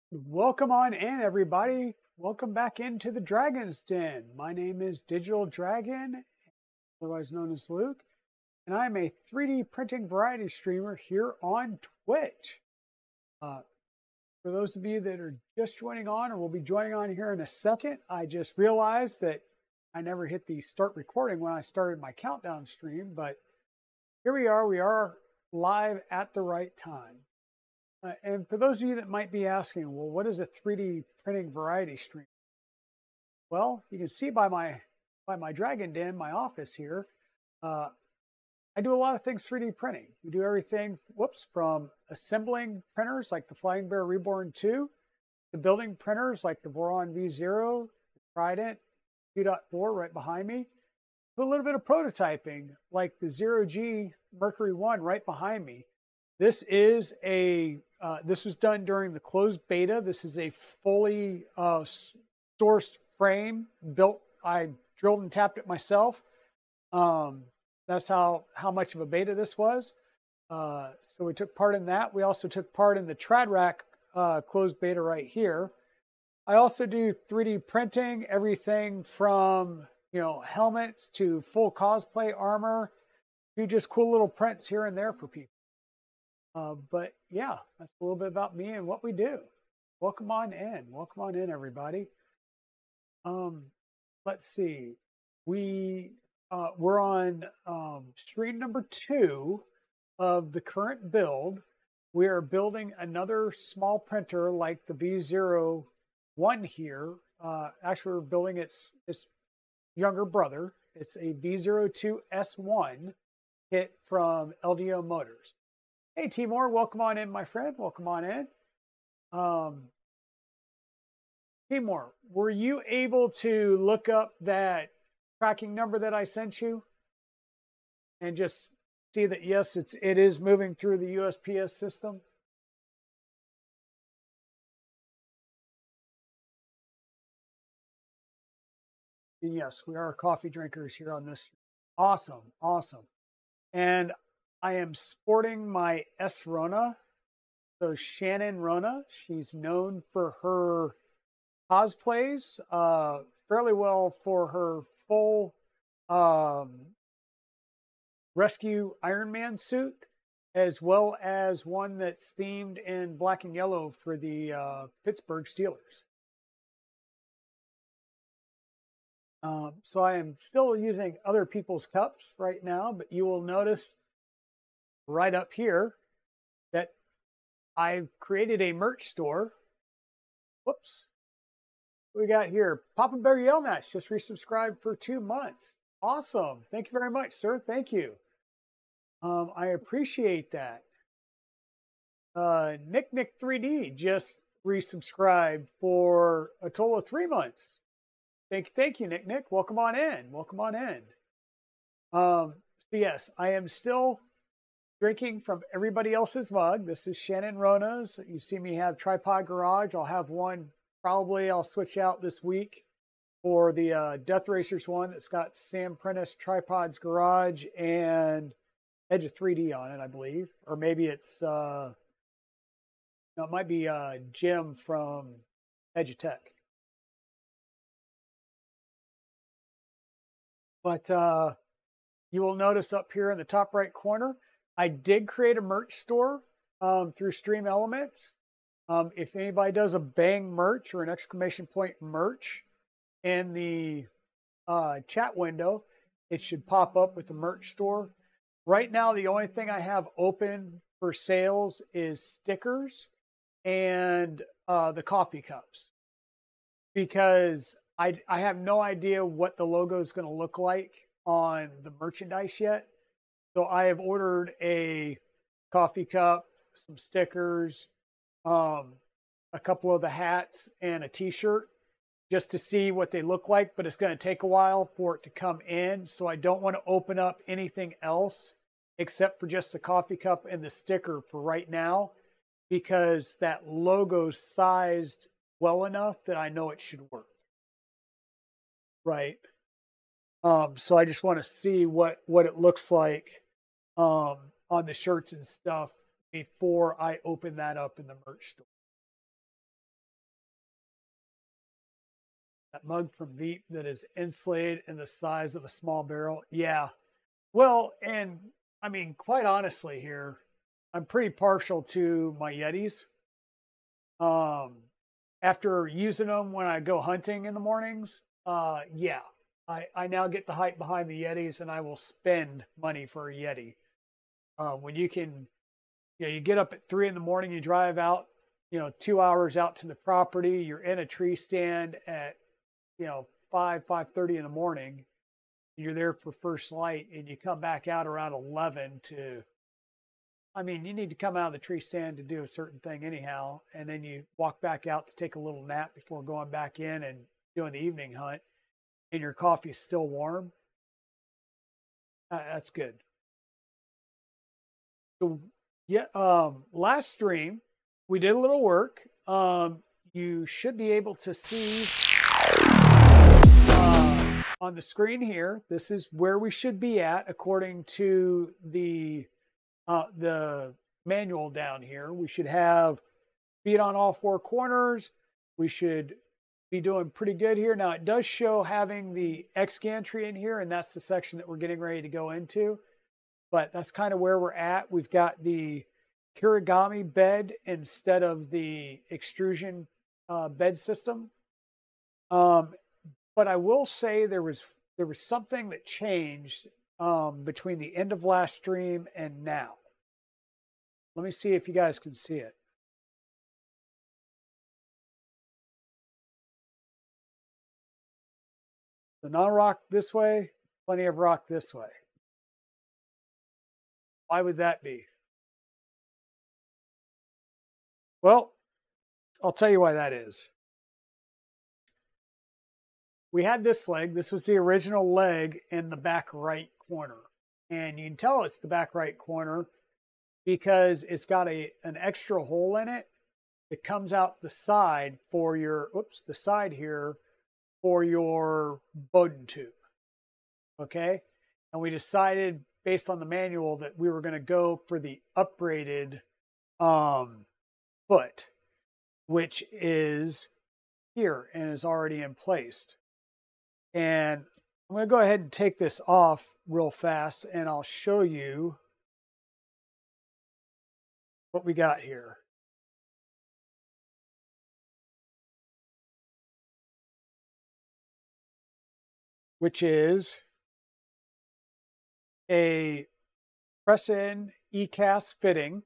Welcome on in, everybody. Welcome back into the Dragon's Den. My name is Digital Dragon, otherwise known as Luke, and I'm a 3D printing variety streamer here on Twitch. Uh, for those of you that are just joining on or will be joining on here in a second, I just realized that I never hit the start recording when I started my countdown stream, but here we are. We are live at the right time. And for those of you that might be asking, well, what is a 3D printing variety stream? Well, you can see by my Dragon Den, my office here, uh, I do a lot of things 3D printing. We do everything, from assembling printers like the Flying Bear Reborn 2 to building printers like the Voron V0, the Trident 2.4 right behind me, to a little bit of prototyping like the 0G Mercury 1 right behind me. This is this was done during the closed beta. This is a fully sourced frame built. I drilled and tapped it myself. That's how much of a beta this was. So we took part in that. We also took part in the TradRack closed beta right here. I also do 3D printing, everything from helmets to full cosplay armor to just cool little prints here and there for people. But yeah, that's a little bit about me and what we do. Welcome on in. Welcome on in, everybody. Let's see. We're on stream number 2 of the current build. We are building another small printer like the V01 here. Actually, we're building its younger brother. It's a V02 S1 kit from LDO Motors. Hey, Timor, welcome on in, my friend. Welcome on in. Timor, were you able to look up that tracking number that I sent you and just see that, yes, it is moving through the USPS system? And yes, we are coffee drinkers here on this. Awesome, awesome. And I am sporting my S Rona. So Shannon Rona, she's known for her cosplays, fairly well for her full rescue Iron Man suit, as well as one that's themed in black and yellow for the Pittsburgh Steelers. So I am still using other people's cups right now, but you will notice right up here that I've created a merch store. Whoops. What we got here? Papa Bear Yelnash just resubscribed for 2 months. Awesome. Thank you very much, sir. Thank you. I appreciate that. Nick 3D just resubscribed for a total of 3 months. Thank you, Nick. Welcome on in. Welcome on in. So yes, I am still drinking from everybody else's mug. This is Shannon Rona's. You see me have Tripod Garage. I'll have one. Probably I'll switch out this week for the Death Racers one that's got Sam Prentice Tripods Garage and Edge of 3D on it, I believe. Or maybe it's no, it might be Jim from Edge of Tech. But you will notice up here in the top right corner, I did create a merch store through Stream Elements. If anybody does a bang merch or an exclamation point merch in the chat window, it should pop up with the merch store. Right now, the only thing I have open for sales is stickers and the coffee cups, because I have no idea what the logo is going to look like on the merchandise yet. So I have ordered a coffee cup, some stickers, a couple of the hats, and a t-shirt just to see what they look like, but it's going to take a while for it to come in. So I don't want to open up anything else except for just the coffee cup and the sticker for right now, because that logo's sized well enough that I know it should work. Right. So I just want to see what it looks like on the shirts and stuff before I open that up in the merch store. That mug from Veep that is insulated in the size of a small barrel. Yeah. Well, and I mean, quite honestly here, I'm pretty partial to my Yetis. Um, After using them when I go hunting in the mornings, yeah, I now get the hype behind the Yetis, and I will spend money for a Yeti. When you can, you get up at 3 in the morning, you drive out, 2 hours out to the property, you're in a tree stand at, 5:30 in the morning. You're there for first light, and you come back out around 11 to. I mean, you need to come out of the tree stand to do a certain thing anyhow, and then you walk back out to take a little nap before going back in and doing the evening hunt, and your coffee's still warm. That's good. So, yeah, last stream we did a little work. You should be able to see on the screen here. This is where we should be at according to the manual down here. We should have feet on all four corners. We should be doing pretty good here. Now it does show having the X-Gantry in here, and that's the section that we're getting ready to go into. But that's kind of where we're at. We've got the Kirigami bed instead of the extrusion bed system. But I will say there was something that changed between the end of last stream and now. Let me see if you guys can see it. So non-rock this way, plenty of rock this way. Why would that be? Well, I'll tell you why that is. We had this leg. This was the original leg in the back right corner. And you can tell it's the back right corner because it's got an extra hole in it that comes out the side for your, the side here for your Bowden tube. Okay? And we decided based on the manual that we were going to go for the upgraded foot, which is here and is already in place. And I'm going to go ahead and take this off real fast, and I'll show you what we got here. Which is a press-in E-cast fitting,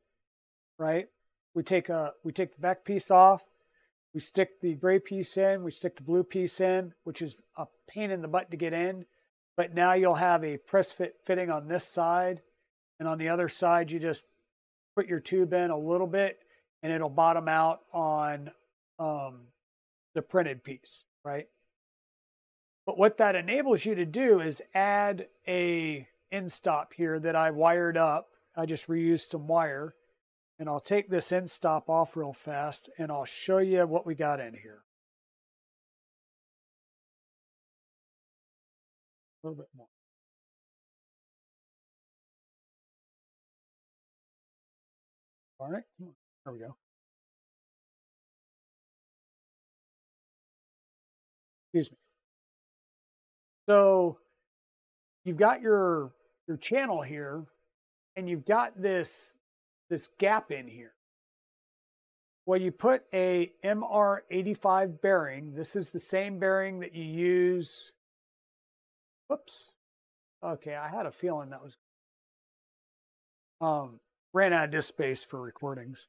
right? We take the back piece off, we stick the gray piece in, we stick the blue piece in, which is a pain in the butt to get in. But now you'll have a press fit fitting on this side, and on the other side you just put your tube in a little bit, and it'll bottom out on the printed piece, right? But what that enables you to do is add a end stop here that I wired up. I just reused some wire. And I'll take this end stop off real fast, and I'll show you what we got in here. A little bit more. All right, there we go. Excuse me. So you've got your channel here, and you've got this gap in here. Well, you put a MR85 bearing. This is the same bearing that you use. Whoops. Okay, I had a feeling that was ran out of disk space for recordings.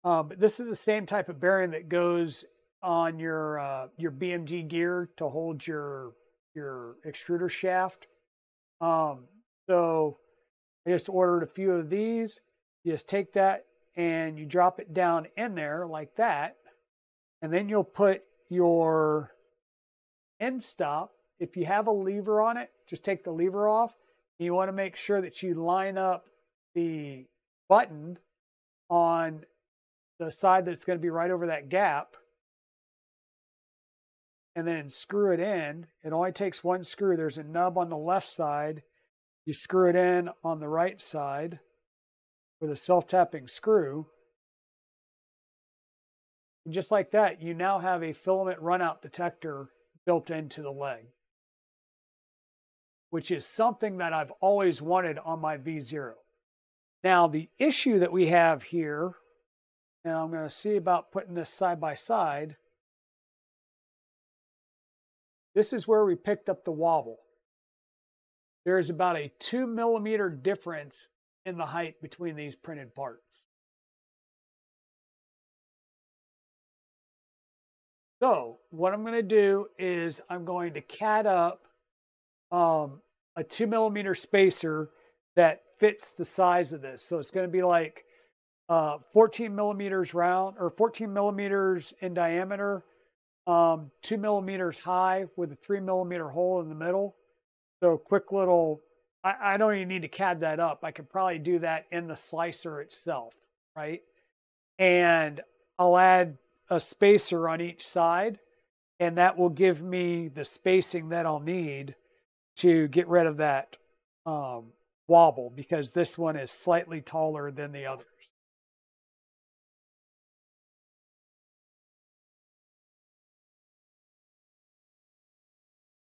But this is the same type of bearing that goes on your BMG gear to hold your extruder shaft. So I just ordered a few of these. You just take that and you drop it down in there like that. And then you'll put your end stop. If you have a lever on it, just take the lever off. And you want to make sure that you line up the button on the side that's going to be right over that gap. And then screw it in. It only takes one screw. There's a nub on the left side. You screw it in on the right side with a self-tapping screw. And just like that, you now have a filament runout detector built into the leg, which is something that I've always wanted on my V0. Now, the issue that we have here, and I'm going to see about putting this side by side, this is where we picked up the wobble. There's about a 2 millimeter difference in the height between these printed parts. So what I'm going to do is I'm going to CAD up a 2 millimeter spacer that fits the size of this. So it's going to be like 14 millimeters round, or 14 millimeters in diameter, 2 millimeters high with a 3 millimeter hole in the middle. So quick little, I don't even need to CAD that up. I could probably do that in the slicer itself, right? And I'll add a spacer on each side, and that will give me the spacing that I'll need to get rid of that wobble, because this one is slightly taller than the others.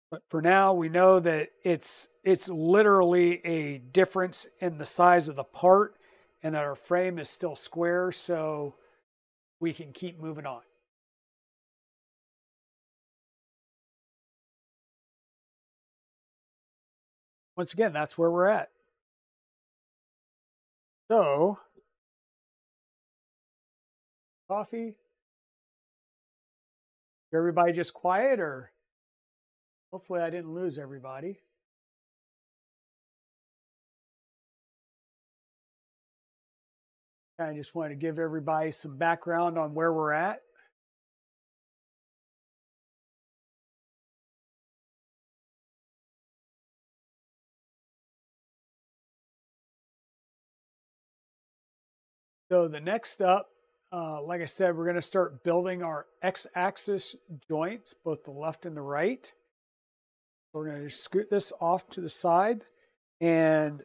But for now, we know that it's literally a difference in the size of the part, and that our frame is still square, so we can keep moving on. Once again, that's where we're at. So, coffee. Everybody just quiet, or hopefully I didn't lose everybody. I just wanted to give everybody some background on where we're at. So the next up, like I said, we're going to start building our X-axis joints, both the left and the right. We're going to scoot this off to the side, and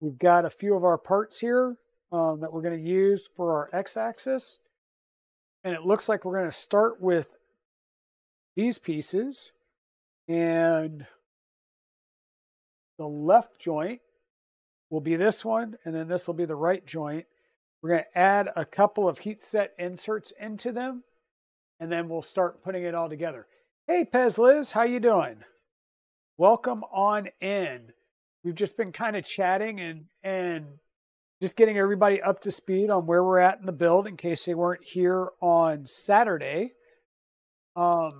we've got a few of our parts here that we're going to use for our X-axis. And it looks like we're going to start with these pieces, and the left joint will be this one, and then this will be the right joint. We're going to add a couple of heat set inserts into them, and then we'll start putting it all together. Hey, Pez Liz, how you doing? Welcome on in. We've just been kind of chatting and just getting everybody up to speed on where we're at in the build in case they weren't here on Saturday. So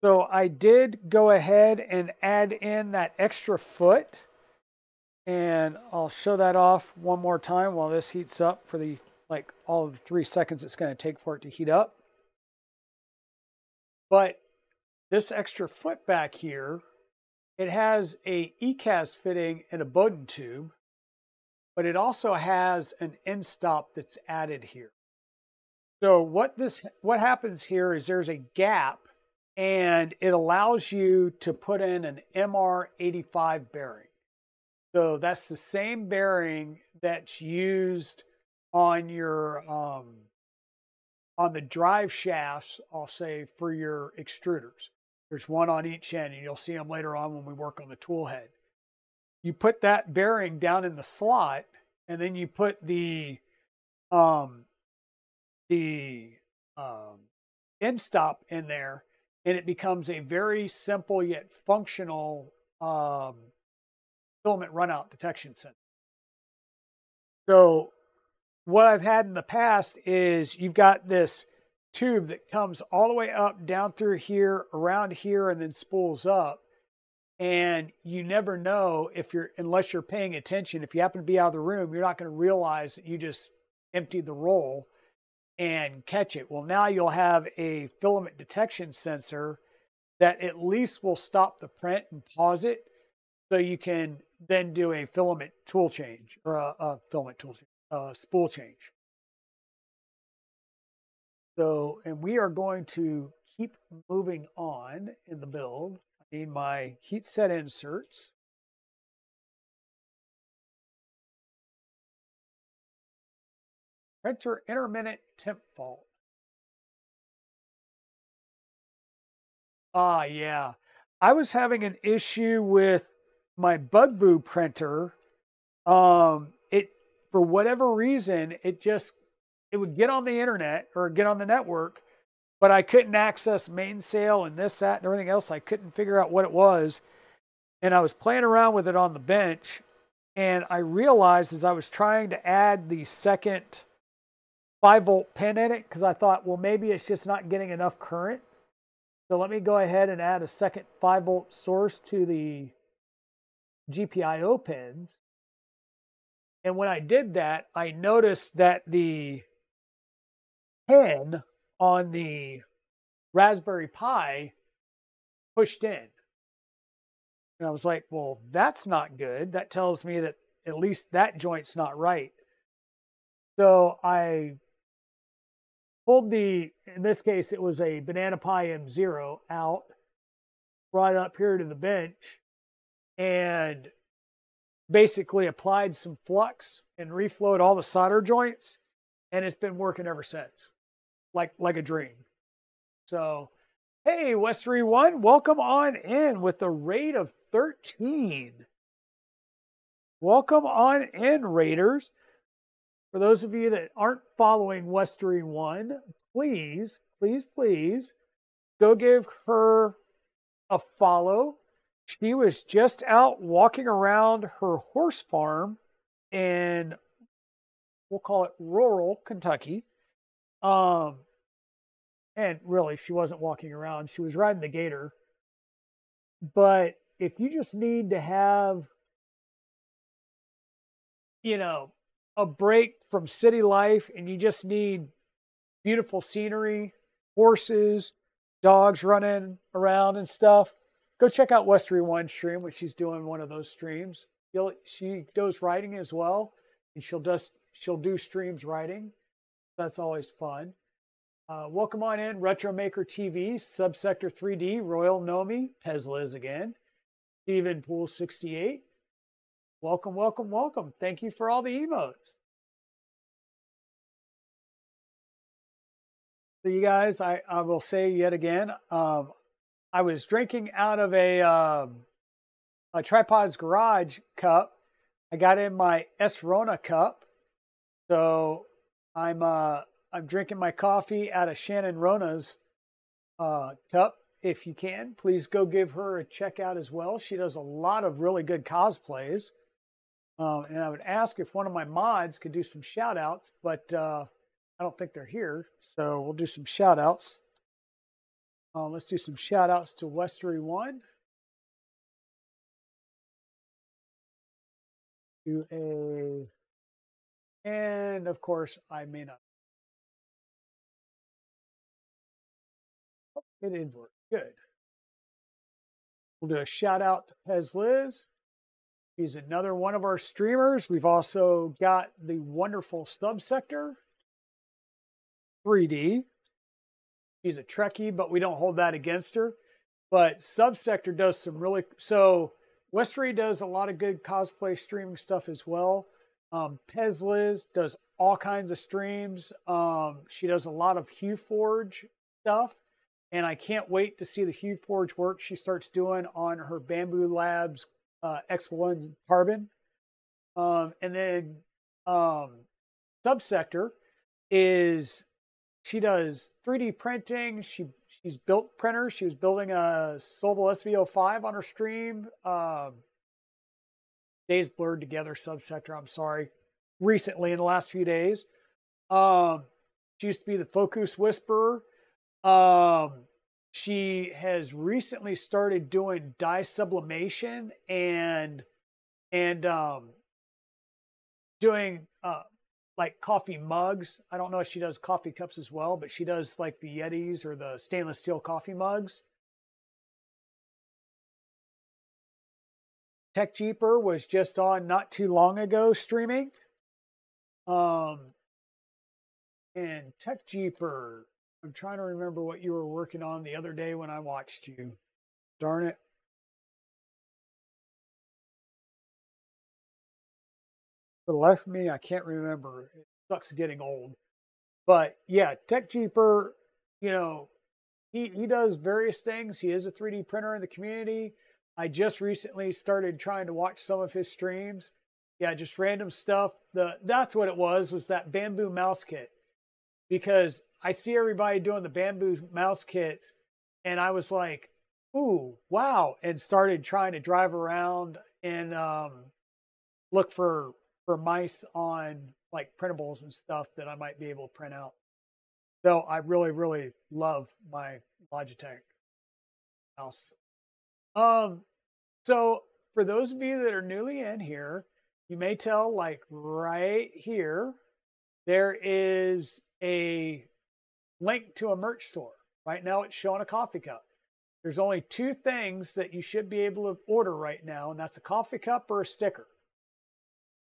I did go ahead and add in that extra foot, and I'll show that off one more time while this heats up for the all of the 3 seconds it's going to take for it to heat up. But this extra foot back here, it has a ECAS fitting and a Bowden tube, but it also has an end stop that's added here. So what happens here is there's a gap, and it allows you to put in an MR85 bearing. So that's the same bearing that's used on your on the drive shafts, I'll say, for your extruders. There's one on each end, and you'll see them later on when we work on the tool head. You put that bearing down in the slot, and then you put the end stop in there, and it becomes a very simple yet functional filament runout detection sensor. So what I've had in the past is you've got this tube that comes all the way up, down through here, around here, and then spools up. And you never know unless you're paying attention, if you happen to be out of the room, you're not going to realize that you just emptied the roll and catch it. Well, now you'll have a filament detection sensor that at least will stop the print and pause it, so you can then do a filament tool change, or a filament tool change, spool change. So, and we are going to keep moving on in the build. I need my heat set inserts. Printer intermittent temp fault. Ah, yeah. I was having an issue with my Bugaboo printer. It for whatever reason, it would get on the internet or get on the network, but I couldn't access Mainsail and this, that, and everything else. I couldn't figure out what it was. And I was playing around with it on the bench, and I realized as I was trying to add the second 5-volt pin in it, because I thought, well, maybe it's just not getting enough current. So let me go ahead and add a second 5-volt source to the GPIO pins. And when I did that, I noticed that the pin on the Raspberry Pi pushed in. And I was like, well, that's not good. That tells me that at least that joint's not right. So I pulled in this case, it was a Banana Pi M0 out, brought it up here to the bench, and basically applied some flux and reflowed all the solder joints, and it's been working ever since, like a dream. So, hey, Westery One, welcome on in with the rate of 13. Welcome on in, Raiders. For those of you that aren't following Westery One, please, please, please go give her a follow. She was just out walking around her horse farm in, we'll call it rural Kentucky. And really, she wasn't walking around. She was riding the gator. But if you just need to have, a break from city life and you just need beautiful scenery, horses, dogs running around and stuff, go check out Westery One stream when she's doing one of those streams. She does riding as well, and she'll do streams riding. That's always fun. Welcome on in, Retro Maker TV, Subsector 3D, Royal Nomi, Pezliz again, Steven Pool 68. Welcome, welcome, welcome. Thank you for all the emotes. So you guys, I will say yet again, I was drinking out of a Tripod's Garage cup. I got in my S-Rona cup. So I'm drinking my coffee out of Shannon Rona's cup. If you can, please go give her a check out as well. She does a lot of really good cosplays. And I would ask if one of my mods could do some shout outs, but I don't think they're here. So we'll do some shout outs. Let's do some shout outs to Westery One. And of course, I may not. Oh, it didn't work. Good. We'll do a shout out to Pez Liz. She's another one of our streamers. We've also got the wonderful Subsector 3D. She's a Trekkie, but we don't hold that against her. But Subsector does some really, so Westery does a lot of good cosplay streaming stuff as well. Pez Liz does all kinds of streams. She does a lot of HueForge stuff, and I can't wait to see the HueForge work she starts doing on her Bamboo Labs X1 carbon. And then Subsector she does 3D printing. She's built printers. She was building a Solval SV05 on her stream. Days blurred together, Subsector, I'm sorry. Recently, in the last few days. She used to be the Focus Whisperer. She has recently started doing dye sublimation and doing like coffee mugs. I don't know if she does coffee cups as well, but she does like the Yetis or the stainless steel coffee mugs. Tech Jeeper was just on not too long ago streaming. And Tech Jeeper, I'm trying to remember what you were working on the other day when I watched you. Darn it. For the life of me, I can't remember. It sucks getting old. But yeah, Tech Jeeper, he does various things. He is a 3D printer in the community. I just recently started trying to watch some of his streams. Yeah, just random stuff. That's what it was that bamboo mouse kit. Because I see everybody doing the bamboo mouse kits, and I was like, ooh, wow, and started trying to drive around and look for mice on like printables and stuff that I might be able to print out. So I really, really love my Logitech mouse. Um, so for those of you that are newly in here, you may tell like right here, there is a link to a merch store. Right now it's showing a coffee cup. There's only two things that you should be able to order right now, and that's a coffee cup or a sticker.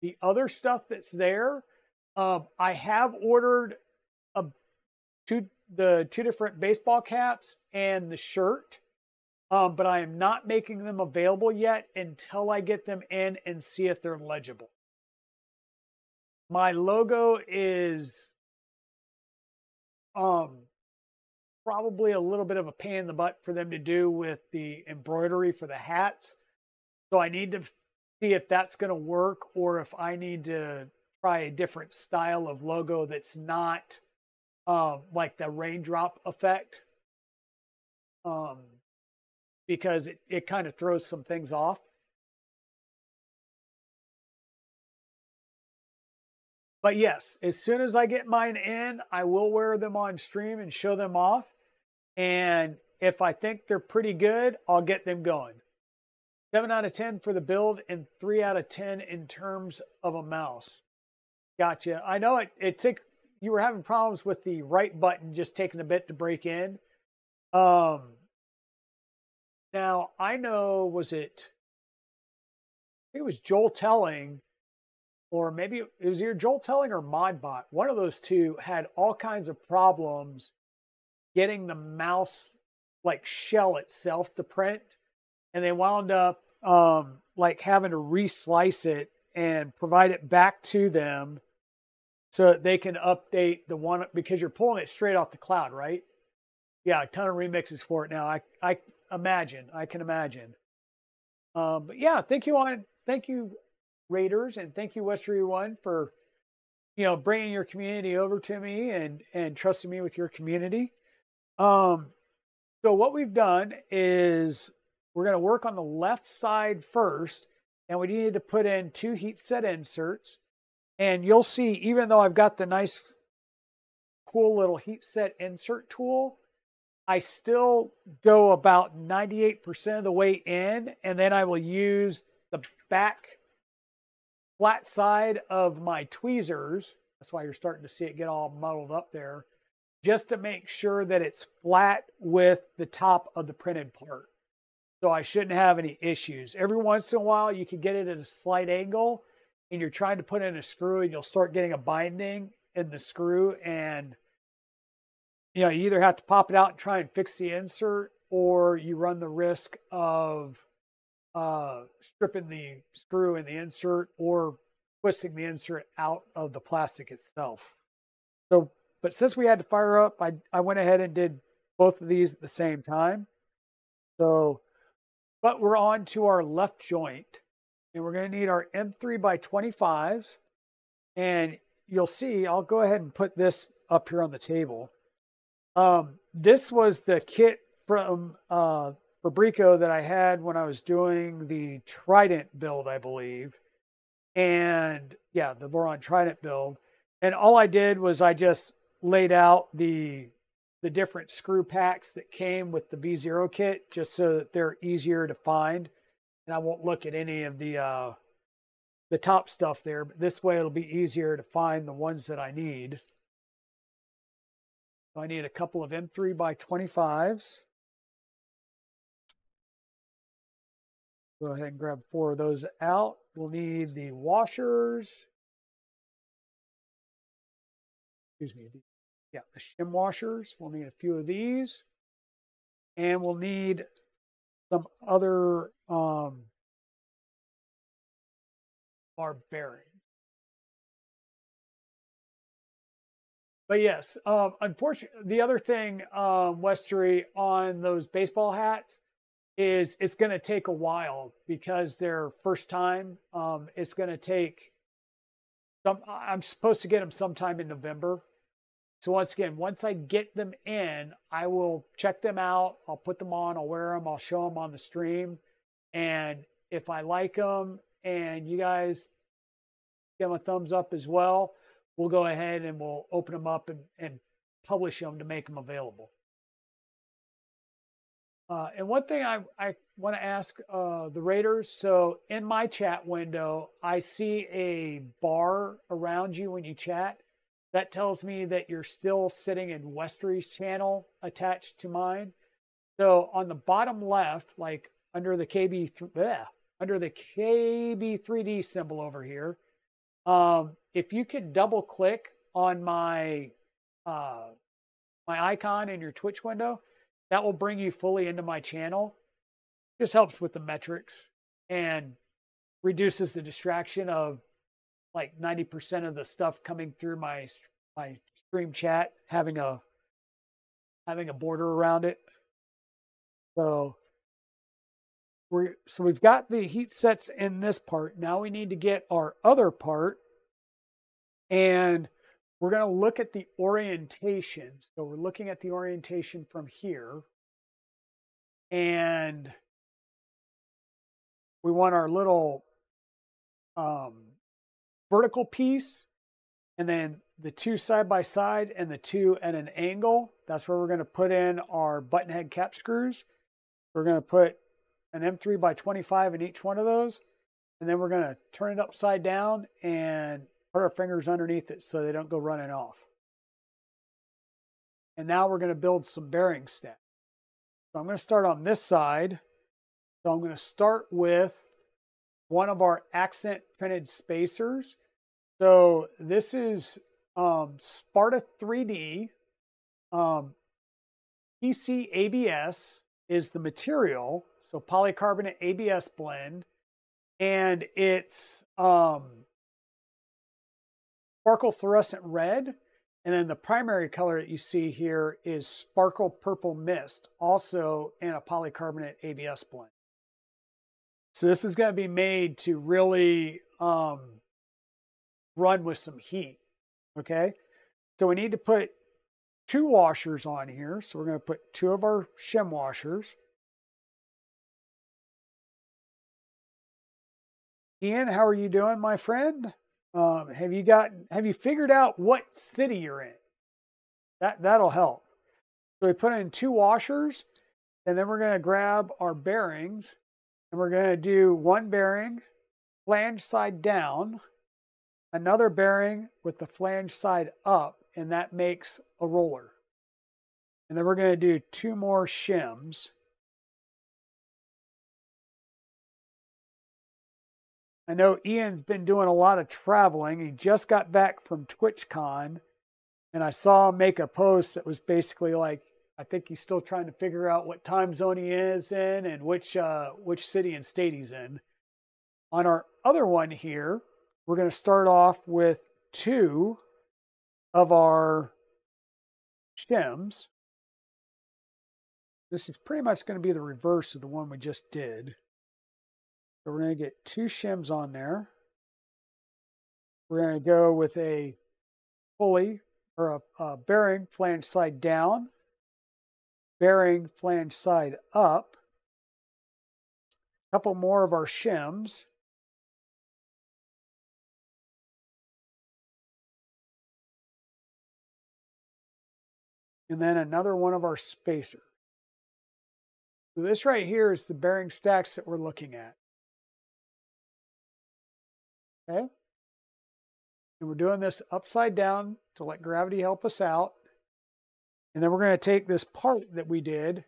The other stuff that's there, I have ordered a, the two different baseball caps and the shirt, but I am not making them available yet until I get them in and see if they're legible. My logo is probably a little bit of a pain in the butt for them to do with the embroidery for the hats. So I need to see if that's going to work or if I need to try a different style of logo that's not like the raindrop effect, because it kind of throws some things off. But yes, as soon as I get mine in, I will wear them on stream and show them off. And if I think they're pretty good, I'll get them going. 7 out of 10 for the build and 3 out of 10 in terms of a mouse. Gotcha. I know it took, you were having problems with the right button just taking a bit to break in. Now I know, I think it was Joel Telling, or maybe it was either Joel Telling or Modbot. One of those two had all kinds of problems getting the mouse like shell itself to print, and they wound up like having to reslice it and provide it back to them so that they can update the one, because you're pulling it straight off the cloud, right? Yeah, a ton of remixes for it now. I can imagine. But yeah, thank you Raiders, and thank you Westery One for bringing your community over to me and trusting me with your community. So what we've done is we're going to work on the left side first, and we needed to put in 2 heat set inserts. And you'll see, even though I've got the nice, cool little heat set insert tool, I still go about 98% of the way in, and then I will use the back flat side of my tweezers. That's why you're starting to see it get all muddled up there, just to make sure that it's flat with the top of the printed part. So I shouldn't have any issues. Every once in a while, you can get it at a slight angle, and you're trying to put in a screw, and you'll start getting a binding in the screw, and you either have to pop it out and try and fix the insert, or you run the risk of stripping the screw in the insert or twisting the insert out of the plastic itself. So, but since we had to fire up, I went ahead and did both of these at the same time. So, but we're on to our left joint, and we're going to need our M3x25s. And you'll see, I'll go ahead and put this up here on the table. This was the kit from Fabrico that I had when I was doing the Trident build, I believe. And yeah, the Voron Trident build. And all I did was I just laid out the different screw packs that came with the V0 kit, just so that they're easier to find. And I won't look at any of the top stuff there, but this way it'll be easier to find the ones that I need. So I need a couple of M3x25s. Go ahead and grab 4 of those out. We'll need the washers. Excuse me. The shim washers. We'll need a few of these. And we'll need some other bar bearings. But yes, unfortunately, the other thing, Westery, on those baseball hats is it's going to take a while because they're first time. It's going to take some. I'm supposed to get them sometime in November. So once again, once I get them in, I will check them out. I'll put them on. I'll wear them. I'll show them on the stream. And if I like them and you guys give them a thumbs up as well, we'll go ahead and we'll open them up and publish them to make them available. And one thing I want to ask the Raiders, so in my chat window, I see a bar around you when you chat. That tells me that you're still sitting in Westery's channel attached to mine. So on the bottom left, like under the under the KB3D symbol over here, if you could double click on my my icon in your Twitch window, that will bring you fully into my channel. Just helps with the metrics and reduces the distraction of like 90% of the stuff coming through my stream chat having a border around it. So we've got the heat sets in this part. Now we need to get our other part, and we're going to look at the orientation. So we're looking at the orientation from here, and we want our little vertical piece, and then the two side by side and the two at an angle. That's where we're going to put in our button head cap screws. We're going to put an M3 by 25 in each one of those, and then we're going to turn it upside down and put our fingers underneath it so they don't go running off. And now we're going to build some bearing stacks. So I'm going to start on this side. So I'm going to start with one of our accent printed spacers. So this is Sparta 3D. PC ABS is the material, so polycarbonate ABS blend, and it's sparkle fluorescent red, and then the primary color that you see here is sparkle purple mist, also in a polycarbonate ABS blend. So this is going to be made to really run with some heat. Okay, so we need to put 2 washers on here. So we're going to put 2 of our shim washers. Ian, how are you doing, my friend? Have you figured out what city you're in? That'll help. So we put in 2 washers, and then we're going to grab our bearings, and we're going to do 1 bearing flange side down, another bearing with the flange side up, and that makes a roller. And then we're going to do 2 more shims. I know Ian's been doing a lot of traveling. He just got back from TwitchCon, and I saw him make a post that was basically like, I think he's still trying to figure out what time zone he is in and which city and state he's in. On our other one here, we're going to start off with 2 of our shims. This is pretty much going to be the reverse of the one we just did. So we're going to get 2 shims on there. We're going to go with a pulley or a bearing flange side down, bearing flange side up, a couple more of our shims. And then another one of our spacers. So this right here is the bearing stacks that we're looking at. Okay? And we're doing this upside down to let gravity help us out. And then we're going to take this part that we did, and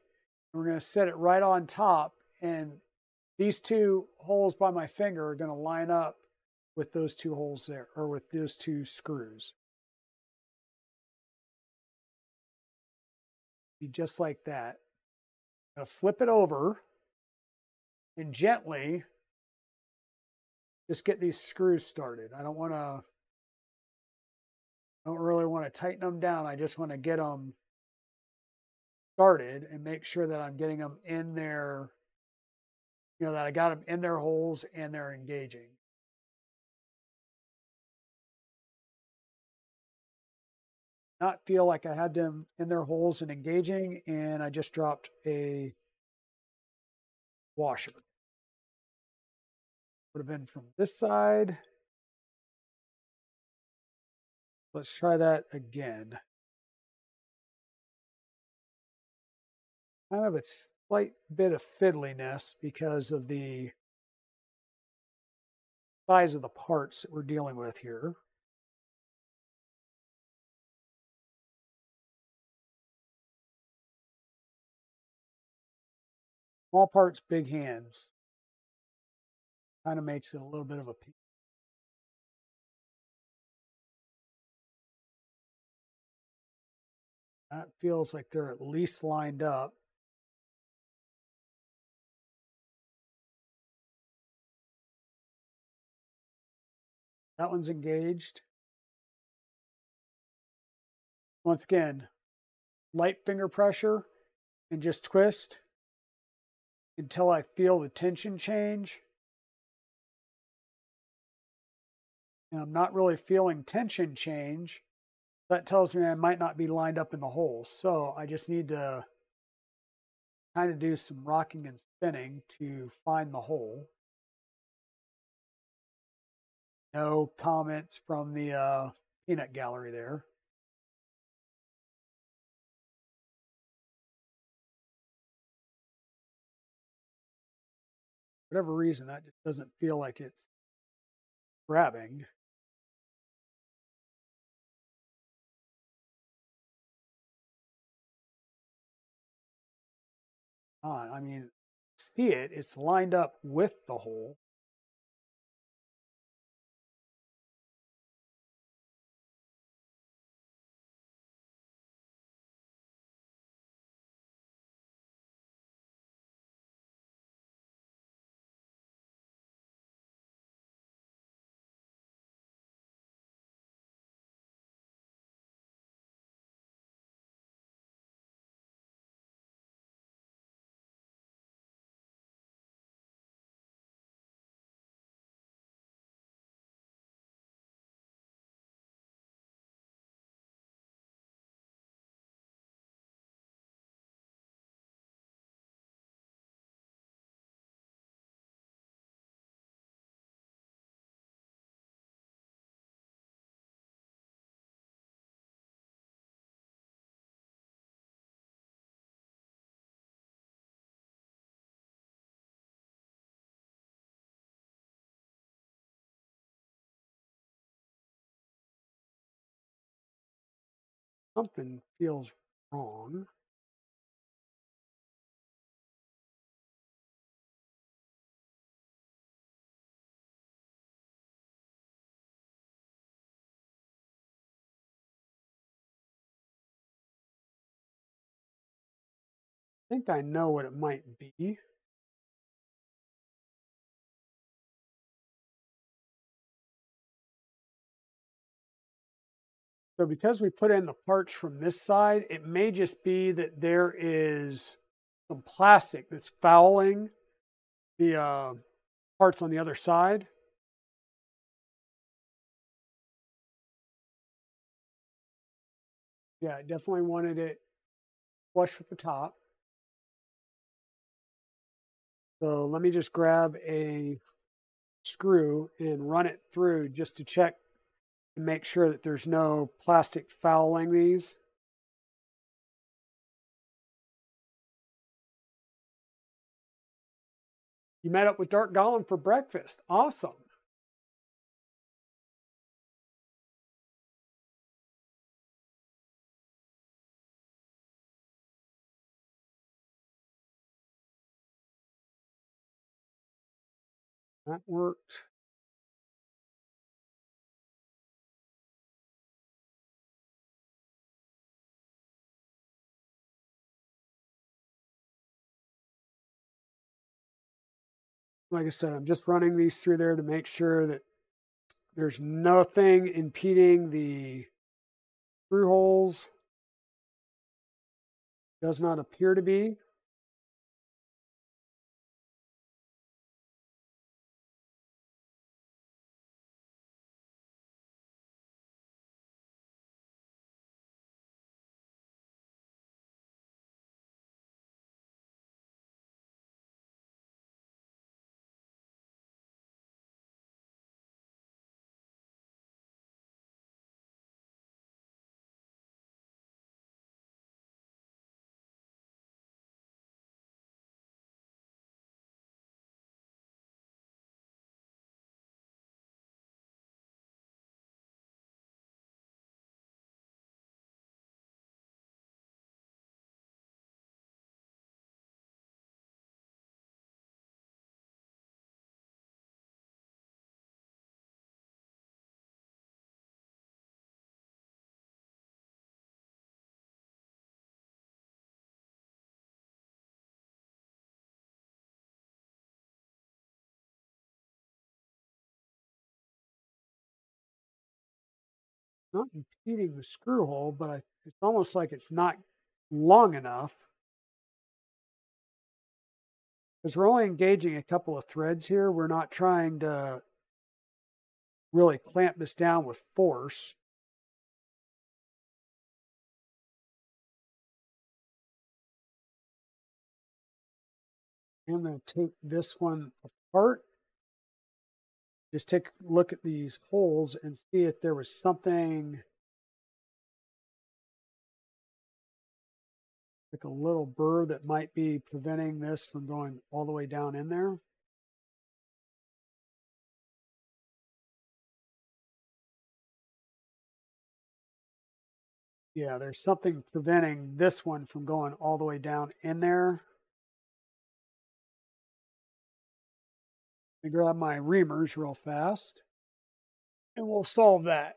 we're going to set it right on top. And these 2 holes by my finger are going to line up with those 2 holes there, or with those 2 screws. Be just like that. I'm going to flip it over and gently just get these screws started. I don't really want to tighten them down. I just want to get them started and make sure that I'm getting them in their, that I got them in their holes and they're engaging. Not feel like I had them in their holes and engaging, and I just dropped a washer. Would have been from this side. Let's try that again. Kind of a slight bit of fiddliness because of the size of the parts that we're dealing with here. Small parts, big hands. Kind of makes it a little bit of a pain. That feels like they're at least lined up. That one's engaged. Once again, light finger pressure and just twist until I feel the tension change. And I'm not really feeling tension change. That tells me I might not be lined up in the hole. So I just need to kind of do some rocking and spinning to find the hole. No comments from the peanut gallery there. For whatever reason, that just doesn't feel like it's grabbing. I mean, see it, it's lined up with the hole. Something feels wrong. I think I know what it might be. So because we put in the parts from this side, it may just be that there is some plastic that's fouling the parts on the other side. Yeah, I definitely wanted it flush with the top. So let me just grab a screw and run it through just to check and make sure that there's no plastic fouling these. You met up with Dark Gollum for breakfast. Awesome. That worked. Like I said, I'm just running these through there to make sure that there's nothing impeding the screw Does not appear to be. Not impeding the screw hole, but it's almost like it's not long enough. Because we're only engaging a couple of threads here. We're not trying to really clamp this down with force. I'm going to take this one apart. Just take a look at these holes and see if there was something like a little burr that might be preventing this from going all the way down in there. Yeah, there's something preventing this one from going all the way down in there. Let me grab my reamers real fast and we'll solve that.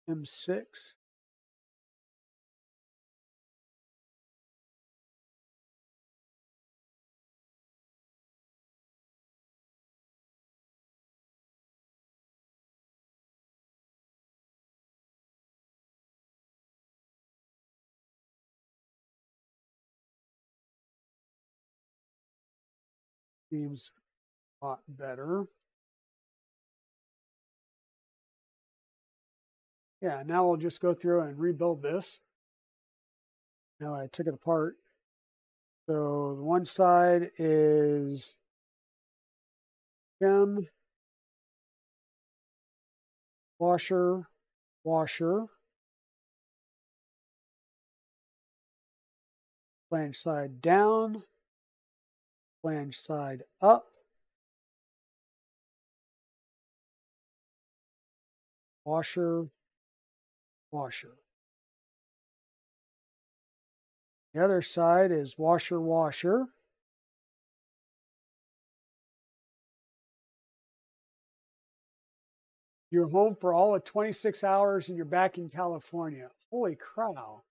M6. Seems a lot better. Yeah, now we'll just go through and rebuild this. Now I took it apart. So the one side is stem, washer, washer, flange side down, flange side up, washer, washer. The other side is washer, washer. You're home for all of 26 hours and you're back in California. Holy crow.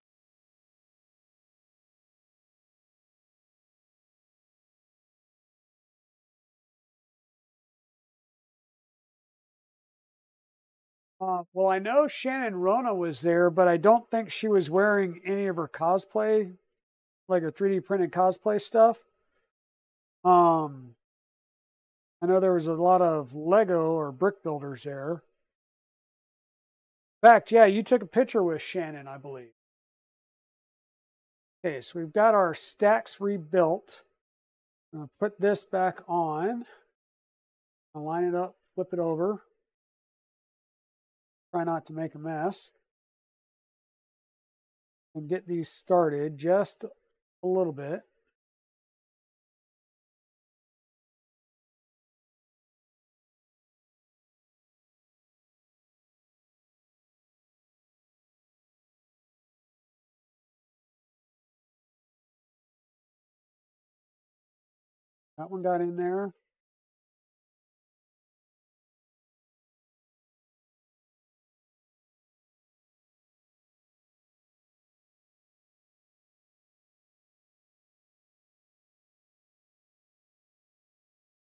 Well, I know Shannon Rona was there, but I don't think she was wearing any of her cosplay, like her 3D printed cosplay stuff. I know there was a lot of Lego or brick builders there. In fact, yeah, you took a picture with Shannon, I believe. Okay, so we've got our stacks rebuilt. I'm going to put this back on. I'll line it up, flip it over. Try not to make a mess. And get these started just a little bit. That one got in there.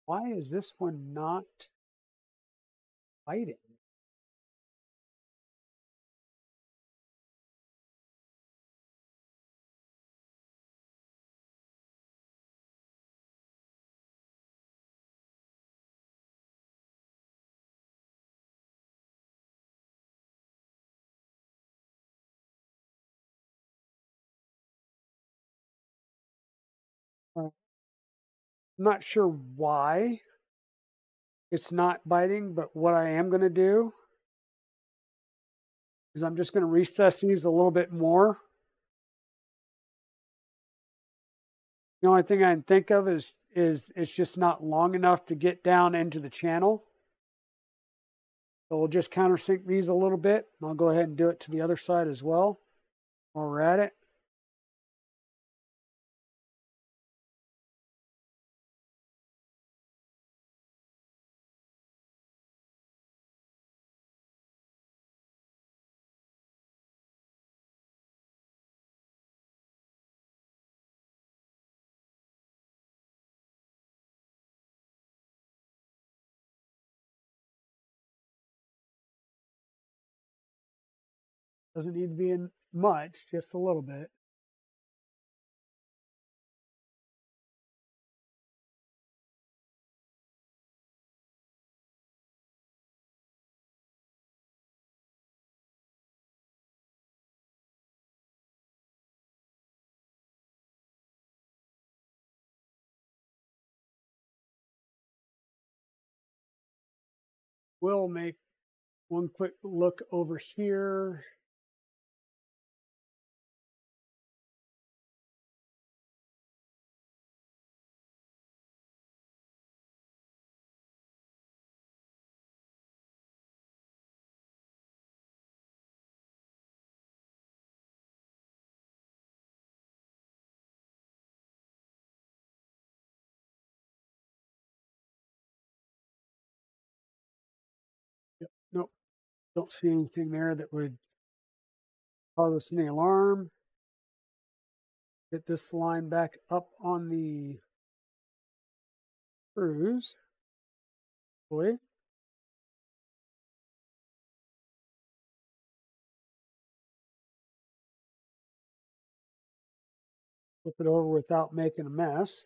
Why is this one not biting? I'm not sure why it's not biting, but what I am going to do is I'm just going to recess these a little bit more. The only thing I can think of is it's just not long enough to get down into the channel. So we'll just countersink these a little bit. I'll go ahead and do it to the other side as well while we're at it. Doesn't need to be in much, just a little bit. We'll make one quick look over here. Yep. Nope, don't see anything there that would cause us any alarm. Get this line back up on the screws. Boy. Flip it over without making a mess.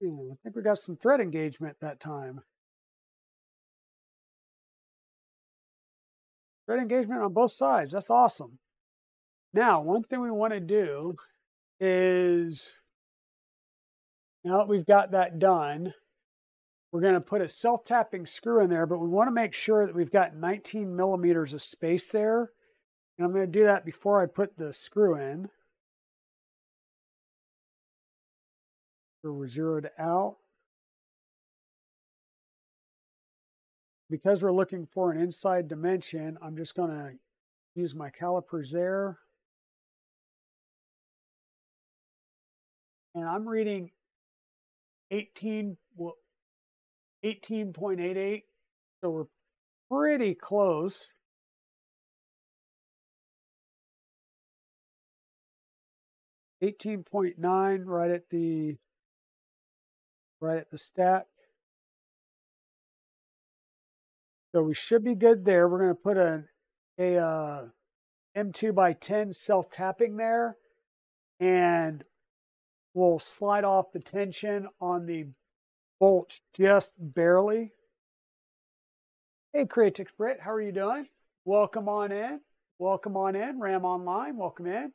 Yeah, I think we got some thread engagement that time. Thread engagement on both sides. That's awesome. Now, one thing we want to do is, now that we've got that done, we're going to put a self-tapping screw in there, but we want to make sure that we've got 19 millimeters of space there. And I'm going to do that before I put the screw in. So we're zeroed out. Because we're looking for an inside dimension, I'm just going to use my calipers there. And I'm reading 18.88, so we're pretty close. 18.9 right at the stack. So we should be good there. We're going to put a M2x10 self-tapping there, and we'll slide off the tension on the bolt just barely. Hey, Creatix Brit, how are you doing? Welcome on in. Welcome on in. Ram Online, welcome in.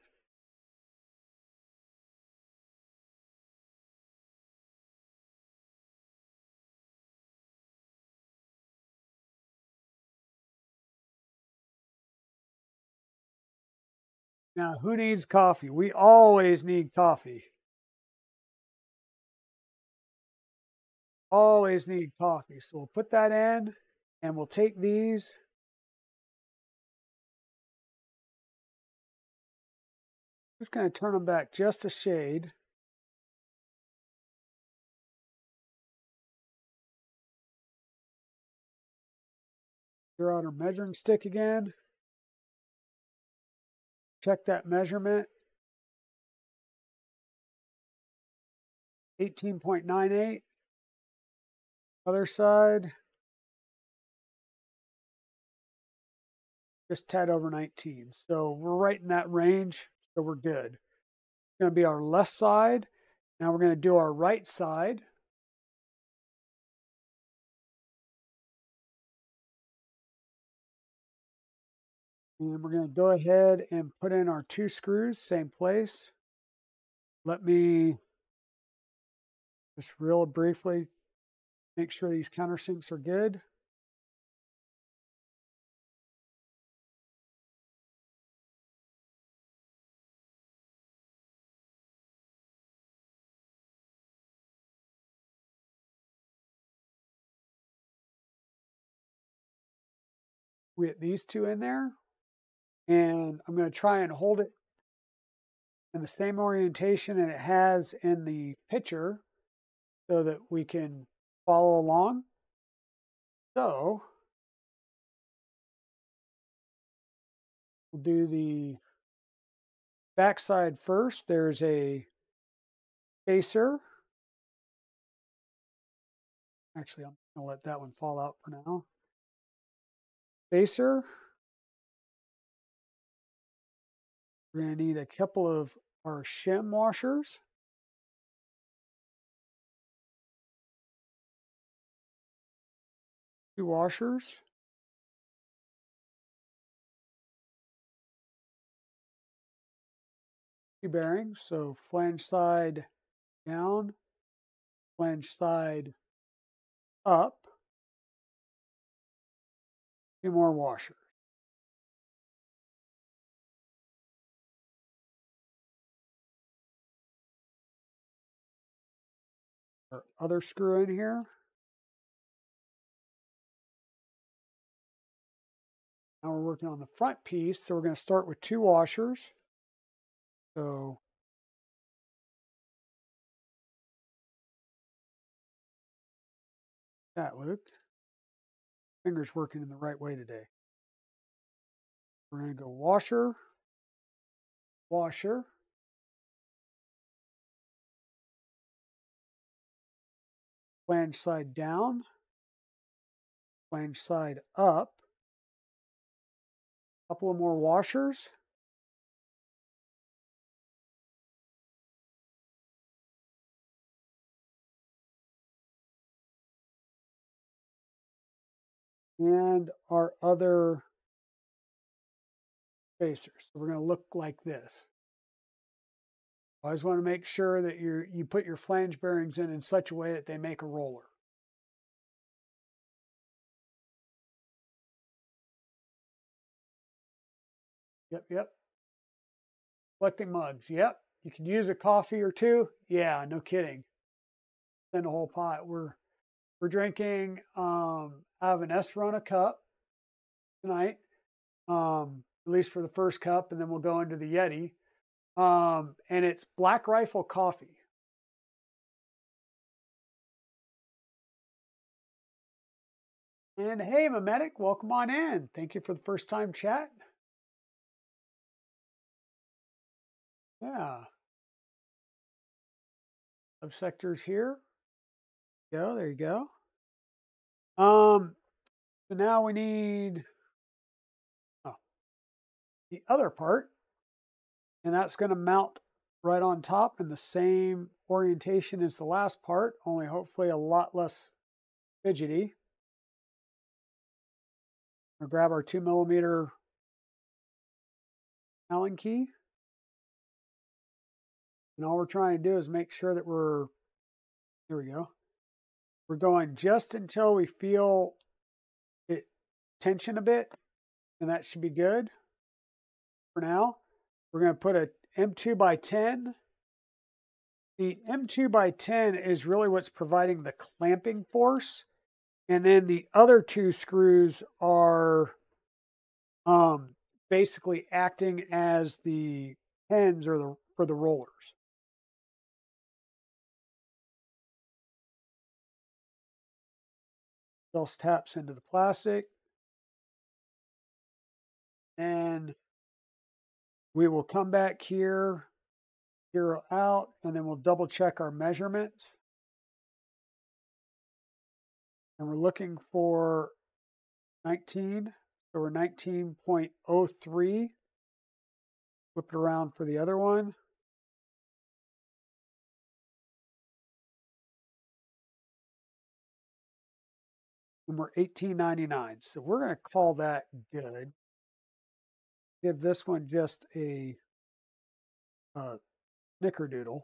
Now, who needs coffee? We always need coffee. Always need coffee. So we'll put that in, and we'll take these. Just going to turn them back just a shade. Throw out our measuring stick again. Check that measurement. 18.98. Other side. Just tad over 19. So we're right in that range. So we're good. It's going to be our left side. Now we're going to do our right side. And we're going to go ahead and put in our 2 screws, same place. Let me just real briefly make sure these countersinks are good. We get these 2 in there. And I'm going to try and hold it in the same orientation that it has in the picture so that we can follow along. So we'll do the back side first. There's a spacer. Actually, I'm going to let that one fall out for now. Spacer. We're going to need a couple of our shim washers. 2 washers. 2 bearings. So flange side down, flange side up. 2 more washers. Our other screw in here. Now we're working on the front piece, so we're going to start with 2 washers. So that looped. Fingers working in the right way today. We're going to go washer, washer, flange side down, flange side up, a couple of more washers, and our other spacers. So we're going to look like this. Always want to make sure that you put your flange bearings in such a way that they make a roller. Yep, yep. Collecting mugs. Yep. You can use a coffee or 2. Yeah, no kidding. Send a whole pot. We're drinking out of an Verona cup tonight, at least for the first cup, and then we'll go into the Yeti. And it's Black Rifle coffee. And hey, Memetic, welcome on in. Thank you for the first time chat. Yeah. Subsectors here. There you go. So now we need the other part, and that's going to mount right on top in the same orientation as the last part, only hopefully a lot less fidgety. We'll grab our 2mm Allen key. And all we're trying to do is make sure that here we go. We're going just until we feel it tension a bit, and that should be good for now. We're going to put a M2x10. The M2x10 is really what's providing the clamping force. And then the other 2 screws are basically acting as the pins or for the rollers. Self taps into the plastic. And we will come back here, zero out, and then we'll double check our measurements. And we're looking for 19. So we're 19.03. Flip it around for the other one. And we're 18.99. So we're going to call that good. Give this one just a snickerdoodle.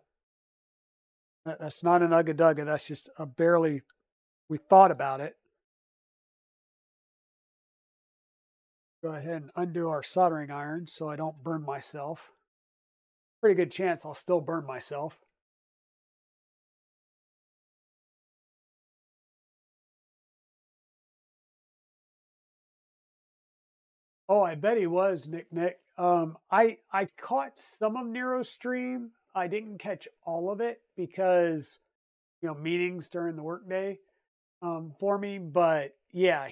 That's not an ugga-dugga. That's just a barely, we thought about it. Go ahead and undo our soldering iron so I don't burn myself. Pretty good chance I'll still burn myself. Oh, I bet he was, Nick. I caught some of Nero's stream. I didn't catch all of it because, meetings during the workday for me. But yeah,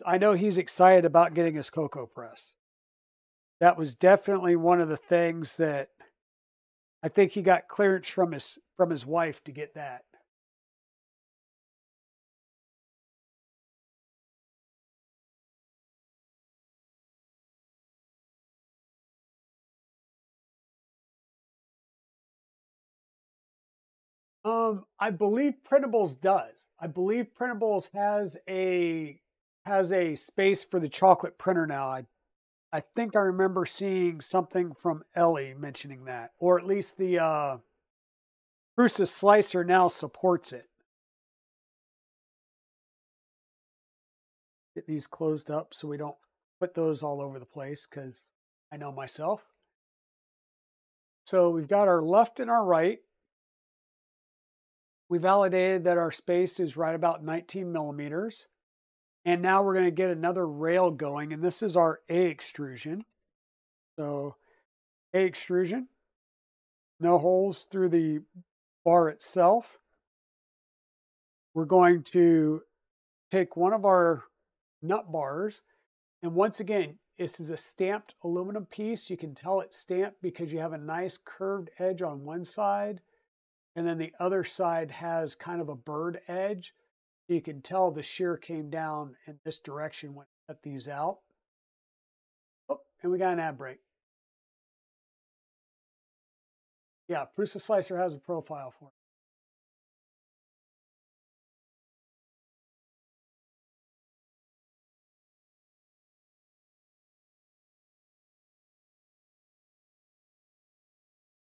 I know he's excited about getting his cocoa press. That was definitely one of the things that I think he got clearance from his wife to get that. I believe Printables does. I believe Printables has a space for the chocolate printer now. I think I remember seeing something from Ellie mentioning that, or at least the Prusa slicer now supports it. Get these closed up so we don't put those all over the place because I know myself. So we've got our left and our right. We validated that our space is right about 19 millimeters. And now we're going to get another rail going, and this is our A extrusion. So A extrusion, no holes through the bar itself. We're going to take one of our nut bars, and once again, this is a stamped aluminum piece. You can tell it's stamped because you have a nice curved edge on one side, and then the other side has kind of a bird edge. You can tell the shear came down in this direction when I cut these out. Oh, and we got an ad break. Yeah, Prusa Slicer has a profile for it.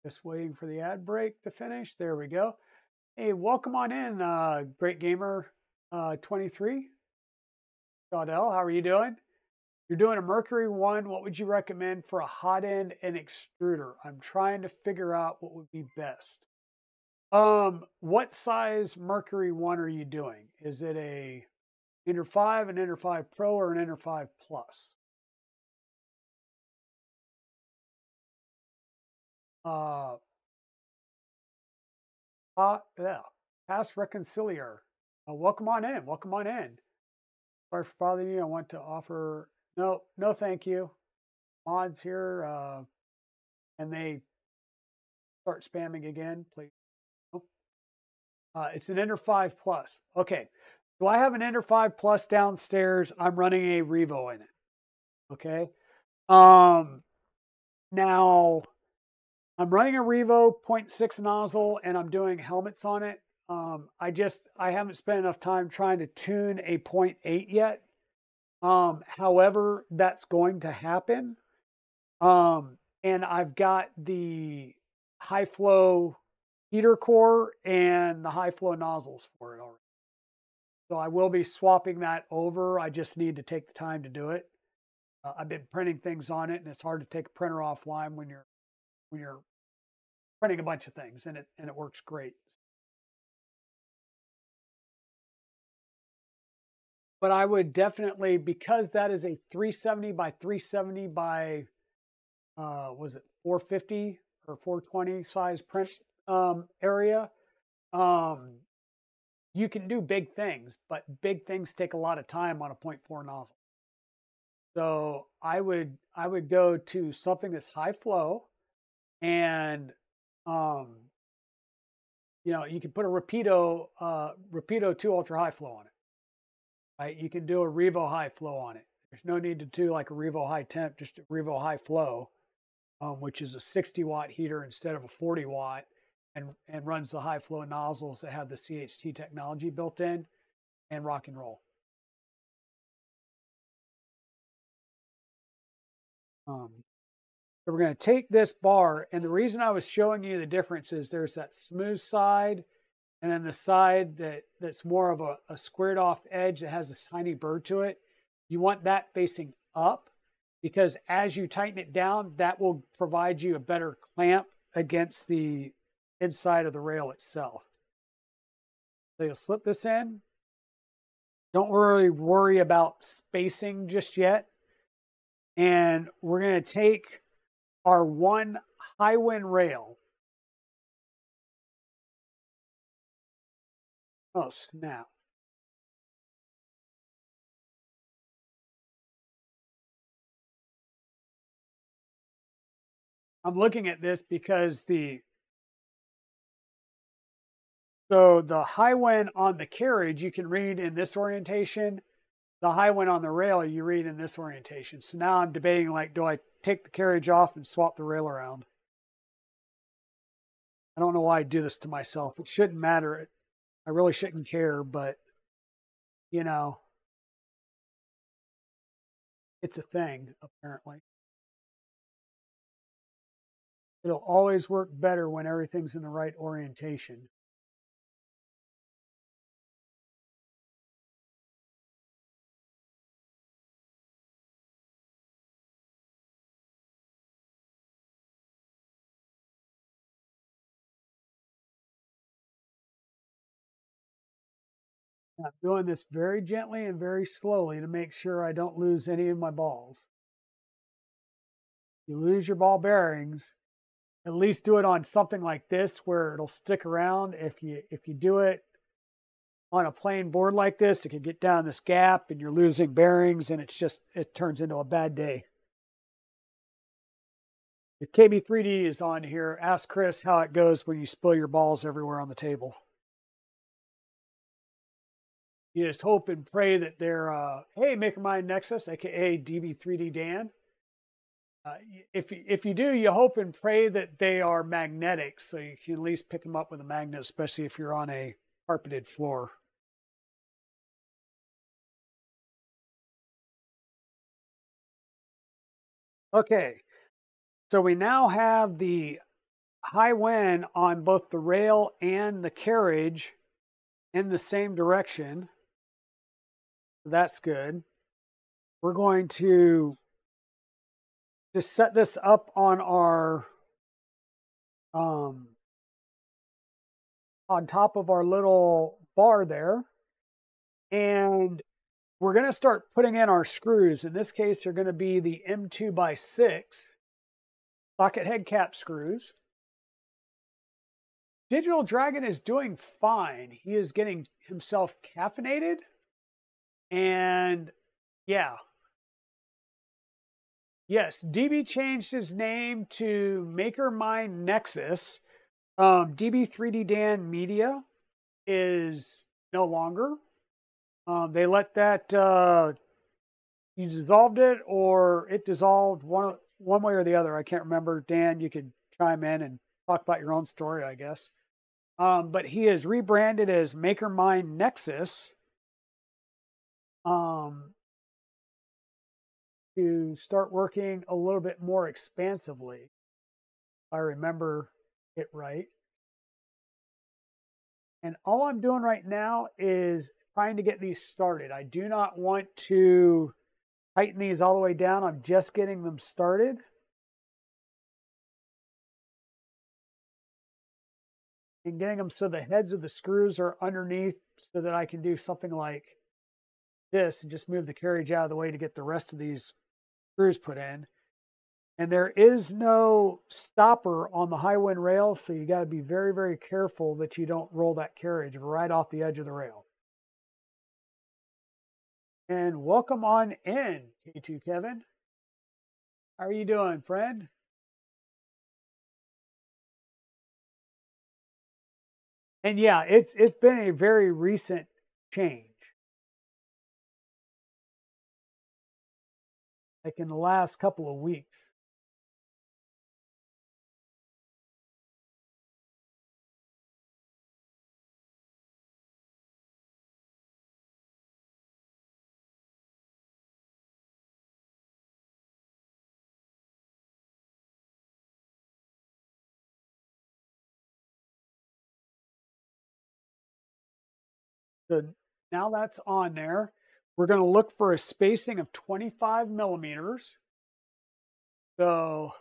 Just waiting for the ad break to finish. There we go. Hey, welcome on in, Great Gamer 23. Gaudel, how are you doing? You're doing a Mercury 1. What would you recommend for a hot end and extruder? I'm trying to figure out what would be best. What size Mercury 1 are you doing? Is it a Ender 5, an Ender 5 Pro, or an Ender 5 Plus? Uh, yeah, Pass Reconciliar. Welcome on in. Welcome on in. Sorry for bothering you. I want to offer no, thank you. Mods here, and they start spamming again, please. Nope. It's an Ender 5 Plus. Okay. So I have an Ender 5 Plus downstairs. I'm running a Revo in it. Okay. Now I'm running a Revo 0.6 nozzle and I'm doing helmets on it. I haven't spent enough time trying to tune a 0.8 yet. However, that's going to happen. And I've got the high flow heater core and the high flow nozzles for it already. So I will be swapping that over. I just need to take the time to do it. I've been printing things on it, and it's hard to take a printer offline when you're printing a bunch of things, and it works great. But I would definitely, because that is a 370 by 370 by was it 450 or 420 size print area. You can do big things, but big things take a lot of time on a 0.4 nozzle. So I would go to something that's high flow, and um, you can put a Rapido 2 ultra high flow on it. Right? You can do a Revo high flow on it. There's no need to do like a Revo high temp, just a Revo high flow, which is a 60-watt heater instead of a 40-watt, and runs the high flow nozzles that have the CHT technology built in, and rock and roll. So we're going to take this bar, and the reason I was showing you the difference is there's that smooth side, and then the side that's more of a squared off edge that has a tiny burr to it. You want that facing up, because as you tighten it down, that will provide you a better clamp against the inside of the rail itself. So you'll slip this in. Don't really worry about spacing just yet. And we're going to take our one high wind rail. Oh, snap. I'm looking at this because the high wind on the carriage you can read in this orientation. The high wind on the rail you read in this orientation. So now I'm debating, like, do I take the carriage off and swap the rail around? I don't know why I do this to myself. It shouldn't matter. I really shouldn't care, but it's a thing apparently. It'll always work better when everything's in the right orientation. I'm doing this very gently and very slowly to make sure I don't lose any of my balls. You lose your ball bearings, at least do it on something like this where it'll stick around. If you do it on a plain board like this, it can get down this gap and you're losing bearings, and it turns into a bad day. If KB3D is on here, ask Chris how it goes when you spill your balls everywhere on the table. You just hope and pray that they're, hey, MakerMind Nexus, aka DB3D Dan. If you do, you hope and pray that they are magnetic, so you can at least pick them up with a magnet, especially if you're on a carpeted floor. Okay, so we now have the high wind on both the rail and the carriage in the same direction. That's good. We're going to just set this up on our on top of our little bar there, and we're going to start putting in our screws. In this case, they're going to be the M2x6 socket head cap screws. Digital Dragon is doing fine. He is getting himself caffeinated, and yeah. Yes, DB changed his name to MakerMind Nexus. DB3D Dan Media is no longer. They let that, you dissolved it, or it dissolved one way or the other. I can't remember. Dan, you could chime in and talk about your own story, I guess. But he is rebranded as MakerMind Nexus to start working a little bit more expansively, if I remember it right. And all I'm doing right now is trying to get these started. I do not want to tighten these all the way down. I'm just getting them started. And getting them so the heads of the screws are underneath, so that I can do something like this and just move the carriage out of the way to get the rest of these screws put in. And there is no stopper on the high wind rail, so you got to be very, very careful that you don't roll that carriage right off the edge of the rail. And welcome on in, K2 Kevin. How are you doing, friend? And yeah, it's been a very recent change. Like in the last couple of weeks. So now that's on there. We're going to look for a spacing of 25 millimeters. So,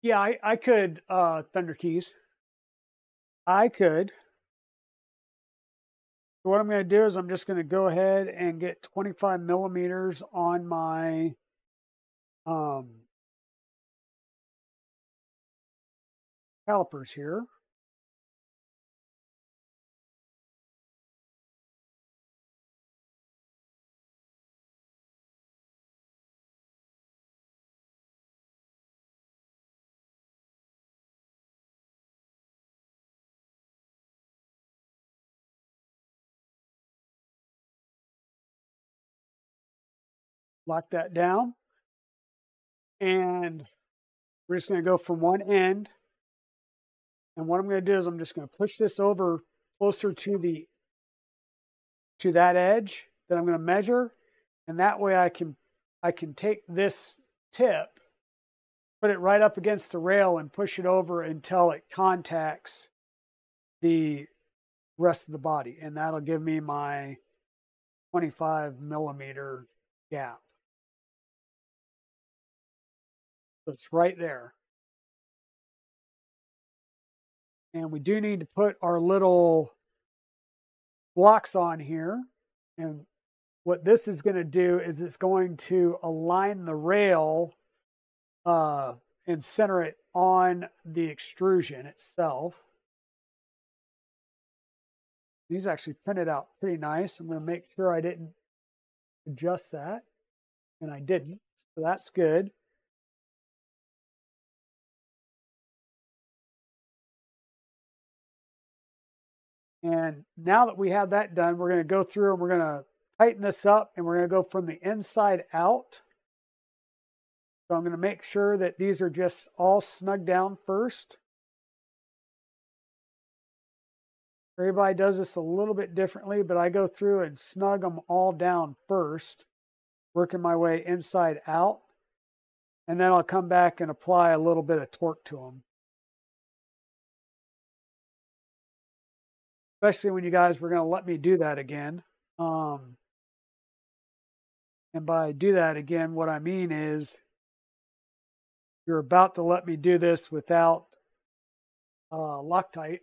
yeah, I could, Thunder Keys. I could. So what I'm going to do is I'm just going to go ahead and get 25 millimeters on my calipers here. Lock that down. And we're just going to go from one end. And what I'm going to do is I'm just going to push this over closer to that edge that I'm going to measure. And that way I can take this tip, put it right up against the rail and push it over until it contacts the rest of the body. And that'll give me my 25 millimeter gap. So it's right there. And we do need to put our little blocks on here. And what this is going to do is it's going to align the rail and center it on the extrusion itself. These actually printed out pretty nice. I'm going to make sure I didn't adjust that, and I didn't, so that's good. And now that we have that done, we're going to go through and we're going to tighten this up, and we're going to go from the inside out. So I'm going to make sure that these are just all snug down first. Everybody does this a little bit differently, but I go through and snug them all down first, working my way inside out. And then I'll come back and apply a little bit of torque to them. Especially when you guys were going to let me do that again. And by do that again, what I mean is you're about to let me do this without Loctite.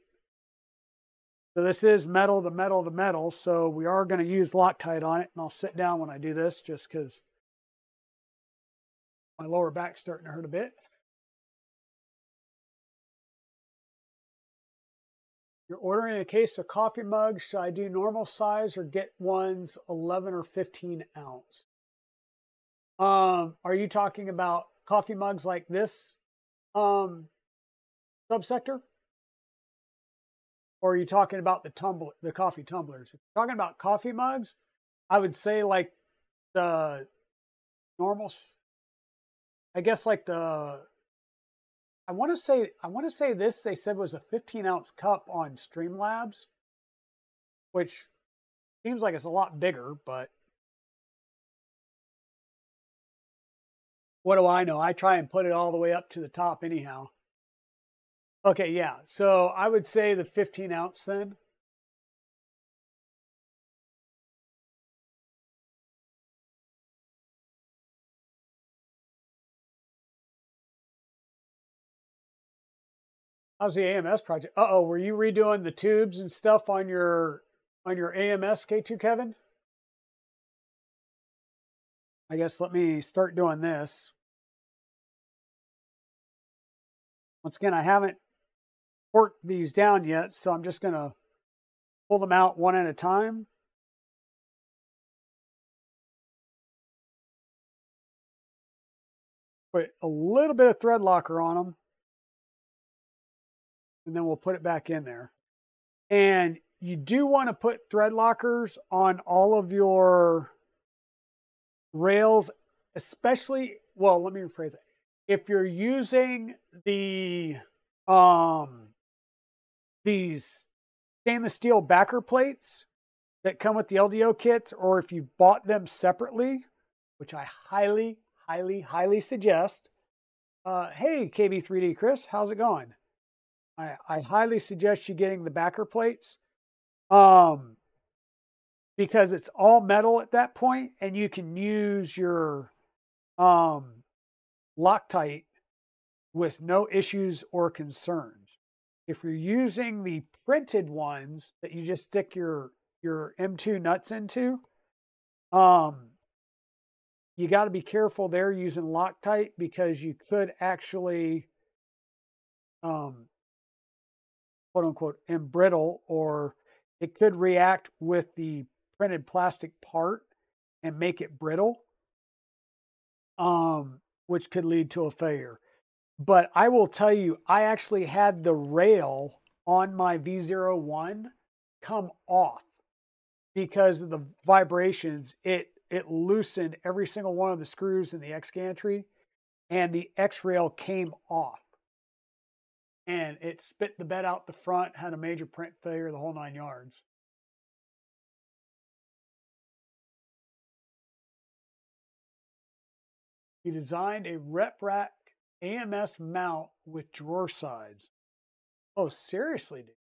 So this is metal to metal to metal, so we are going to use Loctite on it, and I'll sit down when I do this just because my lower back's starting to hurt a bit. You're ordering a case of coffee mugs. Should I do normal size or get ones 11 or 15 ounce? Are you talking about coffee mugs like this subsector? Or are you talking about the coffee tumblers? If you're talking about coffee mugs, I would say like the normal, I guess like the, I want to say this they said was a 15-ounce cup on Streamlabs, which seems like it's a lot bigger, but what do I know? I try and put it all the way up to the top anyhow. Okay, yeah. So I would say the 15-ounce then. How's the AMS project? Uh-oh, were you redoing the tubes and stuff on your AMS K2 Kevin? I guess let me start doing this. Once again, I haven't torque these down yet, so I'm just going to pull them out one at a time. Put a little bit of thread locker on them, and then we'll put it back in there. And you do want to put thread lockers on all of your rails, especially, well, let me rephrase it. If you're using the these stainless steel backer plates that come with the LDO kits, or if you bought them separately, which I highly, highly suggest. Hey, KB3D Chris, how's it going? I highly suggest you getting the backer plates, because it's all metal at that point, and you can use your Loctite with no issues or concerns. If you're using the printed ones that you just stick your M2 nuts into, you got to be careful there using Loctite, because you could actually quote unquote embrittle, or it could react with the printed plastic part and make it brittle, which could lead to a failure. But I will tell you, I actually had the rail on my V01 come off because of the vibrations. It loosened every single one of the screws in the X-Gantry, and the X-rail came off. And it spit the bed out the front, had a major print failure, the whole 9 yards. He designed a rep rack AMS mount with drawer sides. Oh, seriously, dude?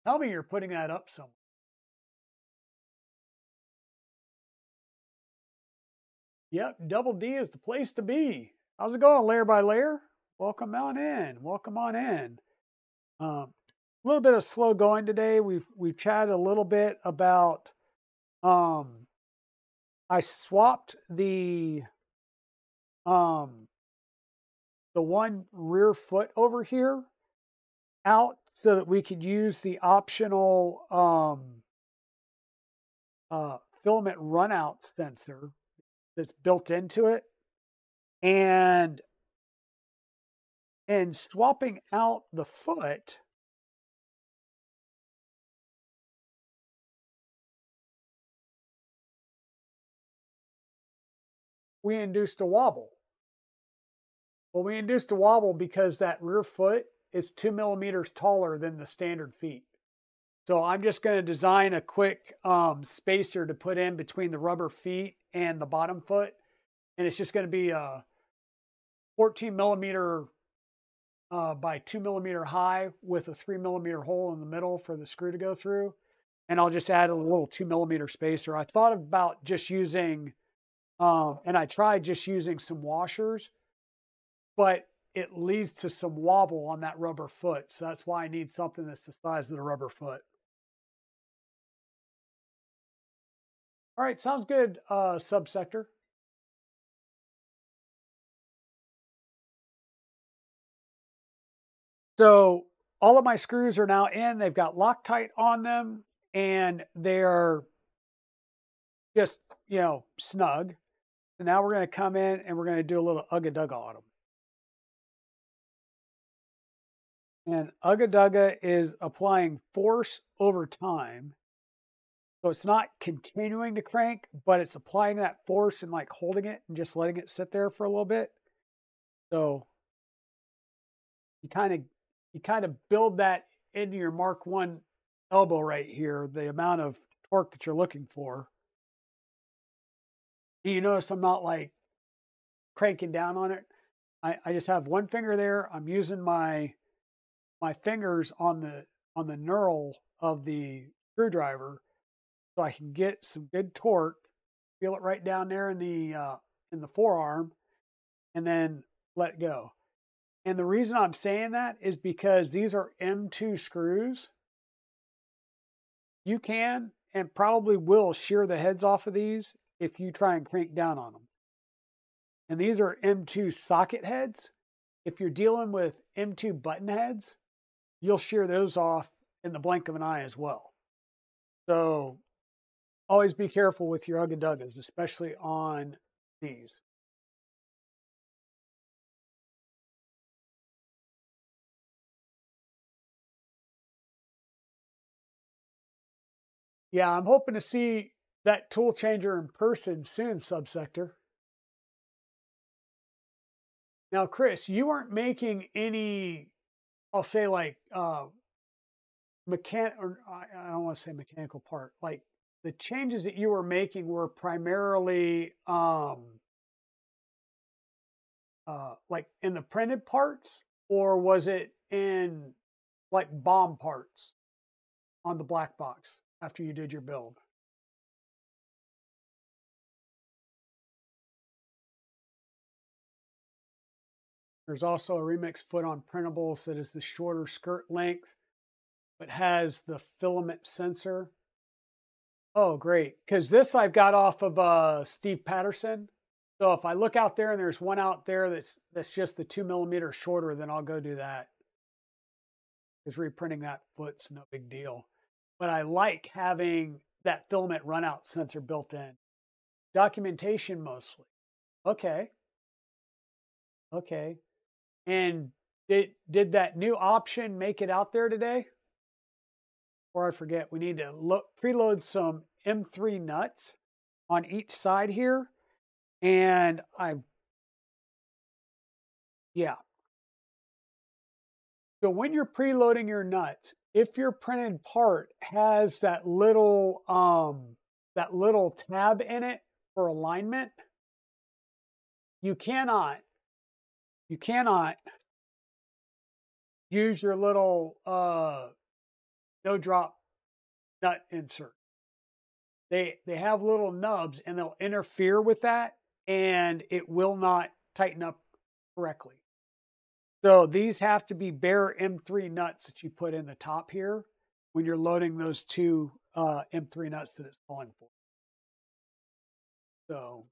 Tell me you're putting that up somewhere. Yep, Double D is the place to be. How's it going, layer by layer? Welcome on in. Welcome on in. A little bit of slow going today. We've chatted a little bit about. I swapped the one rear foot over here out so that we could use the optional filament runout sensor that's built into it. And swapping out the foot, we induced a wobble. Well, we induced a wobble because that rear foot is 2 millimeters taller than the standard feet. So I'm just going to design a quick spacer to put in between the rubber feet and the bottom foot. And it's just going to be a 14 millimeter by 2 millimeter high with a 3 millimeter hole in the middle for the screw to go through. And I'll just add a little 2 millimeter spacer. I thought about just using, and I tried just using some washers, but it leads to some wobble on that rubber foot. So that's why I need something that's the size of the rubber foot. All right, sounds good, subsector. So all of my screws are now in. They've got Loctite on them, and they're just, snug. So now we're going to come in and we're going to do a little ugga-dugga on them. And ugga-dugga is applying force over time. So it's not continuing to crank, but it's applying that force and like holding it and just letting it sit there for a little bit. So you kind of build that into your Mark 1 elbow right here, the amount of torque that you're looking for. And you notice I'm not like cranking down on it. I just have one finger there. I'm using my fingers on the knurl of the screwdriver, so I can get some good torque, feel it right down there in the forearm, and then let go. And the reason I'm saying that is because these are M2 screws. You can and probably will shear the heads off of these if you try and crank down on them. And these are M2 socket heads. If you're dealing with M2 button heads, you'll shear those off in the blink of an eye as well. So always be careful with your Ugga-Duggas, especially on these. Yeah, I'm hoping to see that tool changer in person soon, Subsector. Now, Chris, you aren't making any, I'll say like or I don't want to say mechanical part. Like the changes that you were making were primarily like in the printed parts, or was it in like BOM parts on the black box after you did your build? There's also a remix foot on printables that is the shorter skirt length, but has the filament sensor. Oh, great. Because this I've got off of Steve Patterson. So if I look out there and there's one out there that's just the 2 mm shorter, then I'll go do that. Because reprinting that foot's no big deal. But I like having that filament runout sensor built in. Documentation mostly. Okay. Okay. And did that new option make it out there today? Or I forget, we need to preload some M3 nuts on each side here. And yeah. So when you're preloading your nuts, if your printed part has that little tab in it for alignment, you cannot use your little no drop nut insert. They have little nubs and they'll interfere with that and it will not tighten up correctly. So these have to be bare M3 nuts that you put in the top here when you're loading those two M3 nuts that it's calling for. So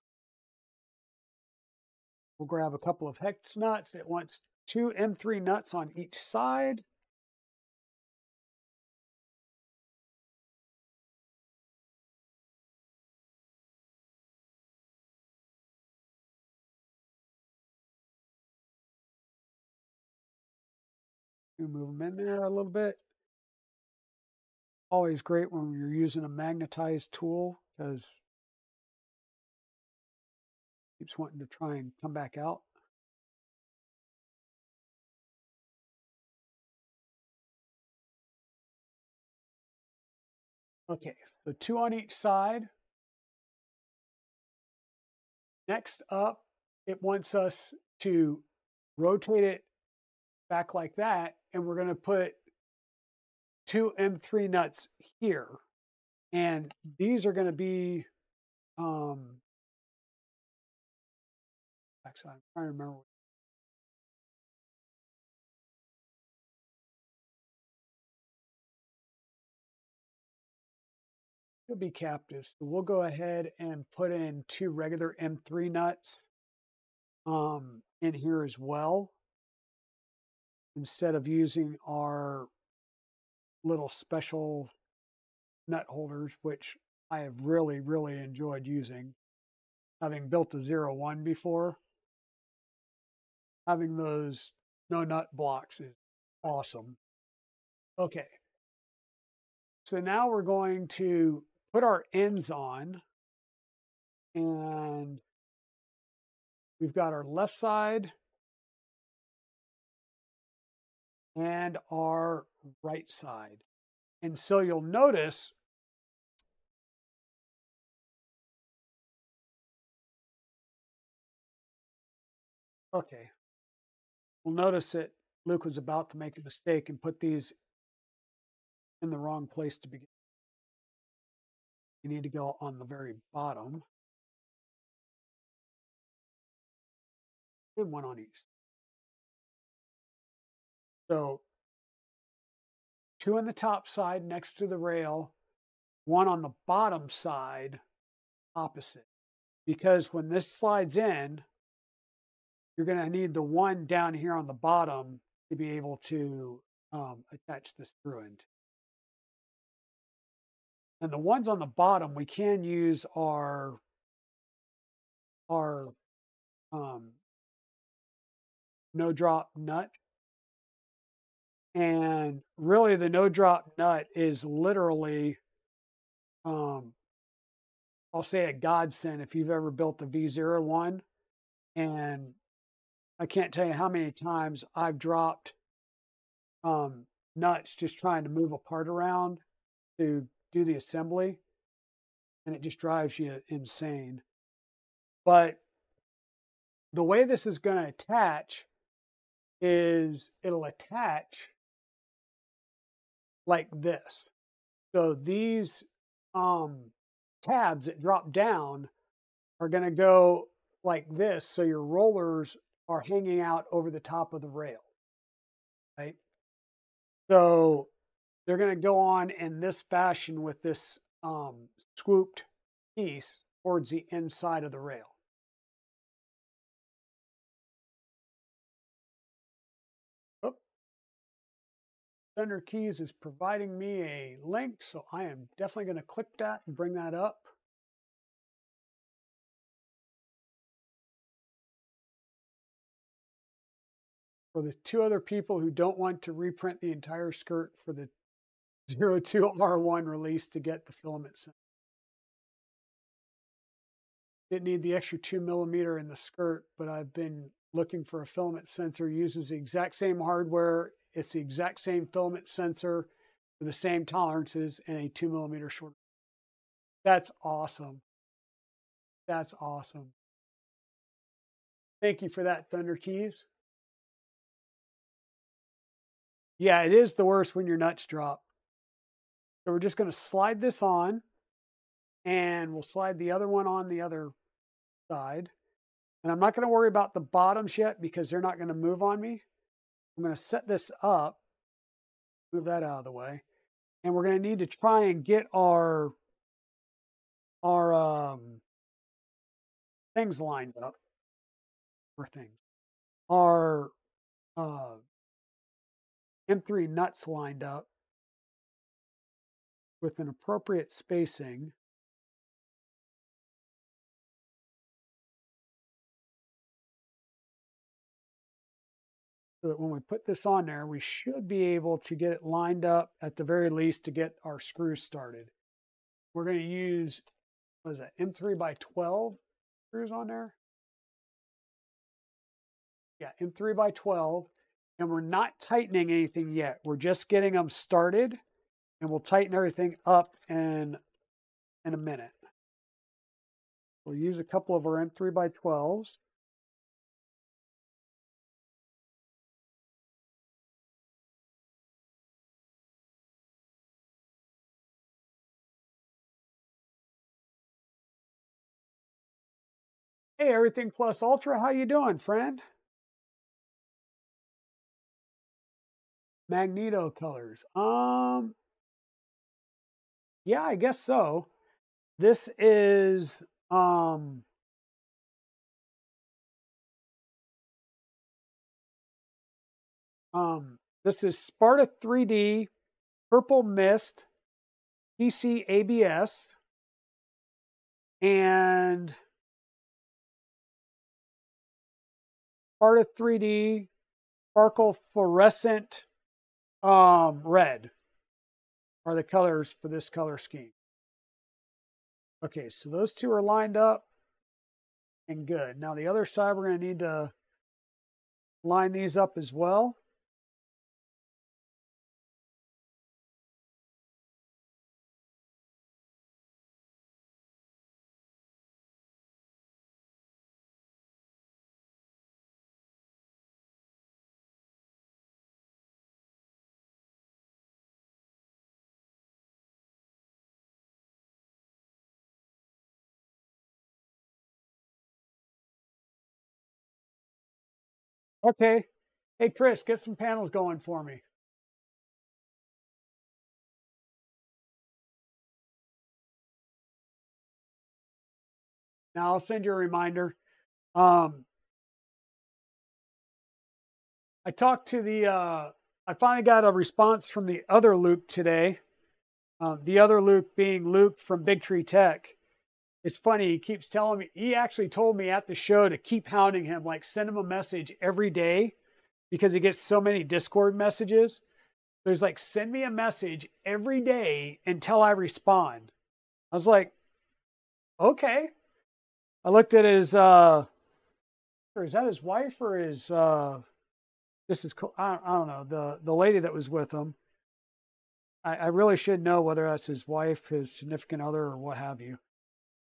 we'll grab a couple of hex nuts. It wants 2 M3 nuts on each side. You move them in there a little bit. Always great when you're using a magnetized tool because it keeps wanting to try and come back out. Okay, so 2 on each side. Next up, it wants us to rotate it back like that, and we're going to put 2 M3 nuts here. And these are going to be, actually, I'm trying to remember. Could be captive. So we'll go ahead and put in 2 regular M3 nuts in here as well, instead of using our little special nut holders, which I have really, really enjoyed using. Having built the 01 before, having those no nut blocks is awesome. Okay, so now we're going to put our ends on, and we've got our left side and our right side. And so you'll notice okay, we'll notice that Luke was about to make a mistake and put these in the wrong place to begin. You need to go on the very bottom. And one on each. So 2 on the top side next to the rail, 1 on the bottom side opposite. Because when this slides in, you're going to need the one down here on the bottom to be able to attach the screw into. And the ones on the bottom, we can use our no drop nut. And really the no drop nut is literally, I'll say a godsend if you've ever built the V01. And I can't tell you how many times I've dropped nuts just trying to move a part around to do the assembly, and it just drives you insane. But the way this is going to attach is it'll attach like this. So these tabs that drop down are going to go like this, so your rollers are hanging out over the top of the rail, right? So they're going to go on in this fashion with this swooped piece towards the inside of the rail. Oh, Thunder Keys is providing me a link, so I am definitely going to click that and bring that up. For the two other people who don't want to reprint the entire skirt for the 02 R1 release to get the filament sensor. Didn't need the extra 2mm in the skirt, but I've been looking for a filament sensor. Uses the exact same hardware. It's the exact same filament sensor with the same tolerances and a 2mm shorter. That's awesome. That's awesome. Thank you for that, Thunder Keys. Yeah, it is the worst when your nuts drop. So we're just going to slide this on, and we'll slide the other one on the other side. And I'm not going to worry about the bottoms yet because they're not going to move on me. I'm going to set this up, move that out of the way, and we're going to need to try and get our things lined up. Our M3 nuts lined up with an appropriate spacing. So that when we put this on there, we should be able to get it lined up at the very least to get our screws started. We're going to use, what is that, M3x12 screws on there? Yeah, M3x12. And we're not tightening anything yet. We're just getting them started, and we'll tighten everything up in a minute. We'll use a couple of our M3x12s. Hey, Everything Plus Ultra, how you doing, friend? Magneto colors. Yeah, I guess so. This is this is Sparta 3D Purple Mist PC ABS and Sparta 3D Sparkle Fluorescent Red are the colors for this color scheme. Okay, so those two are lined up and good. Now the other side, we're going to need to line these up as well. Okay. Hey, Chris, get some panels going for me. Now I'll send you a reminder. I talked to the I finally got a response from the other Luke today. The other Luke being Luke from Big Tree Tech. It's funny, he keeps telling me, he actually told me at the show to keep hounding him, like send him a message every day because he gets so many Discord messages. So he's like, send me a message every day until I respond. I was like, okay. I looked at his, or is that his wife or his, this is cool. I don't know, the lady that was with him. I really should know whether that's his wife, his significant other, or what have you.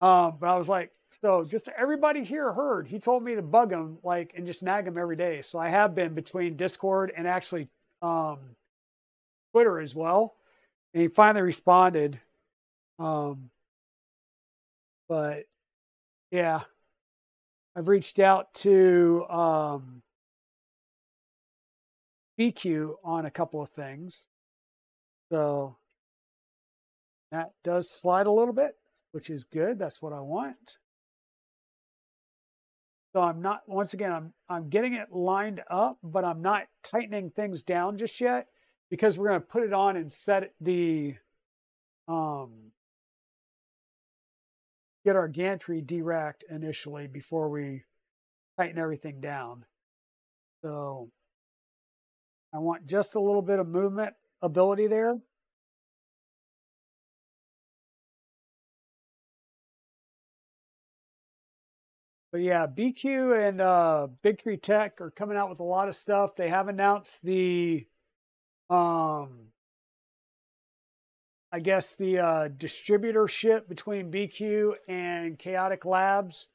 But I was like, so just everybody here heard, he told me to bug him, like, and just nag him every day. So I have been between Discord and actually Twitter as well. And he finally responded. But yeah, I've reached out to BQ on a couple of things. So that does slide a little bit, which is good. That's what I want. So I'm not, once again, I'm getting it lined up, but I'm not tightening things down just yet because we're going to put it on and set the, get our gantry deracked initially before we tighten everything down. So I want just a little bit of movement ability there. But yeah, BQ and Big Tree Tech are coming out with a lot of stuff. They have announced the, I guess the distributorship between BQ and Chaotic Labs.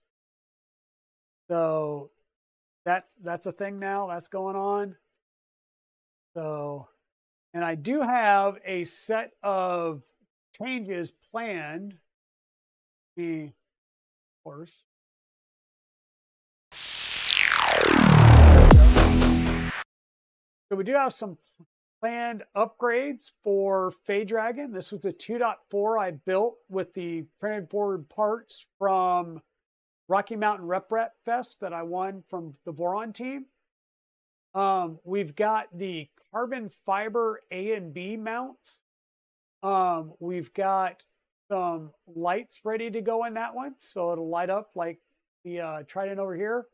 So that's a thing now. That's going on. So, and I do have a set of changes planned. Of course. So we do have some planned upgrades for Fey Dragon. This was a 2.4 I built with the printed board parts from Rocky Mountain Rep Fest that I won from the Voron team. We've got the carbon fiber A and B mounts. We've got some lights ready to go in that one, so it'll light up like the Trident over here.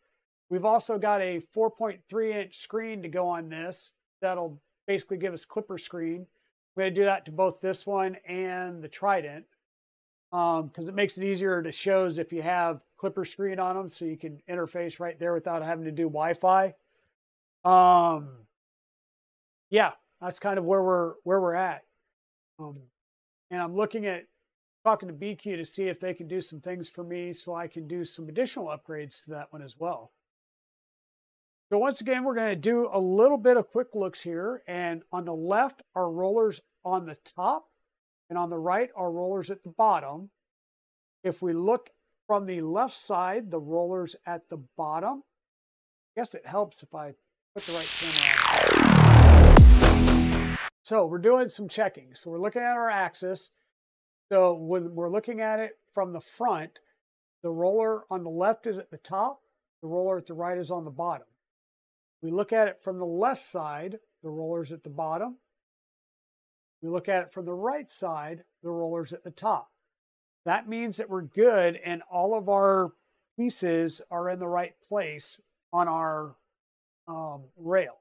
We've also got a 4.3-inch screen to go on this. That'll basically give us clipper screen. We're going to do that to both this one and the Trident because it makes it easier to shows if you have clipper screen on them, so you can interface right there without having to do Wi-Fi. Yeah, that's kind of where we're at. And I'm looking at talking to BQ to see if they can do some things for me so I can do some additional upgrades to that one as well. So once again, we're going to do a little bit of quick looks here. And on the left are rollers on the top, and on the right are rollers at the bottom. If we look from the left side, the rollers at the bottom. I guess it helps if I put the right camera on. So we're doing some checking. So we're looking at our axis. So when we're looking at it from the front, the roller on the left is at the top, the roller at the right is on the bottom. We look at it from the left side, the roller's at the bottom. We look at it from the right side, the roller's at the top. That means that we're good and all of our pieces are in the right place on our rail.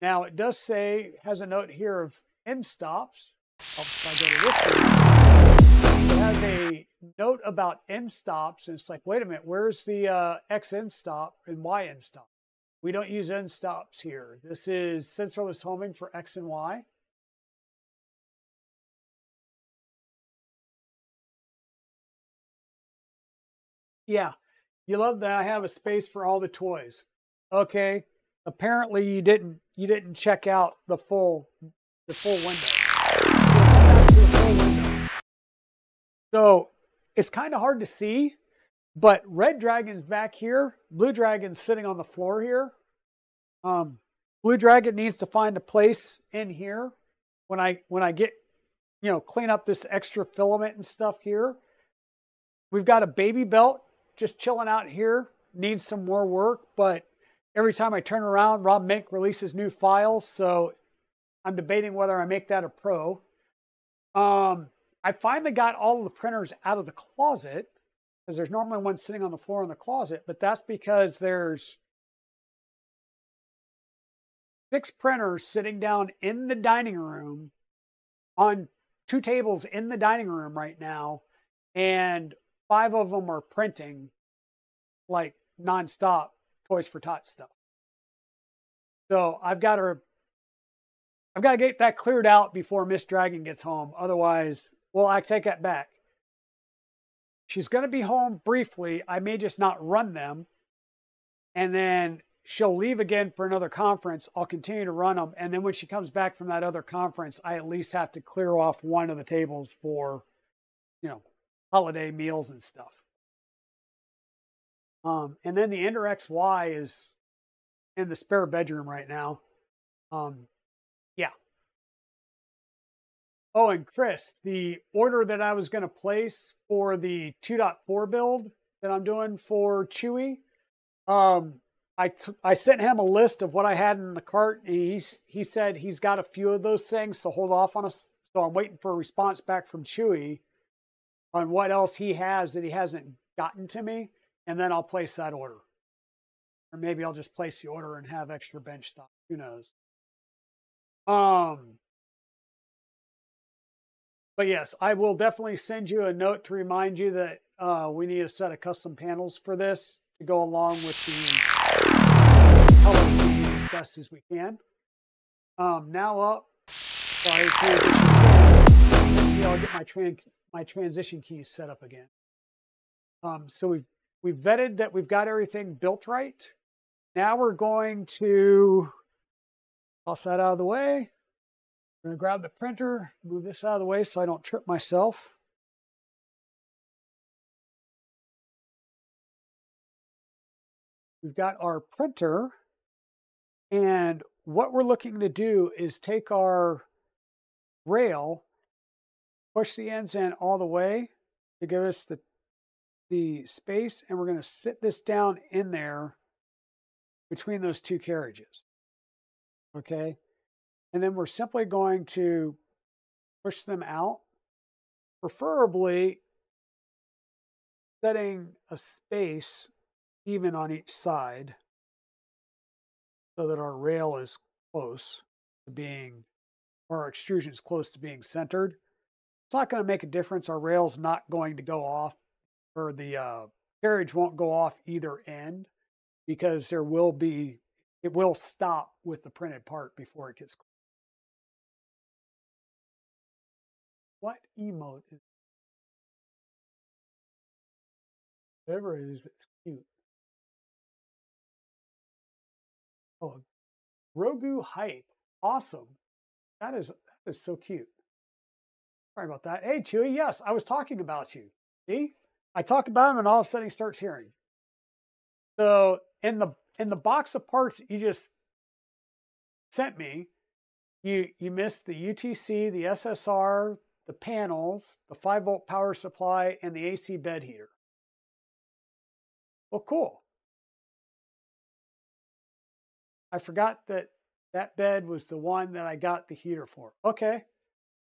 Now it does say, has a note here of end stops. If I go to this one, it has a note about end stops, and it's like, wait a minute, where's the X end stop and Y end stop? We don't use end stops here. This is sensorless homing for X and Y. Yeah, you love that I have a space for all the toys. Okay, apparently you didn't check out the full window. So it's kind of hard to see, but red dragon's back here. Blue dragon's sitting on the floor here. Blue dragon needs to find a place in here when I get, clean up this extra filament and stuff here. We've got a baby belt just chilling out here. Needs some more work, but every time I turn around, Rob Mink releases new files. So I'm debating whether I make that a pro. I finally got all of the printers out of the closet because there's normally one sitting on the floor in the closet, but that's because there's 6 printers sitting down in the dining room on 2 tables in the dining room right now, and 5 of them are printing like nonstop Toys for Tots stuff. So I've got to get that cleared out before Miss Dragon gets home. Otherwise, well, I take that back. She's going to be home briefly. I may just not run them. And then she'll leave again for another conference. I'll continue to run them. And then when she comes back from that other conference, I at least have to clear off one of the tables for, holiday meals and stuff. And then the Ender XY is in the spare bedroom right now. Yeah. Oh, and Chris, the order that I was going to place for the 2.4 build that I'm doing for Chewy, I sent him a list of what I had in the cart, and he said he's got a few of those things, so hold off on us. So I'm waiting for a response back from Chewy on what else he has that he hasn't gotten to me, and then I'll place that order. Or maybe I'll just place the order and have extra bench stock. Who knows? But yes, I will definitely send you a note to remind you that we need a set of custom panels for this to go along with the color scheme as best as we can. Now up, sorry, maybe I'll get my transition keys set up again. So we've vetted that we've got everything built right. Now we're going to toss that out of the way. I'm going to grab the printer, move this out of the way so I don't trip myself. We've got our printer, and what we're looking to do is take our rail, push the ends in all the way to give us the space, and we're going to sit this down in there between those 2 carriages. Okay? And then we're simply going to push them out, preferably setting a space even on each side so that our rail is close to being, or our extrusion is close to being centered. It's not going to make a difference. Our rail's not going to go off, or the carriage won't go off either end, because it will stop with the printed part before it gets. What emote is whatever it is, it's cute. Oh, Grogu hype. Awesome. That is so cute. Sorry about that. Hey, Chewy. Yes, I was talking about you. See? I talk about him and all of a sudden he starts hearing. So in the box of parts you just sent me, you missed the UTC, the SSR, the panels, the 5-volt power supply, and the AC bed heater. Well, cool. I forgot that bed was the one that I got the heater for. Okay.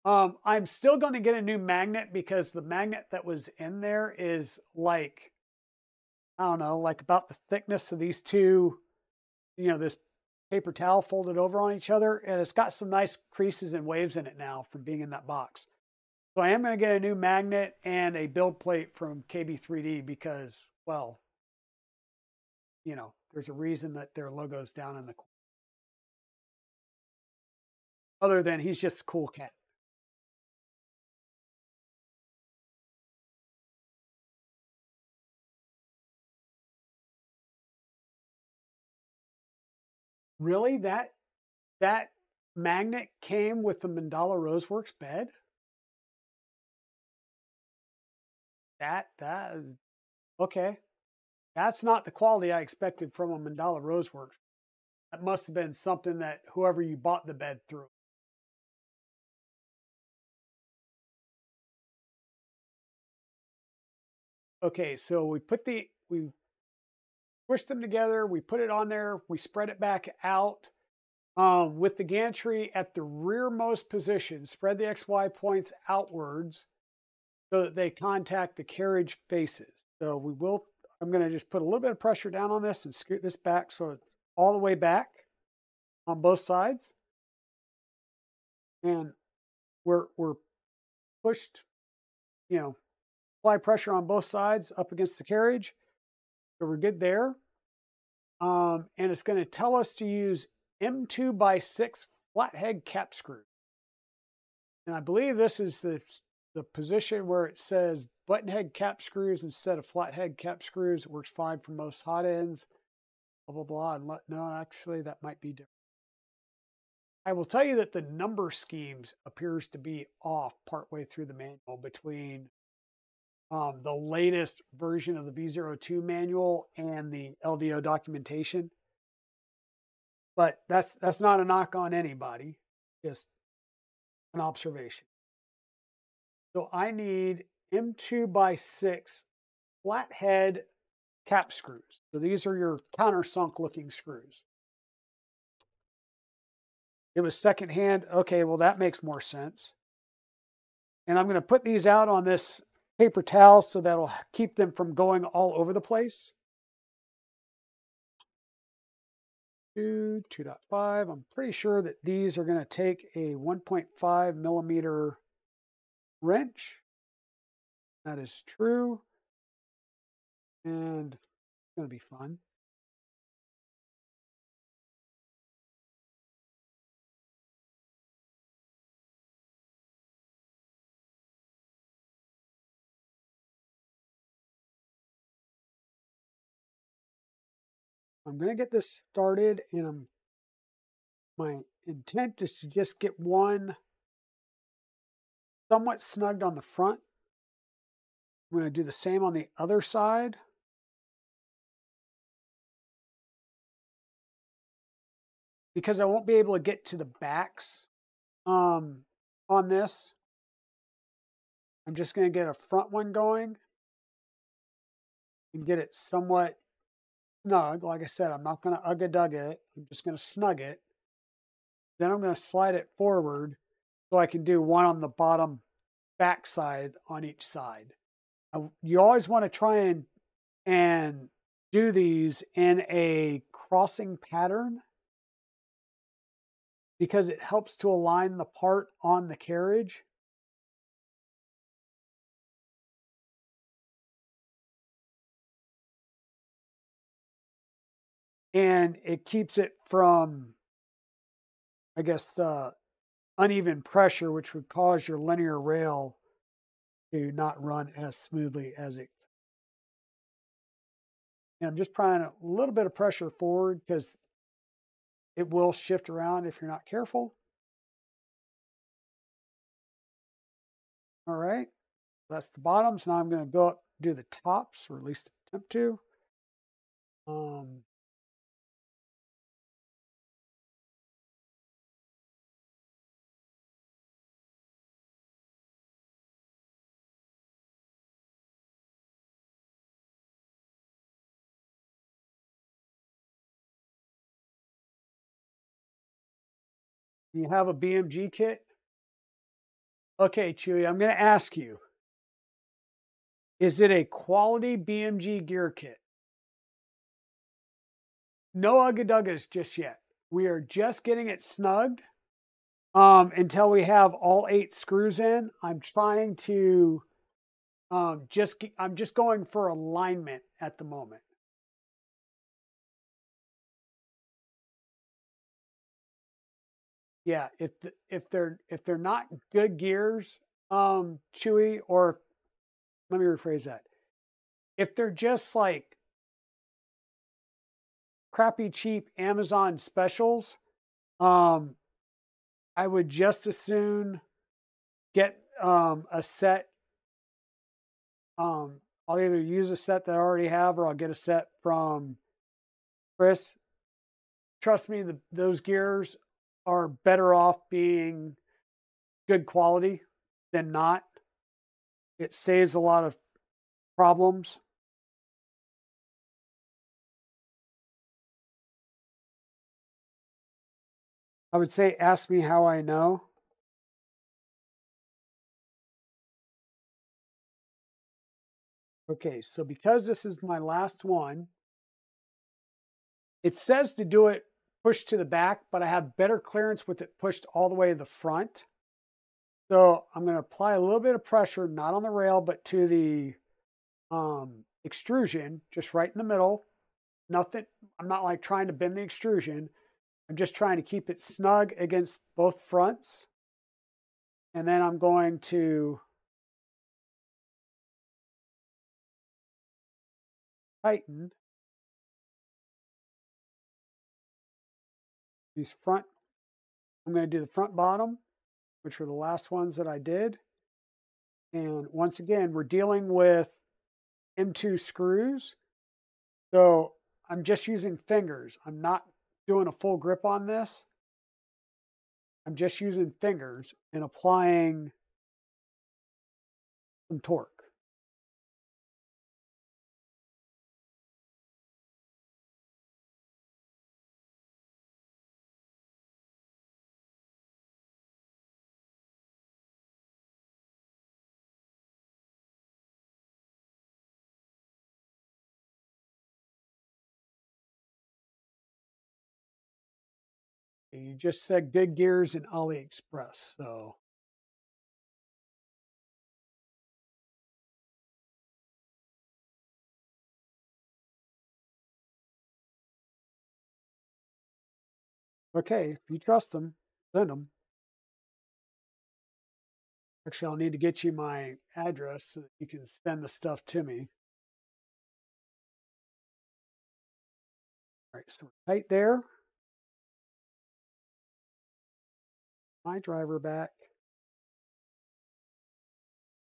I'm still going to get a new magnet because the magnet that was in there is like, I don't know, like about the thickness of these two, this paper towel folded over on each other. And it's got some nice creases and waves in it now from being in that box. So I am going to get a new magnet and a build plate from KB3D because, well, there's a reason that their logo's down in the corner. Other than he's just a cool cat. Really? That magnet came with the Mandala Roseworks bed? That okay. That's not the quality I expected from a Mandala Roseworks. That must have been something that whoever you bought the bed through. Okay, so we push them together. We put it on there. We spread it back out with the gantry at the rearmost position. Spread the XY points outwards so that they contact the carriage faces. So we will, I'm going to just put a little bit of pressure down on this and scoot this back so it's all the way back on both sides. And we're pushed, apply pressure on both sides up against the carriage. So we're good there. And it's going to tell us to use M2x6 flathead cap screws. And I believe this is the position where it says button head cap screws instead of flathead cap screws. It works fine for most hot ends, blah, blah, blah. And no, actually, that might be different. I will tell you that the number schemes appears to be off partway through the manual between the latest version of the V0.2 manual and the LDO documentation. But that's not a knock on anybody, just an observation. So I need M2x6 flathead cap screws. So these are your countersunk looking screws. It was secondhand. Okay, well, that makes more sense. And I'm going to put these out on this paper towel so that'll keep them from going all over the place. 2.5. I'm pretty sure that these are going to take a 1.5 millimeter wrench. That is true. And it's going to be fun. I'm going to get this started, and my intent is to just get one somewhat snugged on the front. I'm going to do the same on the other side. Because I won't be able to get to the backs on this, I'm just going to get a front one going and get it somewhat snug. Like I said, I'm not going to ugga-dugga it. I'm just going to snug it. Then I'm going to slide it forward so I can do one on the bottom back side on each side. You always want to try and do these in a crossing pattern because it helps to align the part on the carriage. And it keeps it from, I guess, the uneven pressure, which would cause your linear rail to not run as smoothly as it. And I'm just applying a little bit of pressure forward because it will shift around if you're not careful. All right, that's the bottoms. Now I'm going to go up, do the tops, or at least attempt to. You have a BMG kit? Okay, Chewy, I'm going to ask you, is it a quality BMG gear kit? No ugga-duggas just yet. We are just getting it snugged until we have all 8 screws in. I'm trying to I'm just going for alignment at the moment. Yeah, if they're not good gears, Chewy, or let me rephrase that. If they're just like crappy cheap Amazon specials, I would just as soon get a set. I'll either use a set that I already have or I'll get a set from Chris. Trust me, those gears are better off being good quality than not. It saves a lot of problems. I would say ask me how I know. Okay, so because this is my last one, it says to do it pushed to the back, but I have better clearance with it pushed all the way to the front. So I'm going to apply a little bit of pressure, not on the rail, but to the extrusion, just right in the middle. Nothing, I'm not like trying to bend the extrusion. I'm just trying to keep it snug against both fronts. And then I'm going to tighten these front. I'm going to do the front bottom, which were the last ones that I did. And once again, we're dealing with M2 screws. So I'm just using fingers. I'm not doing a full grip on this. I'm just using fingers and applying some torque. You just said good gears in AliExpress, so okay, if you trust them, send them. Actually, I'll need to get you my address so that you can send the stuff to me. All right, so we're tight there. My driver back.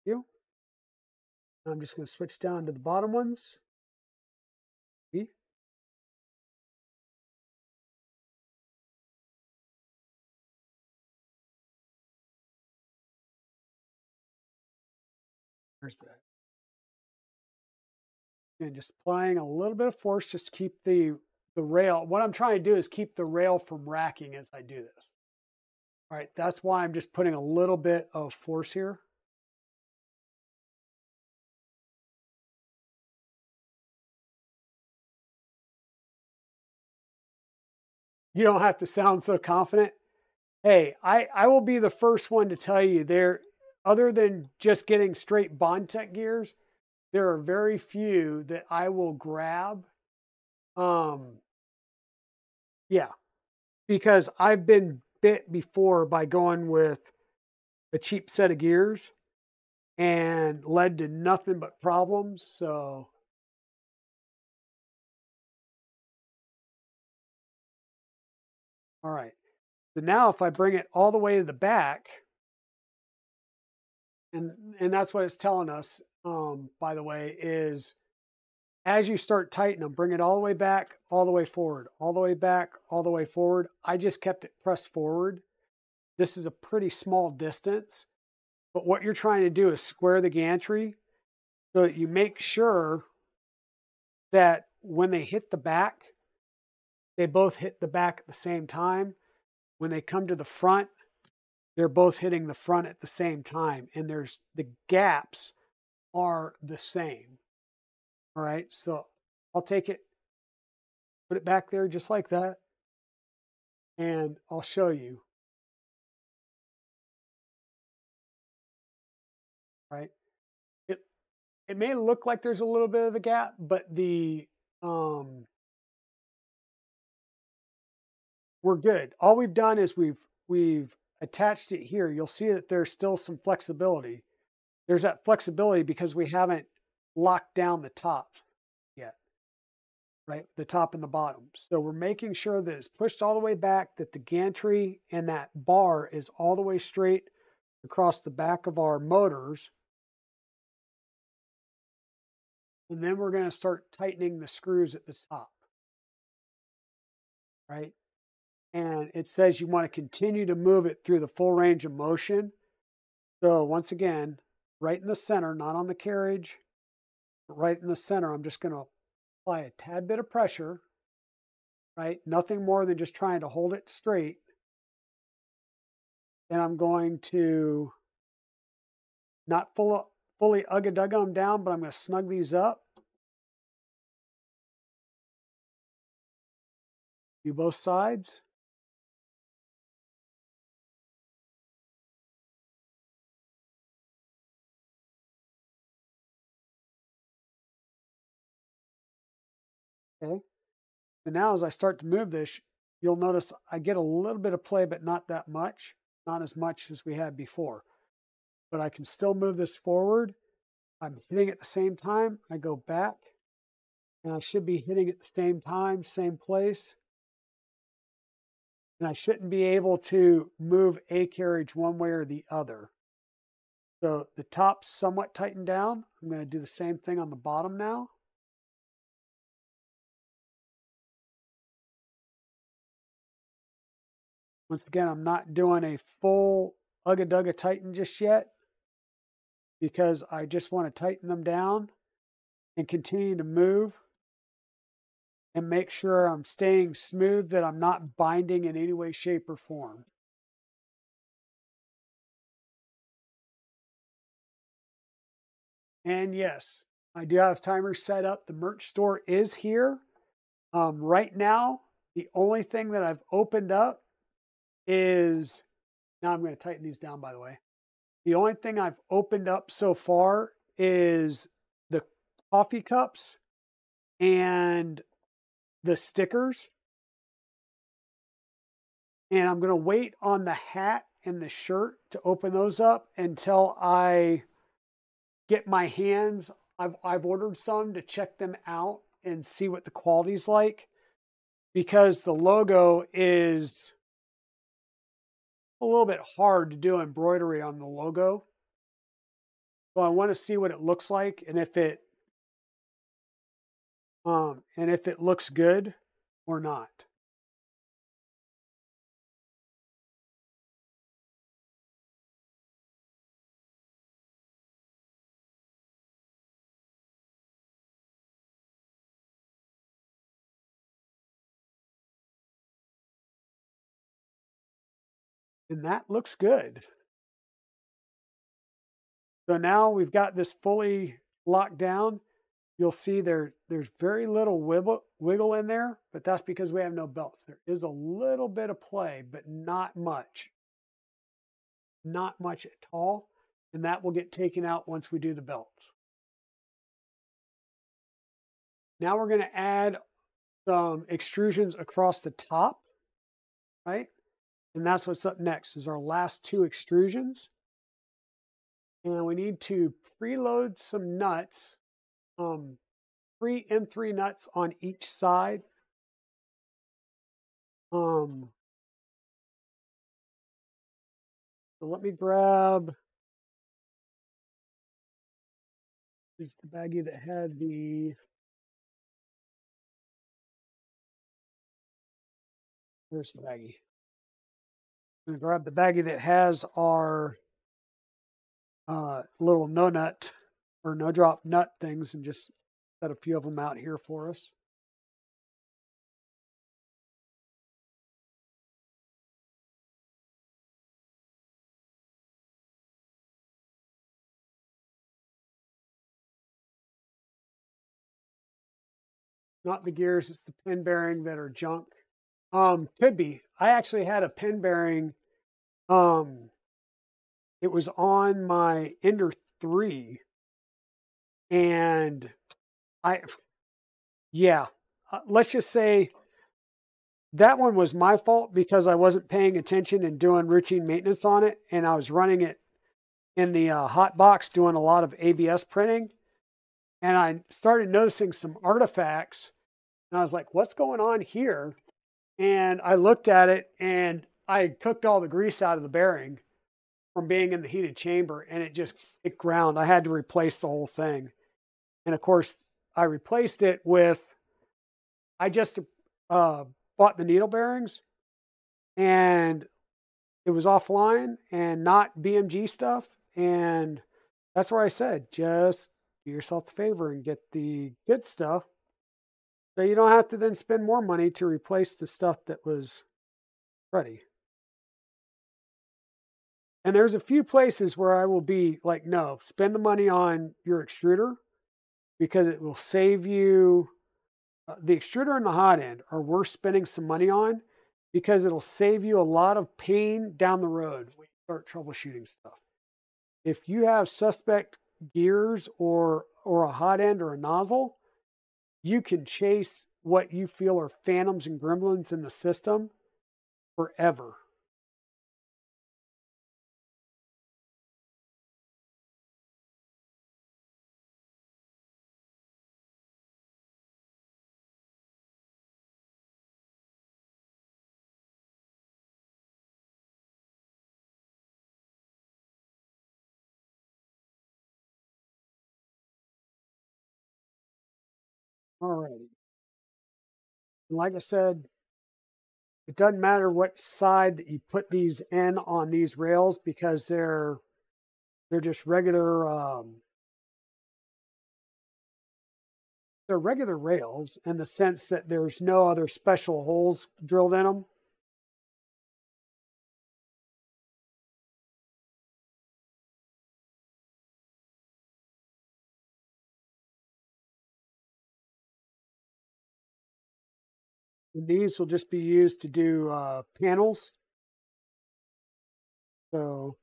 You. I'm just going to switch down to the bottom ones. See? There's that. And just applying a little bit of force just to keep the rail. What I'm trying to do is keep the rail from racking as I do this. All right, that's why I'm just putting a little bit of force here. You don't have to sound so confident. Hey, I will be the first one to tell you there, other than just getting straight Bondtech gears, there are very few that I will grab. Yeah, because I've been bit before by going with a cheap set of gears and led to nothing but problems. So, all right. So now if I bring it all the way to the back, and that's what it's telling us, by the way, is as you start tightening them, bring it all the way back, all the way forward, all the way back, all the way forward. I just kept it pressed forward. This is a pretty small distance, but what you're trying to do is square the gantry so that you make sure that when they hit the back, they both hit the back at the same time. When they come to the front, they're both hitting the front at the same time, and there's the gaps are the same. All right, so I'll take it, put it back there just like that, and I'll show you. Right, it it may look like there's a little bit of a gap, but the we're good. All we've done is we've attached it here. You'll see that there's still some flexibility. There's that flexibility because we haven't locked down the top yet, right? The top and the bottom. So we're making sure that it's pushed all the way back, that the gantry and that bar is all the way straight across the back of our motors. And then we're going to start tightening the screws at the top, right? And it says you want to continue to move it through the full range of motion. So once again, right in the center, not on the carriage, but right in the center, I'm just going to apply a tad bit of pressure, right? Nothing more than just trying to hold it straight. and I'm going to not fully ugga-dugga them down, but I'm going to snug these up. Do both sides. Okay. And now as I start to move this, you'll notice I get a little bit of play, but not that much. Not as much as we had before. But I can still move this forward. I'm hitting at the same time. I go back. And I should be hitting at the same time, same place. And I shouldn't be able to move a carriage one way or the other. So the top's somewhat tightened down. I'm going to do the same thing on the bottom now. Once again, I'm not doing a full ugga-dugga tighten just yet because I just want to tighten them down and continue to move and make sure I'm staying smooth, that I'm not binding in any way, shape, or form. And yes, I do have timers set up. The merch store is here. Right now, the only thing that I've opened up is, now I'm going to tighten these down, by the way. The only thing I've opened up so far is the coffee cups and the stickers. And I'm going to wait on the hat and the shirt to open those up until I get my hands. I've ordered some to check them out and see what the quality's like, because the logo is a little bit hard to do embroidery on the logo. So I want to see what it looks like and if it looks good or not. And that looks good. So now we've got this fully locked down. You'll see there's very little wiggle in there, but that's because we have no belts. There is a little bit of play, but not much. Not much at all. And that will get taken out once we do the belts. Now we're going to add some extrusions across the top, right? And that's what's up next, is our last two extrusions. And we need to preload some nuts, 3 M3 nuts on each side. So let me grab the baggie that had the, where's the baggie? I'm going to grab the baggie that has our little no nut or no drop nut things and just set a few of them out here for us. Not the gears, it's the pin bearing that are junk. Could be. I actually had a pin bearing. It was on my Ender 3, and let's just say that one was my fault because I wasn't paying attention and doing routine maintenance on it, and I was running it in the hot box doing a lot of ABS printing, and I started noticing some artifacts, and I was like, what's going on here? And I looked at it, and I cooked all the grease out of the bearing from being in the heated chamber, and it ground. I had to replace the whole thing. And of course, I replaced it with, I just bought the needle bearings, and it was offline and not BMG stuff. And that's where I said, just do yourself the favor and get the good stuff, so you don't have to then spend more money to replace the stuff that was ready. And there's a few places where I will be like, no, spend the money on your extruder because it will save you. The extruder and the hot end are worth spending some money on because it'll save you a lot of pain down the road when you start troubleshooting stuff. If you have suspect gears or a hot end or a nozzle, you can chase what you feel are phantoms and gremlins in the system forever. Alrighty. And like I said, it doesn't matter what side that you put these in on these rails because they're just regular they're regular rails in the sense that there's no other special holes drilled in them. And these will just be used to do panels. So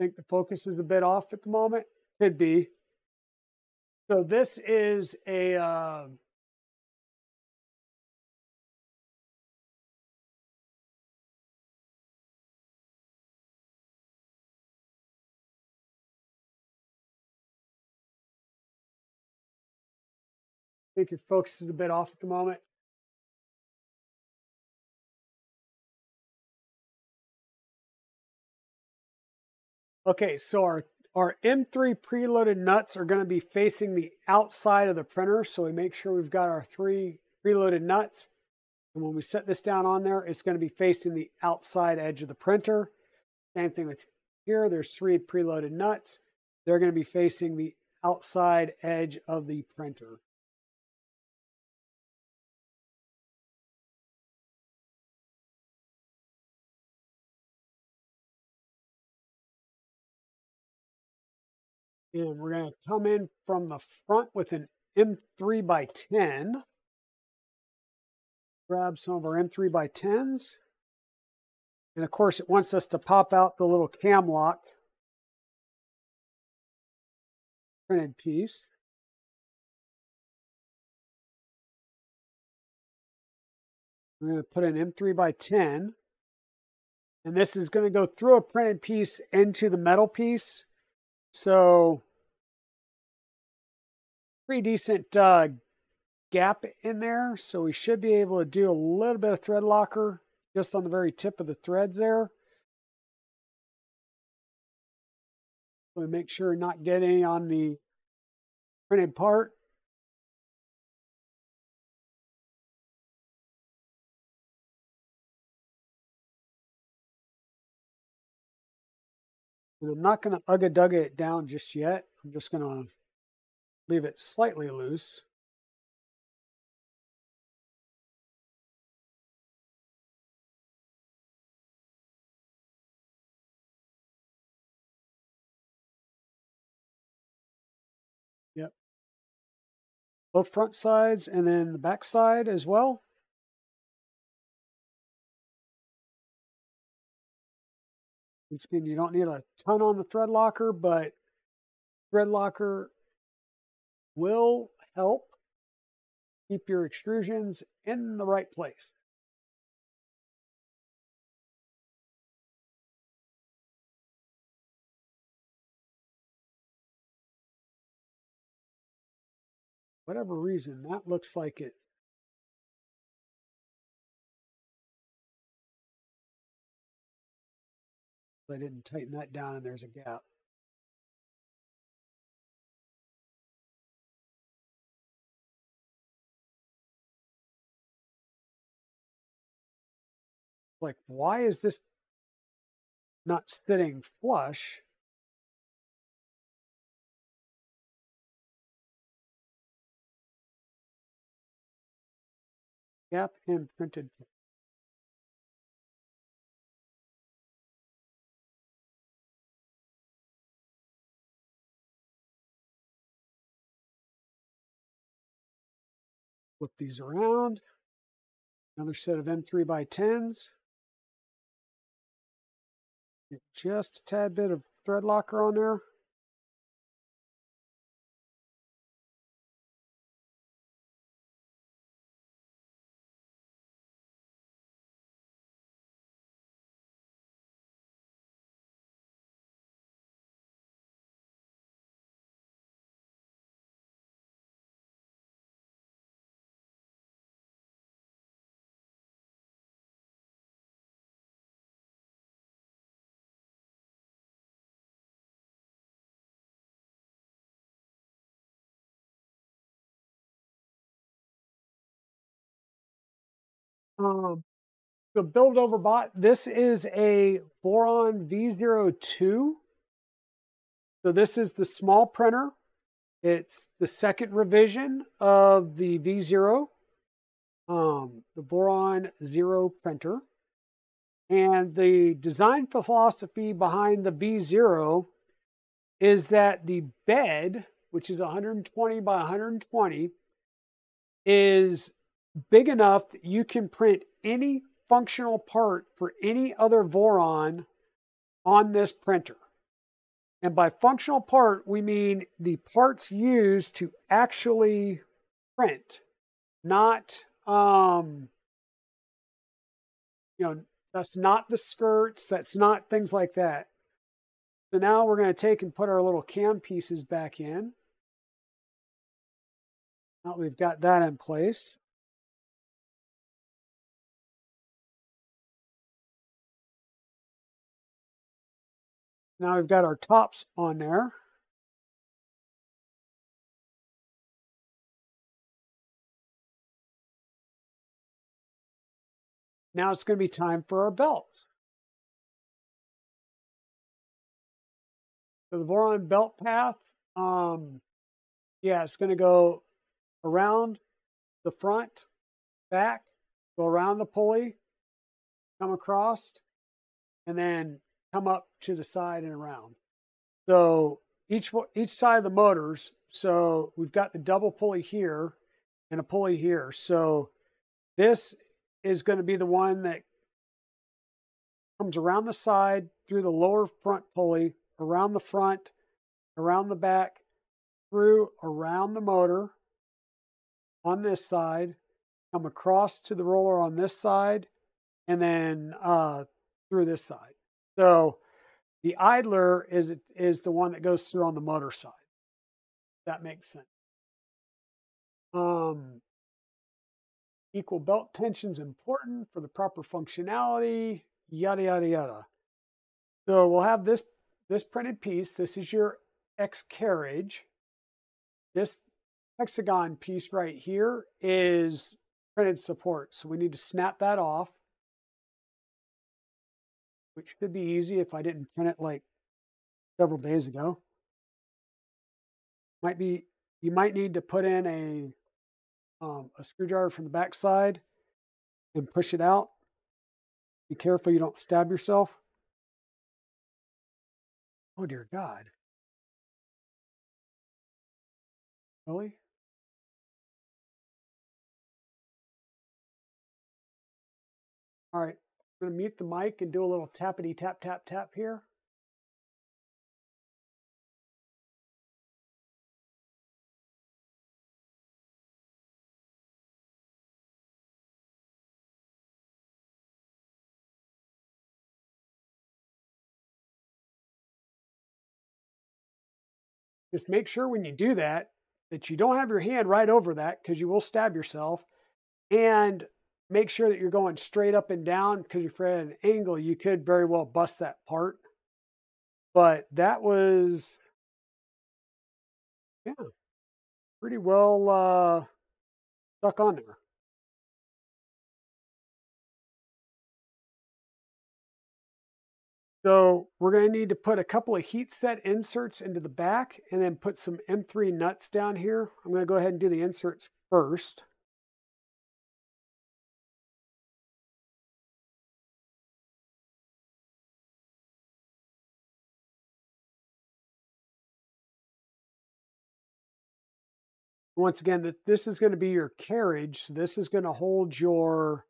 I think the focus is a bit off at the moment. Could be. So this is a I think your focus is a bit off at the moment. Okay, so our M3 preloaded nuts are going to be facing the outside of the printer. So we make sure we've got our 3 preloaded nuts. And when we set this down on there, it's going to be facing the outside edge of the printer. Same thing with here. There's 3 preloaded nuts. They're going to be facing the outside edge of the printer. And we're going to come in from the front with an M3 by 10. Grab some of our M3 by 10s. And of course, it wants us to pop out the little cam lock printed piece. We're going to put an M3 by 10. And this is going to go through a printed piece into the metal piece. So pretty decent gap in there. So we should be able to do a little bit of thread locker just on the very tip of the threads there. So we make sure not get any on the printed part. And I'm not going to ugga-dugga it down just yet. I'm just going to leave it slightly loose. Yep. Both front sides and then the back side as well. Once again, you don't need a ton on the thread locker, but thread locker will help keep your extrusions in the right place. Whatever reason, that looks like it. I didn't tighten that down and there's a gap. Like, why is this not sitting flush? Gap in printed. Flip these around. Another set of M3x10s. Get just a tad bit of thread locker on there. The build over bot, this is a Voron V0.2. So this is the small printer. It's the second revision of the V0, the Voron 0 printer. And the design philosophy behind the V0 is that the bed, which is 120 by 120, is big enough that you can print any functional part for any other Voron on this printer. And by functional part, we mean the parts used to actually print, not, that's not the skirts, that's not things like that. So now we're going to take and put our little cam pieces back in. Now we've got that in place. Now we've got our tops on there. Now it's going to be time for our belts. So the Voron belt path, it's going to go around the front, back, go around the pulley, come across, and then come up to the side and around. So each side of the motors, so we've got the double pulley here and a pulley here. So this is going to be the one that comes around the side through the lower front pulley, around the front, around the back, through around the motor on this side, come across to the roller on this side, and then through this side. So the idler is the one that goes through on the motor side. That makes sense. Equal belt tension is important for the proper functionality, yada, yada, yada. So we'll have this printed piece. This is your X-Carriage. This hexagon piece right here is printed support. So we need to snap that off, which should be easy if I didn't print it like several days ago. You might need to put in a screwdriver from the back side and push it out. Be careful you don't stab yourself. Oh dear God. Really? All right, I'm going to mute the mic and do a little tappity tap tap tap here. Just make sure when you do that you don't have your hand right over that because you will stab yourself, and make sure that you're going straight up and down because if you're at an angle, you could very well bust that part. But that was, yeah, pretty well stuck on there. So we're going to need to put a couple of heat set inserts into the back and then put some M3 nuts down here. I'm going to go ahead and do the inserts first. Once again, this is going to be your carriage. So this is going to hold your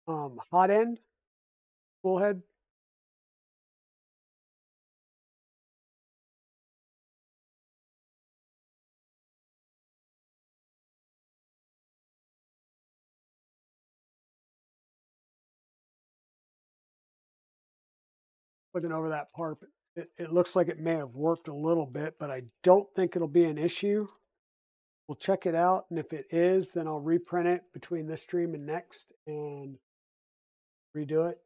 hot end tool head. Looking over that part, it looks like it may have warped a little bit, but I don't think it'll be an issue. We'll check it out, and if it is, then I'll reprint it between this stream and next and redo it.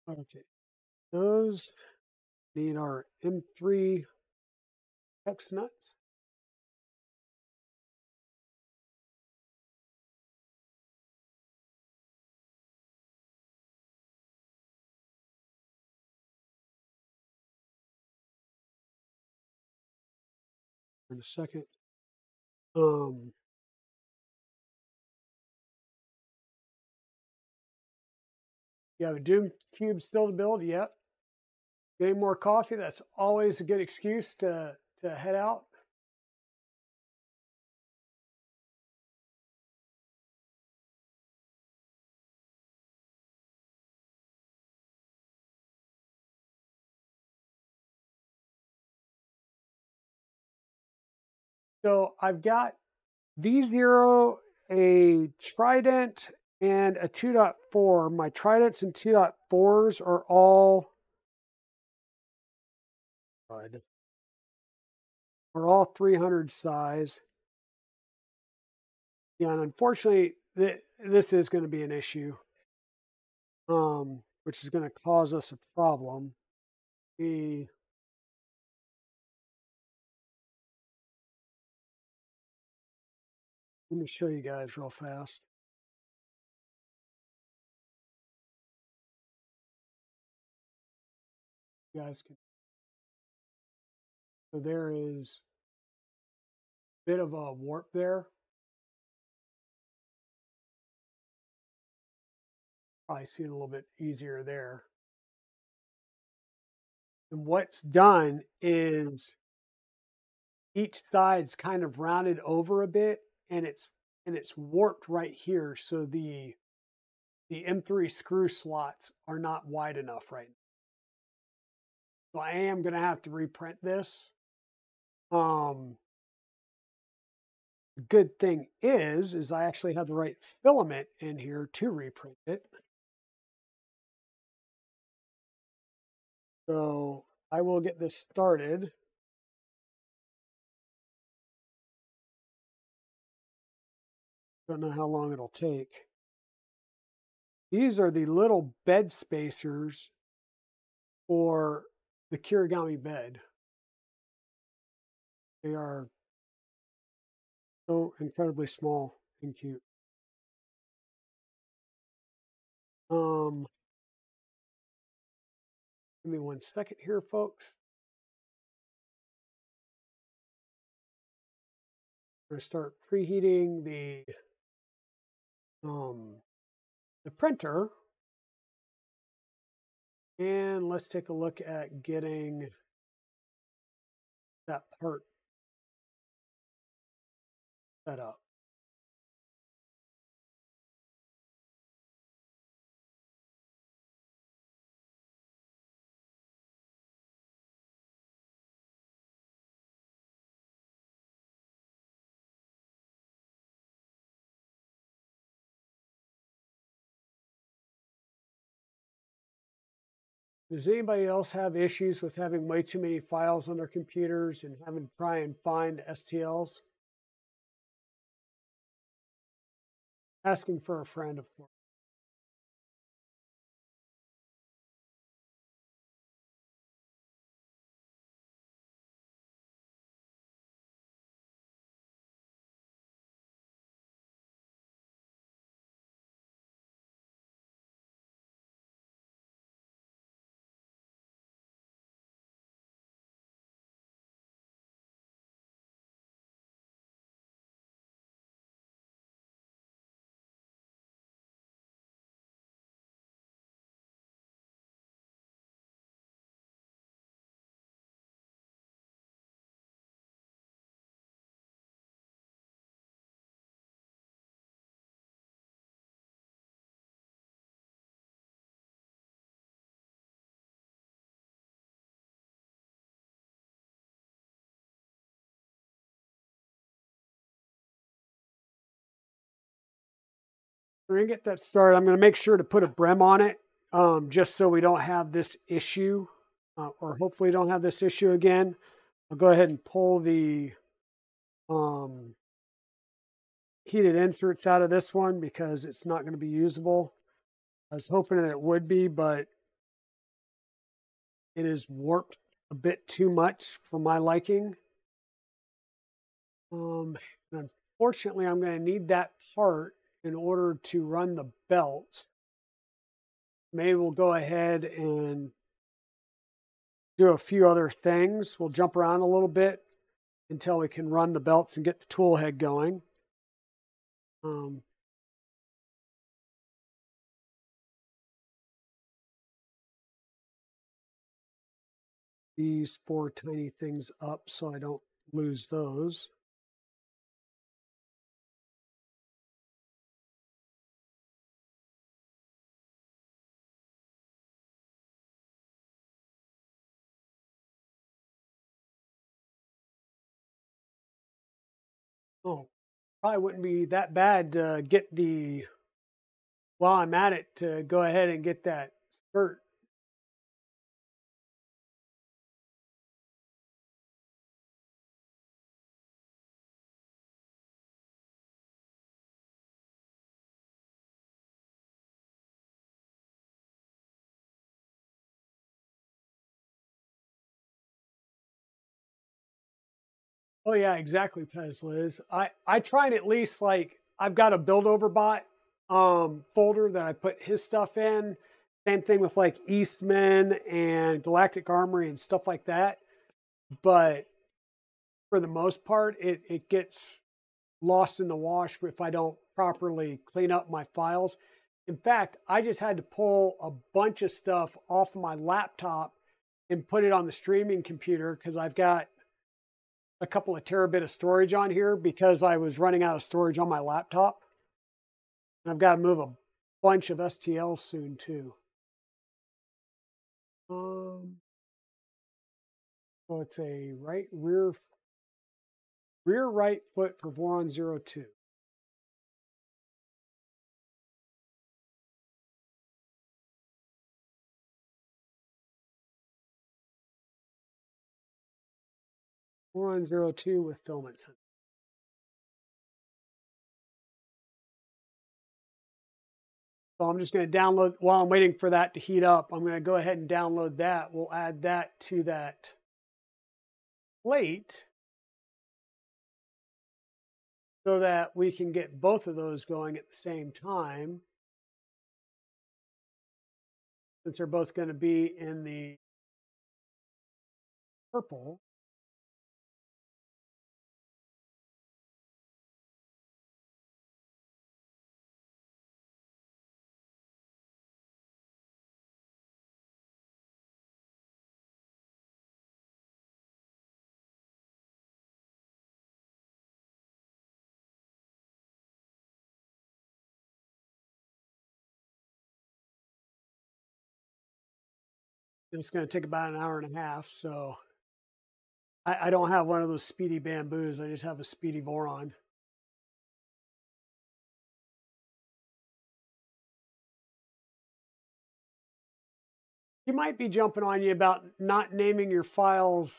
Okay, those need our M3 hex nuts. In a second. You have a Doom cube still to build? Yep. Getting more coffee, that's always a good excuse to head out. So I've got V0, a Trident, and a 2.4. My Tridents and 2.4s are all 300 size. Yeah, and unfortunately, this is going to be an issue, which is going to cause us a problem. Let me show you guys real fast. You guys can. So there is a bit of a warp there. Probably see it a little bit easier there. And what's done is each side's kind of rounded over a bit, and it's warped right here. So the M3 screw slots are not wide enough right now. So I am going to have to reprint this. The good thing is I actually have the right filament in here to reprint it. So I will get this started. Don't know how long it'll take. These are the little bed spacers for the Kirigami bed. They are so incredibly small and cute. Give me 1 second here, folks. We're going to start preheating the printer. And let's take a look at getting that part set up. Does anybody else have issues with having way too many files on their computers and having to try and find STLs? Asking for a friend, of course. We're going to get that started. I'm going to make sure to put a brem on it just so we don't have this issue or hopefully don't have this issue again. I'll go ahead and pull the heated inserts out of this one because it's not going to be usable. I was hoping that it would be, but it is warped a bit too much for my liking. Unfortunately, I'm going to need that part in order to run the belt. Maybe we'll go ahead and do a few other things. We'll jump around a little bit until we can run the belts and get the tool head going. These 4 tiny things up so I don't lose those. Oh, probably wouldn't be that bad to get the, while I'm at it, to go ahead and get that skirt. Oh yeah, exactly, Pez Liz. I try and at least, like, I've got a build overbot folder that I put his stuff in. Same thing with like Eastman and Galactic Armory and stuff like that. But for the most part, it gets lost in the wash if I don't properly clean up my files. In fact, I just had to pull a bunch of stuff off of my laptop and put it on the streaming computer because I've got a couple of terabit of storage on here because I was running out of storage on my laptop. And I've got to move a bunch of STLs soon too. So it's a rear right foot for Voron 0.2. Voron 0.2 with filament sensor. So I'm just going to download, while I'm waiting for that to heat up, I'm going to go ahead and download that. We'll add that to that plate so that we can get both of those going at the same time, since they're both going to be in the purple. It's going to take about an hour and a half, so I don't have one of those speedy bamboos. I just have a speedy Voron. She might be jumping on you about not naming your files,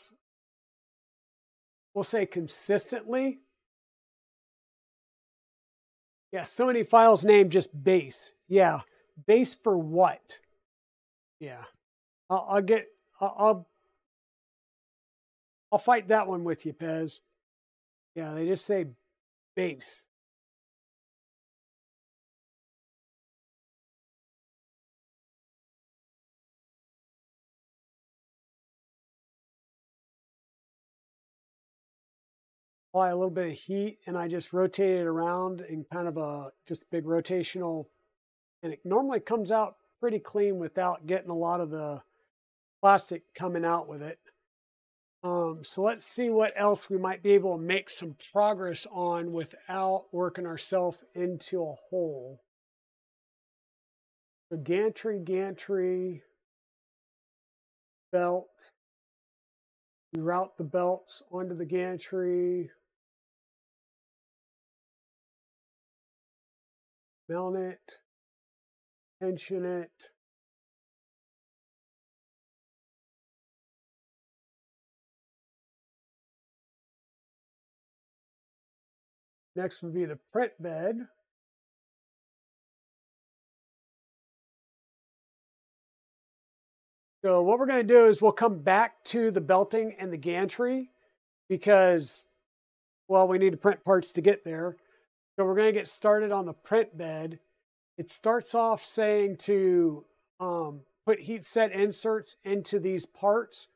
we'll say consistently. Yeah, so many files named just base. Yeah, base for what? Yeah, I'll get, I'll fight that one with you, Pez. Yeah, they just say base. Apply a little bit of heat, and I just rotate it around in kind of a just big rotational, and it normally comes out pretty clean without getting a lot of the plastic coming out with it. So let's see what else we might be able to make some progress on without working ourselves into a hole. So gantry, belt. We route the belts onto the gantry. Mount it. Tension it. Next would be the print bed. So what we're going to do is we'll come back to the belting and the gantry because, well, we need to print parts to get there. So we're going to get started on the print bed. It starts off saying to put heat set inserts into these parts.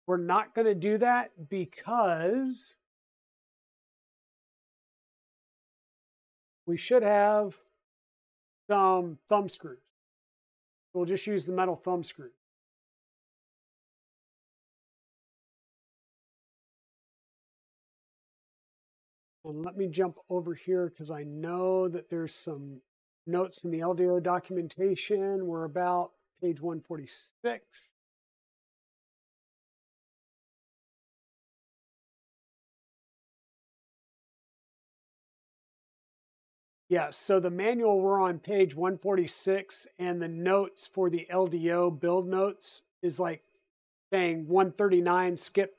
We're not going to do that because we should have some thumb screws. We'll just use the metal thumb screw. And let me jump over here because I know that there's some notes in the LDO documentation. We're about page 146. Yeah, so the manual, we're on page 146, and the notes for the LDO build notes is like saying 139, skip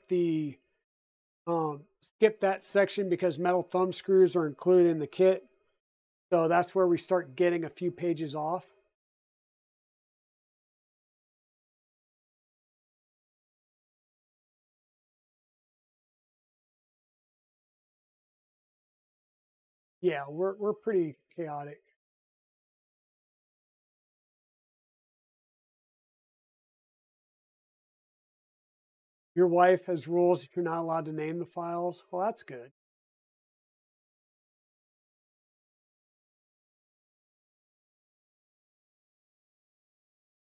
that section because metal thumb screws are included in the kit. So that's where we start getting a few pages off. Yeah, we're pretty chaotic. Your wife has rules that you're not allowed to name the files. Well, that's good.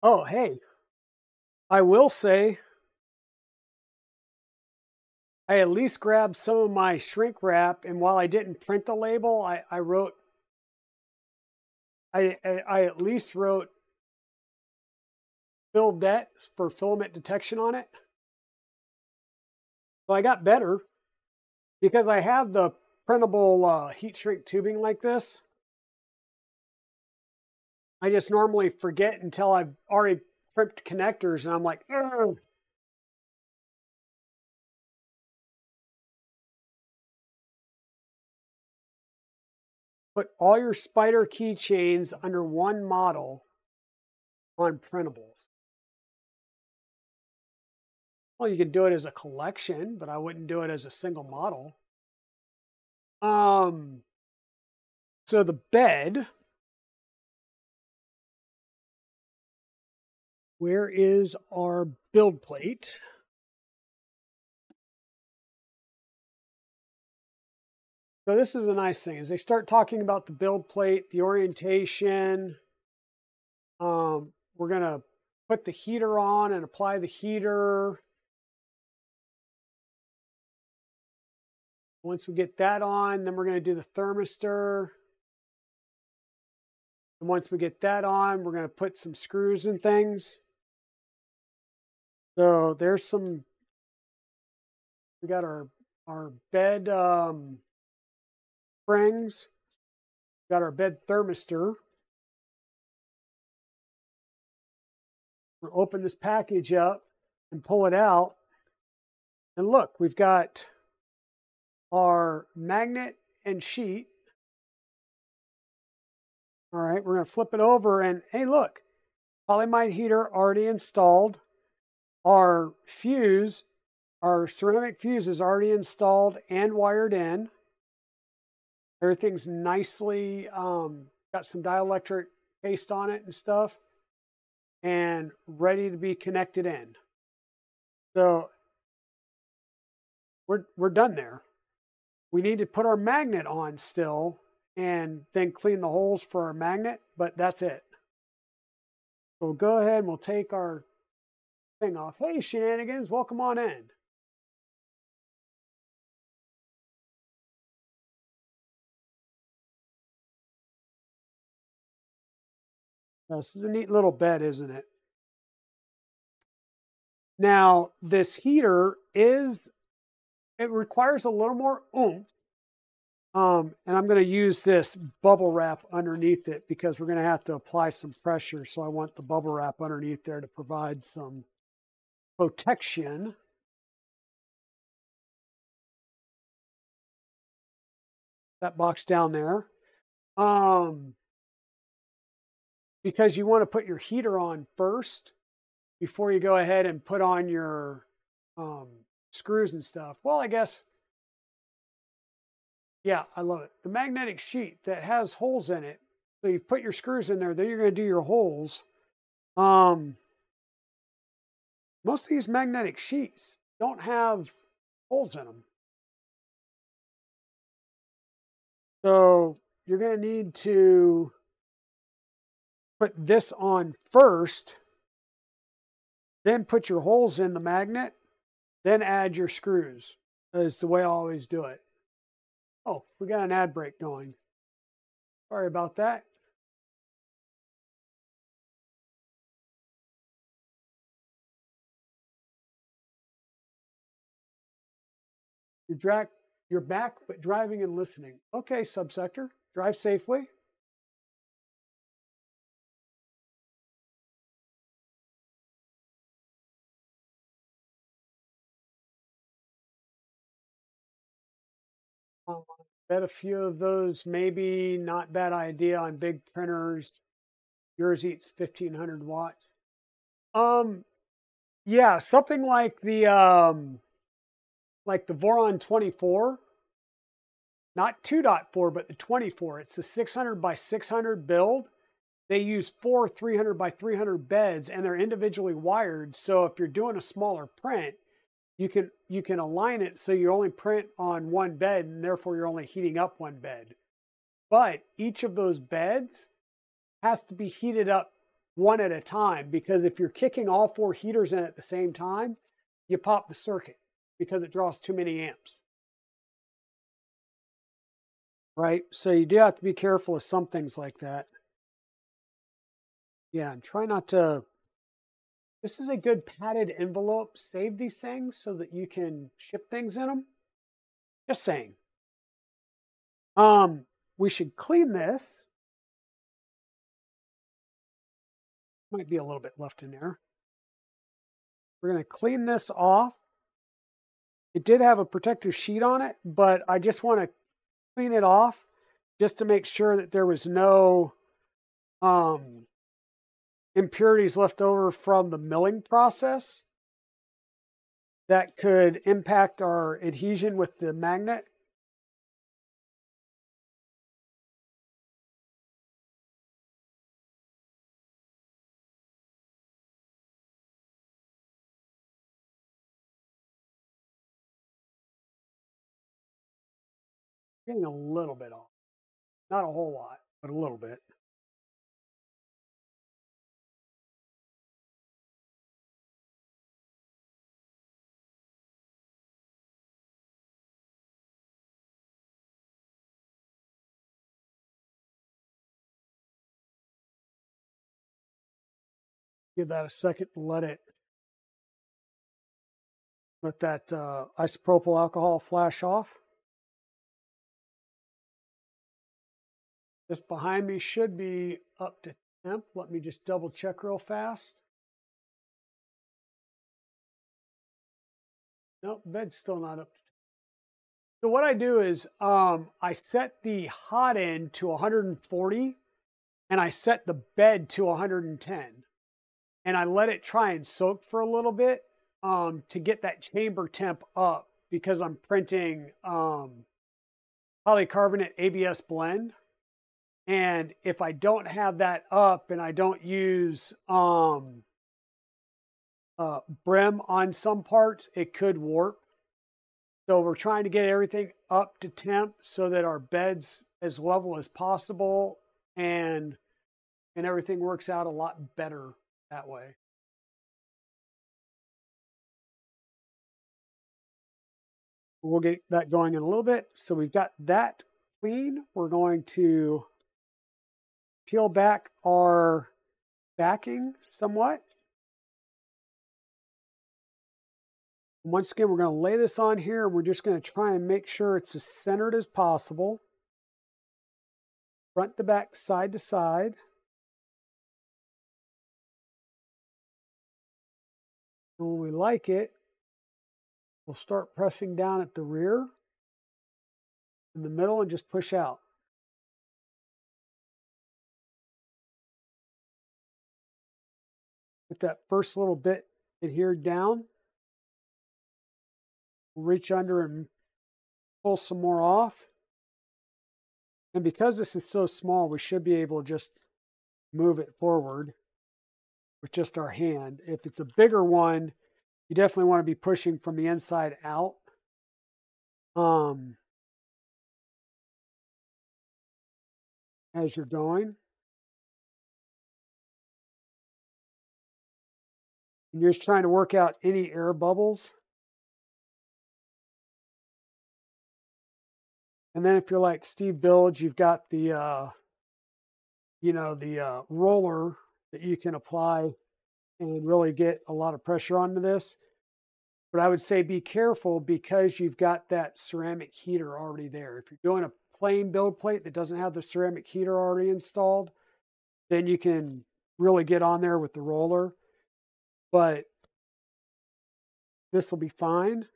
Oh, hey, I will say I at least grabbed some of my shrink wrap, and while I didn't print the label, I at least wrote "Fill Det" for filament detection on it. So I got better because I have the printable heat shrink tubing like this. I just normally forget until I've already crimped connectors, and I'm like, ugh. Put all your spider keychains under one model on printables. Well, you could do it as a collection, but I wouldn't do it as a single model. So the bed, where is our build plate? So this is the nice thing, is they start talking about the build plate, the orientation. We're going to put the heater on and apply the heater. Once we get that on, then we're going to do the thermistor. And once we get that on, we're going to put some screws and things. So there's some, we got our bed springs, got our bed thermistor. We'll open this package up and pull it out. And look, we've got our magnet and sheet. All right, we're going to flip it over and hey, look, polyimide heater already installed. Our fuse, our ceramic fuse is already installed and wired in. Everything's nicely got some dielectric paste on it and stuff and ready to be connected in. So we're done there. We need to put our magnet on still and then clean the holes for our magnet, but that's it. So we'll go ahead and we'll take our thing off. Hey, Shenanigans, welcome on in. This is a neat little bed, isn't it? Now, this heater it requires a little more oomph. And I'm going to use this bubble wrap underneath it because we're going to have to apply some pressure. So I want the bubble wrap underneath there to provide some protection. That box down there. Because you want to put your heater on first before you go ahead and put on your screws and stuff. Well, I guess, yeah, I love it. The magnetic sheet that has holes in it. So you put your screws in there, then you're going to do your holes. Most of these magnetic sheets don't have holes in them. So you're going to need to put this on first, then put your holes in the magnet, then add your screws. That is the way I always do it. Oh, we got an ad break going. Sorry about that. You're back, but driving and listening. Okay, subsector, drive safely. Bet a few of those maybe not bad idea on big printers. Yours eats 1500 watts. Yeah, something like the Voron 24, not 2.4, but the 24. It's a 600 by 600 build. They use 4 300 by 300 beds, and they're individually wired. So if you're doing a smaller print, you can align it so you only print on one bed, and therefore you're only heating up one bed. But each of those beds has to be heated up one at a time, because if you're kicking all 4 heaters in at the same time, you pop the circuit because it draws too many amps. Right? So you do have to be careful of some things like that. Yeah, and try not to. This is a good padded envelope. Save these things so that you can ship things in them. Just saying. We should clean this. Might be a little bit left in there. We're going to clean this off. It did have a protective sheet on it, but I just want to clean it off just to make sure that there was no impurities left over from the milling process that could impact our adhesion with the magnet. Getting a little bit off. Not a whole lot, but a little bit. Give that a second and let that isopropyl alcohol flash off. This behind me should be up to temp. Let me just double check real fast. Nope, bed's still not up. So what I do is I set the hot end to 140 and I set the bed to 110. And I let it try and soak for a little bit to get that chamber temp up because I'm printing polycarbonate ABS blend. And if I don't have that up and I don't use brim on some parts, it could warp. So we're trying to get everything up to temp so that our bed's as level as possible and everything works out a lot better that way. We'll get that going in a little bit. So we've got that clean. We're going to peel back our backing somewhat. Once again, we're going to lay this on here. We're just going to try and make sure it's as centered as possible. Front to back, side to side. And when we like it, we'll start pressing down at the rear, in the middle, and just push out. Get that first little bit adhered down. We'll reach under and pull some more off. And because this is so small, we should be able to just move it forward with just our hand. If it's a bigger one, you definitely want to be pushing from the inside out. As you're going. And you're just trying to work out any air bubbles. And then if you're like Steve Bilge, you've got the, roller that you can apply and really get a lot of pressure onto this. But I would say be careful because you've got that ceramic heater already there. If you're doing a plain build plate that doesn't have the ceramic heater already installed, then you can really get on there with the roller. But this will be fine.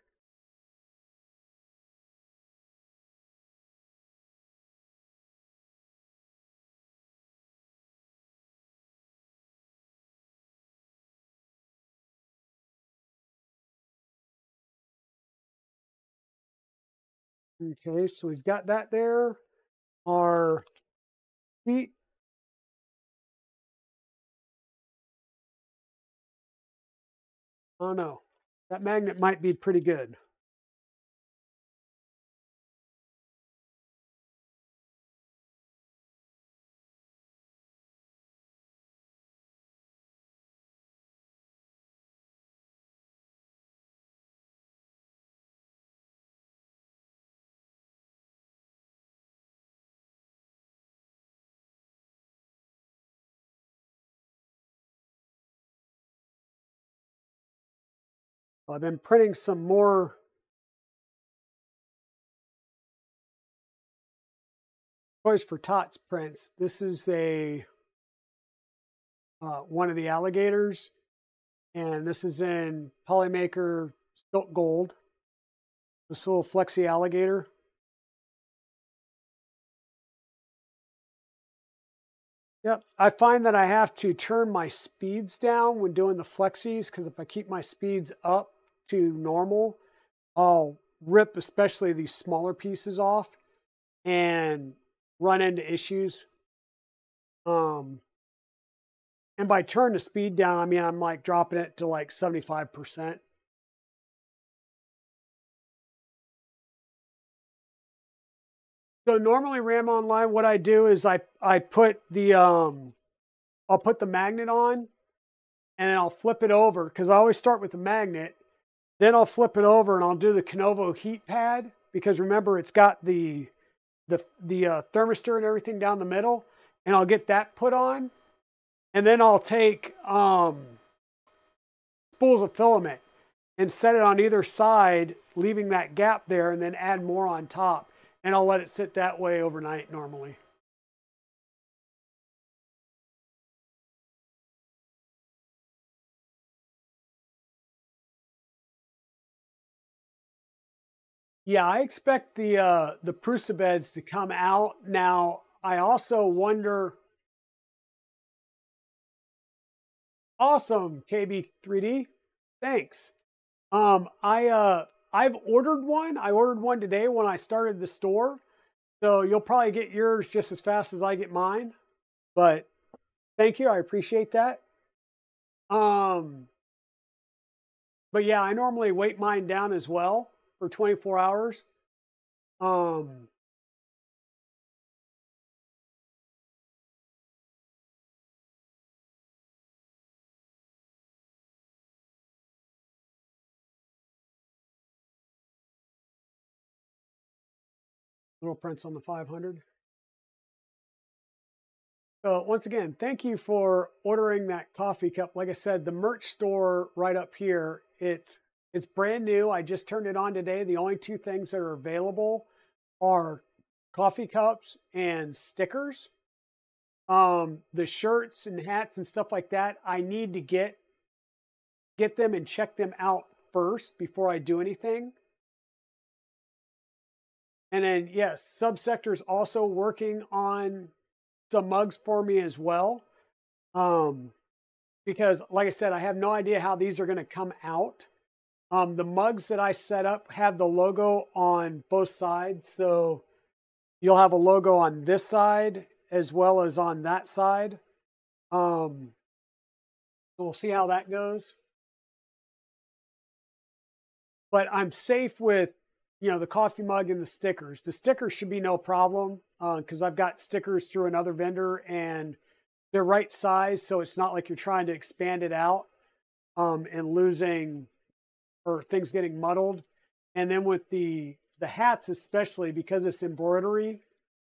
Okay, so we've got that there. Our feet. Oh no, that magnet might be pretty good. I've been printing some more Toys for Tots prints. This is a one of the alligators, and this is in Polymaker Silk Gold. This little flexi alligator. Yep, I find that I have to turn my speeds down when doing the flexis because if I keep my speeds up to normal, I'll rip especially these smaller pieces off and run into issues. And by turn the speed down, I mean I'm like dropping it to like 75%. So normally RAM Online, what I do is I put the I'll put the magnet on and then I'll flip it over because I always start with the magnet. Then I'll flip it over and I'll do the Kenovo heat pad because remember it's got the thermistor and everything down the middle, and I'll get that put on, and then I'll take spools of filament and set it on either side, leaving that gap there, and then add more on top, and I'll let it sit that way overnight normally. Yeah, I expect the Prusa beds to come out. Now, I also wonder. Awesome, KB3D. Thanks. I've ordered one. I ordered one today when I started the store. So you'll probably get yours just as fast as I get mine. But thank you. I appreciate that. Um, but yeah, I normally weight mine down as well for 24 hours. Um, Little prints on the 500. So once again, thank you for ordering that coffee cup. Like I said, the merch store right up here, it's brand new. I just turned it on today. The only two things that are available are coffee cups and stickers. The shirts and hats and stuff like that, I need to get them and check them out first before I do anything. And then yes, Subsector's also working on some mugs for me as well. Um, because like I said, I have no idea how these are going to come out. The mugs that I set up have the logo on both sides. So you'll have a logo on this side as well as on that side. So we'll see how that goes. But I'm safe with, the coffee mug and the stickers. The stickers should be no problem because I've got stickers through another vendor and they're right size. So it's not like you're trying to expand it out and losing or things getting muddled. And then with the hats, especially because it's embroidery,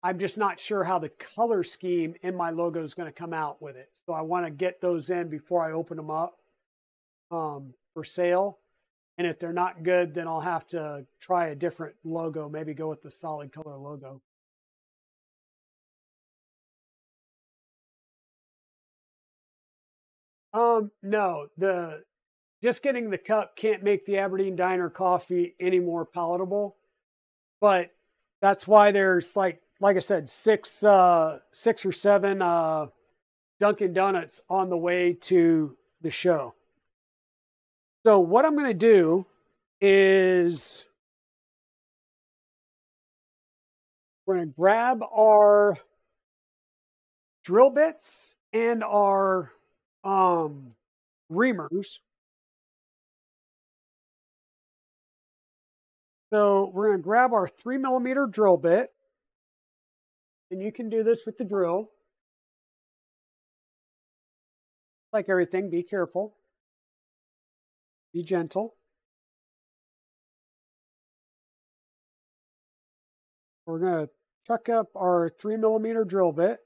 I'm just not sure how the color scheme in my logo is going to come out with it. So I want to get those in before I open them up for sale. And if they're not good, then I'll have to try a different logo, maybe go with the solid color logo. No, just getting the cup can't make the Aberdeen Diner coffee any more palatable. But that's why there's like I said, six or seven Dunkin' Donuts on the way to the show. So what I'm going to do is we're going to grab our drill bits and our reamers. So we're going to grab our 3mm drill bit, and you can do this with the drill. Like everything, be careful, be gentle. We're going to chuck up our 3mm drill bit,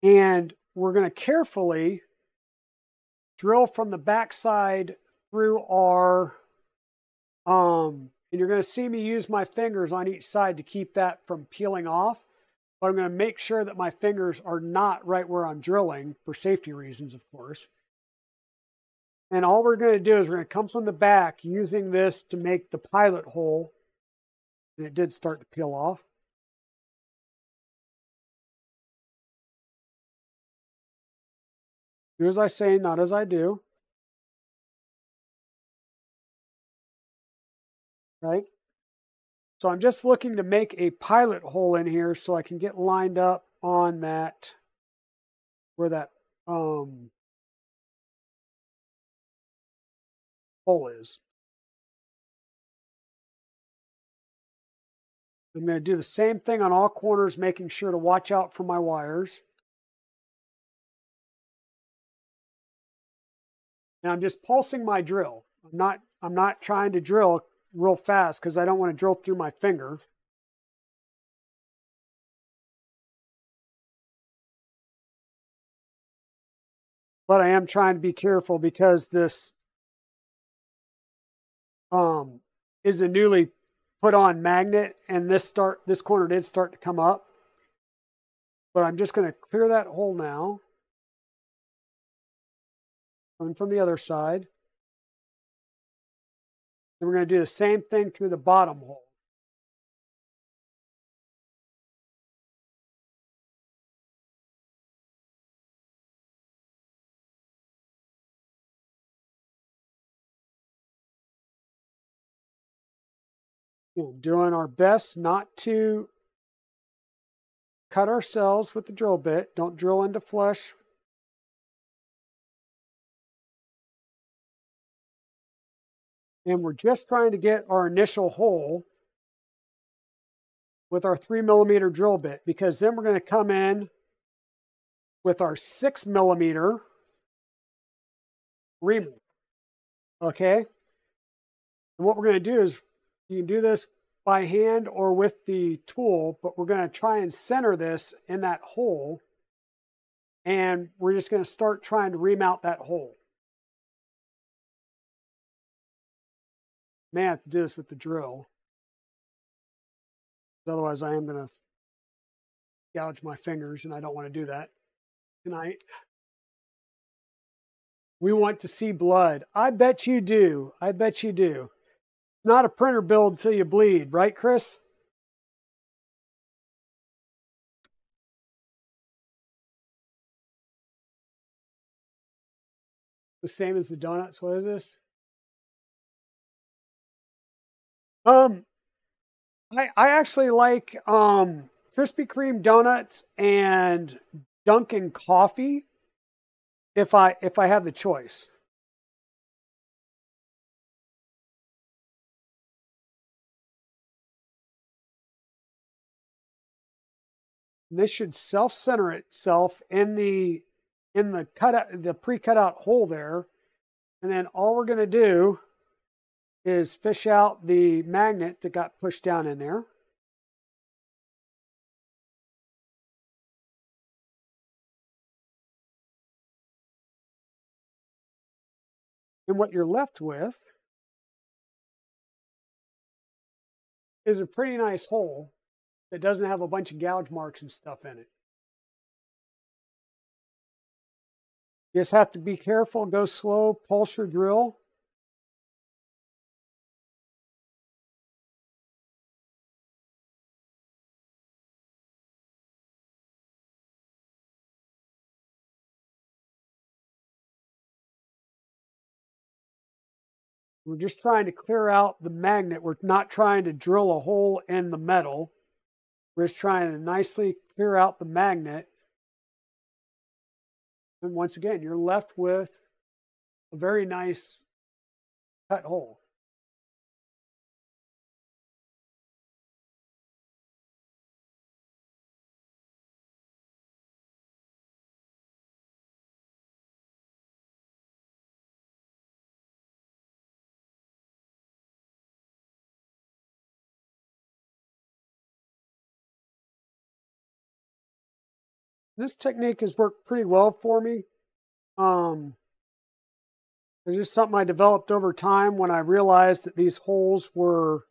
and we're going to carefully drill from the backside through our and you're going to see me use my fingers on each side to keep that from peeling off. But I'm going to make sure that my fingers are not right where I'm drilling for safety reasons, of course. And all we're going to do is we're going to come from the back using this to make the pilot hole. And it did start to peel off. Do as I say, not as I do. Right? So I'm just looking to make a pilot hole in here so I can get lined up on that, where that hole is. I'm going to do the same thing on all corners, making sure to watch out for my wires. And I'm just pulsing my drill. I'm not trying to drill real fast because I don't want to drill through my finger. But I am trying to be careful because this is a newly put on magnet, and this corner did start to come up. But I'm just going to clear that hole now. Coming from the other side. Then we're going to do the same thing through the bottom hole. Doing our best not to cut ourselves with the drill bit. Don't drill into flesh. And we're just trying to get our initial hole with our 3mm drill bit, because then we're going to come in with our 6mm reamer. Okay? And what we're going to do is, you can do this by hand or with the tool, but we're going to try and center this in that hole, and we're just going to start trying to ream out that hole. May have to do this with the drill, otherwise I am going to gouge my fingers, and I don't want to do that tonight. We want to see blood. I bet you do. I bet you do. It's not a printer build until you bleed, right, Chris? The same as the donuts. What is this? I actually like Krispy Kreme donuts and Dunkin' coffee if I have the choice. And this should self-center itself in the pre-cut out hole there, and then all we're going to do is fish out the magnet that got pushed down in there. And what you're left with is a pretty nice hole that doesn't have a bunch of gouge marks and stuff in it. You just have to be careful, go slow, pulse your drill. We're just trying to clear out the magnet. We're not trying to drill a hole in the metal. We're just trying to nicely clear out the magnet. And once again, you're left with a very nice cut hole. This technique has worked pretty well for me. It's just something I developed over time when I realized that these holes were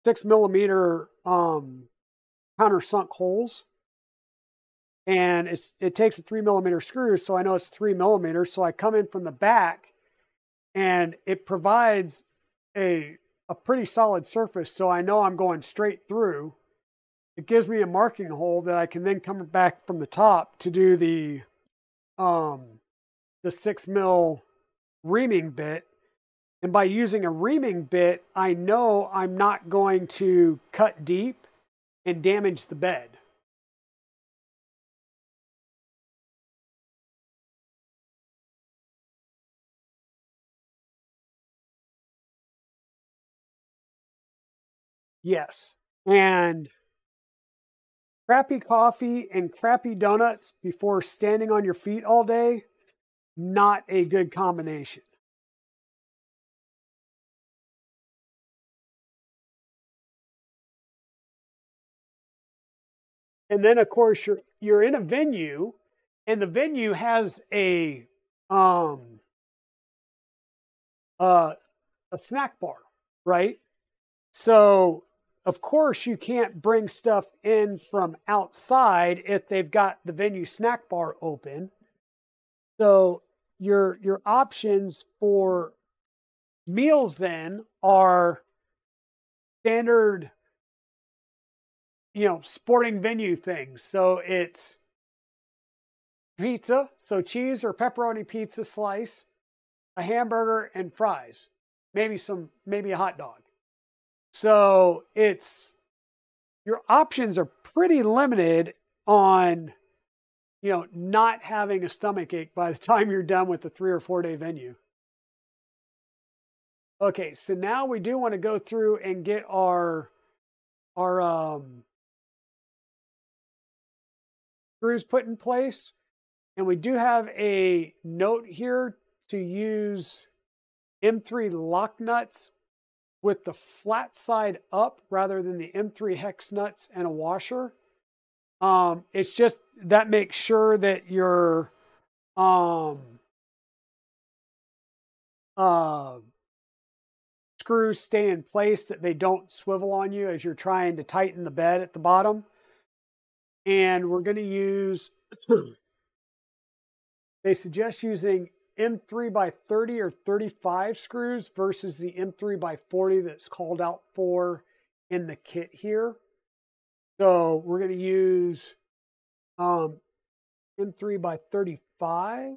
6mm countersunk holes. And it takes a 3mm screw, so I know it's 3mm. So I come in from the back, and it provides a pretty solid surface, so I know I'm going straight through. It gives me a marking hole that I can then come back from the top to do the 6mm reaming bit. And by using a reaming bit, I know I'm not going to cut deep and damage the bed. Yes. And crappy coffee and crappy donuts before standing on your feet all day, not a good combination. And then, of course, you're in a venue, and the venue has a snack bar, right? So, of course, you can't bring stuff in from outside if they've got the venue snack bar open. So your options for meals then are standard, sporting venue things. So it's pizza, so cheese or pepperoni pizza slice, a hamburger and fries, maybe a hot dog. So your options are pretty limited on, not having a stomach ache by the time you're done with the 3 or 4 day venue. Okay, so now we do want to go through and get our screws put in place. And we do have a note here to use M3 lock nuts with the flat side up rather than the M3 hex nuts and a washer. It's just that makes sure that your screws stay in place, that they don't swivel on you as you're trying to tighten the bed at the bottom. And we're going to use, they suggest using M3 by 30 or 35 screws versus the M3 by 40 that's called out for in the kit here. So we're going to use M3 by 35s.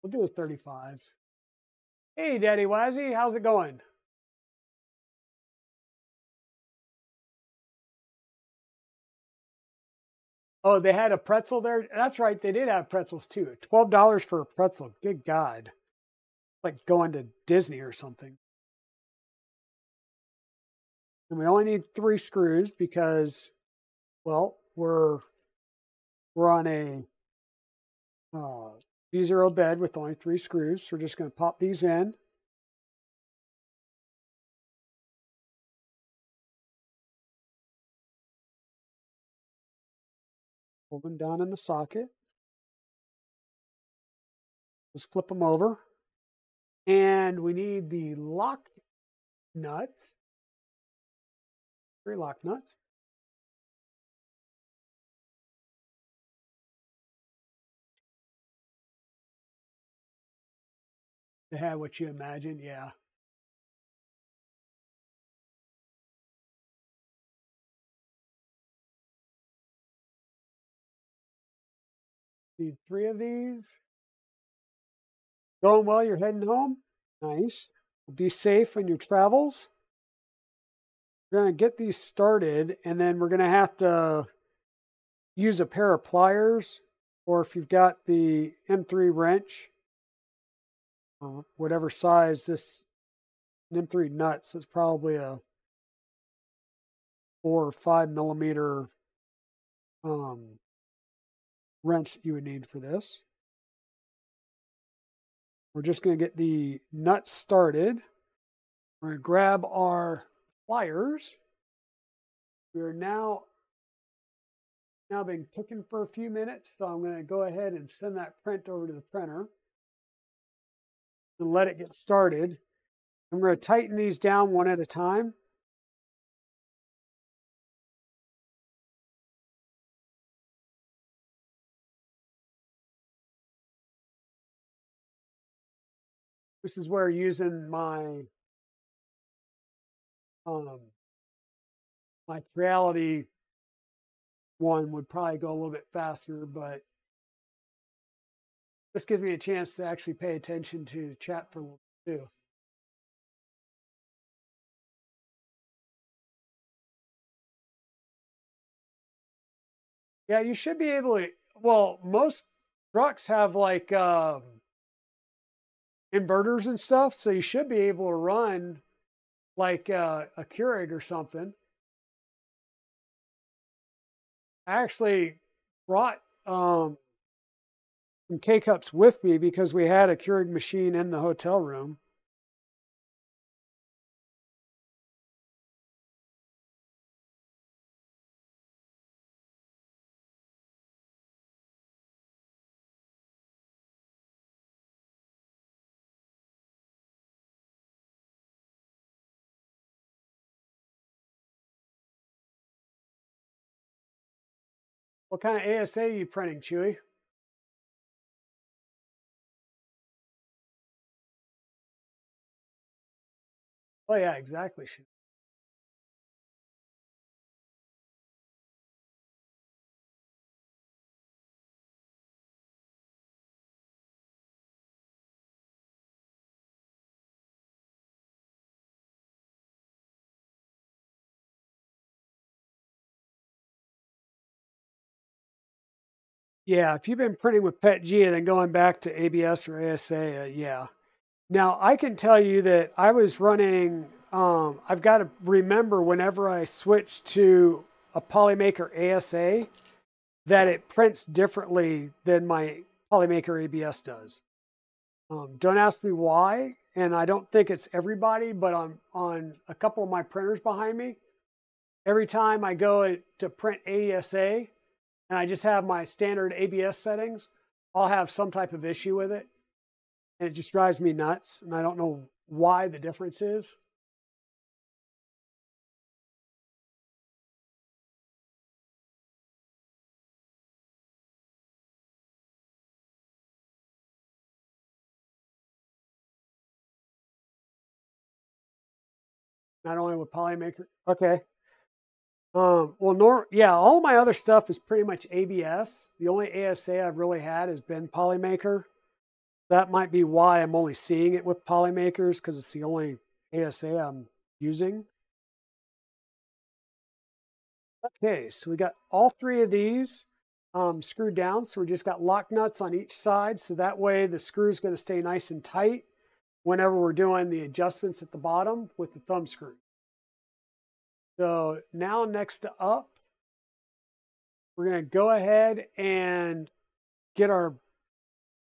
We'll do a 35s. Hey, Daddy Wazzy, how's it going? Oh, they had a pretzel there? That's right, they did have pretzels too. $12 for a pretzel. Good God. Like going to Disney or something. And we only need 3 screws because, well, we're on a V0 bed with only 3 screws. So we're just going to pop these in. Pull them down in the socket. Just flip them over. And we need the lock nuts. 3 lock nuts. They had what you imagined, yeah. Need 3 of these. Going well, you're heading home? Nice. Be safe on your travels. We're going to get these started, and then we're going to have to use a pair of pliers, or if you've got the M3 wrench, or whatever size this M3 nut, so it's probably a 4 or 5 millimeter wrench that you would need for this. We're just going to get the nut started. We're going to grab our pliers. We are now been cooking for a few minutes, so I'm going to go ahead and send that print over to the printer and let it get started. I'm going to tighten these down one at a time. This is where using my my Creality one would probably go a little bit faster, but this gives me a chance to actually pay attention to the chat for a little bit too. Yeah, you should be able to. Well, most trucks have like inverters and stuff, so you should be able to run like a Keurig or something. I actually brought some K-cups with me because we had a Keurig machine in the hotel room. What kind of ASA are you printing, Chewy? Oh yeah, exactly. Yeah, if you've been printing with PETG and then going back to ABS or ASA, yeah. Now I can tell you that I was running. I've got to remember whenever I switch to a Polymaker ASA that it prints differently than my Polymaker ABS does. Don't ask me why, and I don't think it's everybody, but on a couple of my printers behind me, every time I go to print ASA and I just have my standard ABS settings, I'll have some type of issue with it, and it just drives me nuts, and I don't know why the difference is. Not only with Polymaker. Okay. Yeah, all my other stuff is pretty much ABS. The only ASA I've really had has been Polymaker. That might be why I'm only seeing it with Polymakers, because it's the only ASA I'm using. Okay, so we got all three of these screwed down. So we just got lock nuts on each side. So that way the screw is going to stay nice and tight whenever we're doing the adjustments at the bottom with the thumb screw. So now next to up, we're going to go ahead and we're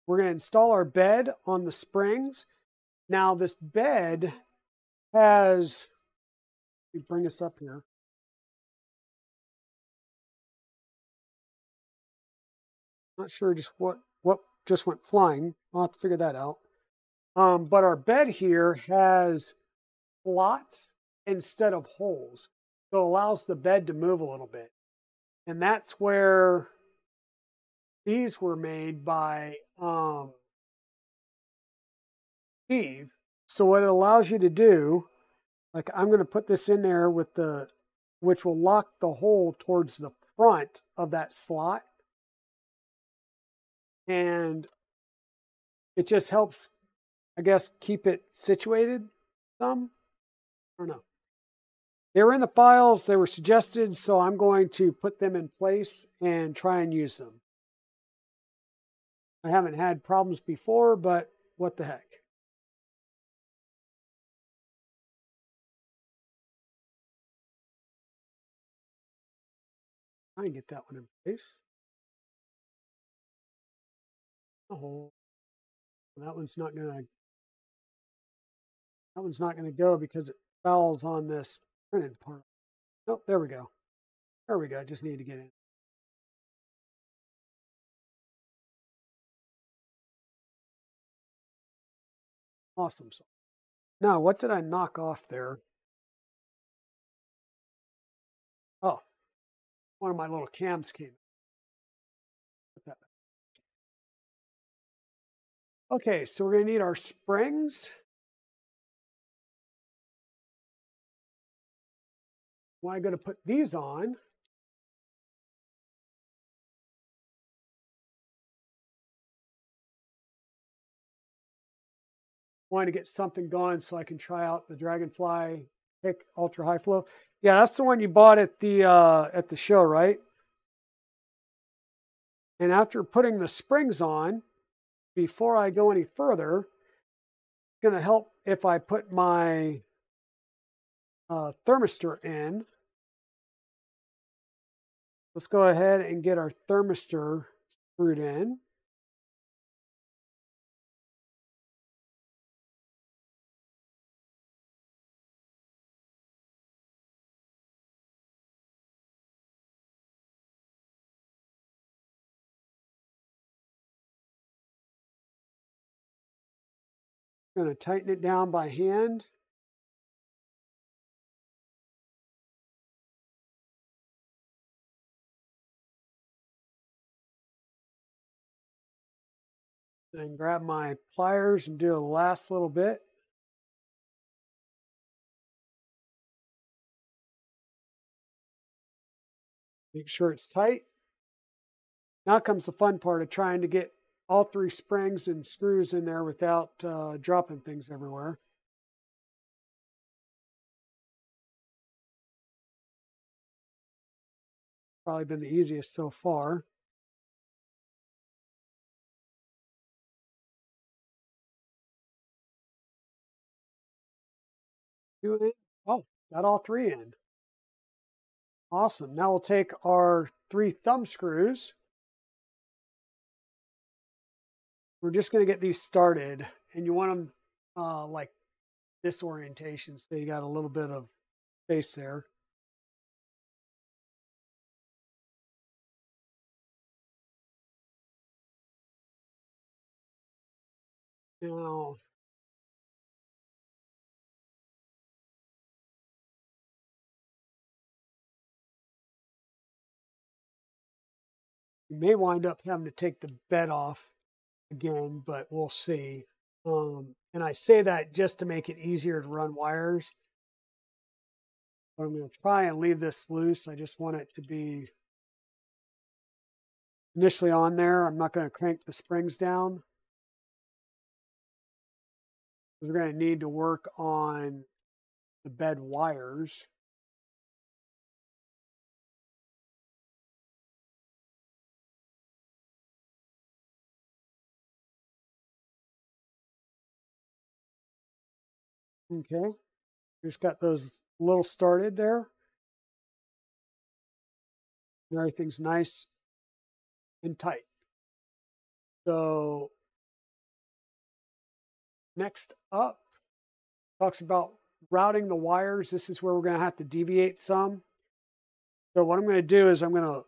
going to install our bed on the springs. Now this bed has, let me bring this up here. Not sure just what just went flying. I'll have to figure that out. But our bed here has slots instead of holes. So it allows the bed to move a little bit. And that's where these were made by Steve. So what it allows you to do, like I'm going to put this in there with which will lock the hole towards the front of that slot. And it just helps, I guess, keep it situated some. I don't know. They were in the files, they were suggested, so I'm going to put them in place and try and use them. I haven't had problems before, but what the heck. I can get that one in place. Oh, that one's not gonna go because it fouls on this printed part. Oh, there we go. There we go. I just need to get in. Awesome. So now, what did I knock off there? Oh, one of my little cams came. Okay, so we're gonna need our springs. Well, I'm gonna put these on. Wanting to get something going so I can try out the Dragonfly Pick Ultra High Flow. Yeah, that's the one you bought at the show, right? And after putting the springs on, before I go any further, it's going to help if I put my thermistor in. Let's go ahead and get our thermistor screwed in. I'm going to tighten it down by hand. Then grab my pliers and do the last little bit. Make sure it's tight. Now comes the fun part of trying to get all 3 springs and screws in there without dropping things everywhere. Probably been the easiest so far. Two in. Oh, got all 3 in. Awesome. Now we'll take our 3 thumb screws. We're just going to get these started, and you want them like this orientation, so you got a little bit of space there. Now, you may wind up having to take the bed off again, but we'll see. And I say that just to make it easier to run wires. But I'm going to try and leave this loose. I just want it to be initially on there. I'm not going to crank the springs down. We're going to need to work on the bed wires. Okay, just got those a little started there. And everything's nice and tight. So next up talks about routing the wires. This is where we're going to have to deviate some. So what I'm going to do is I'm going to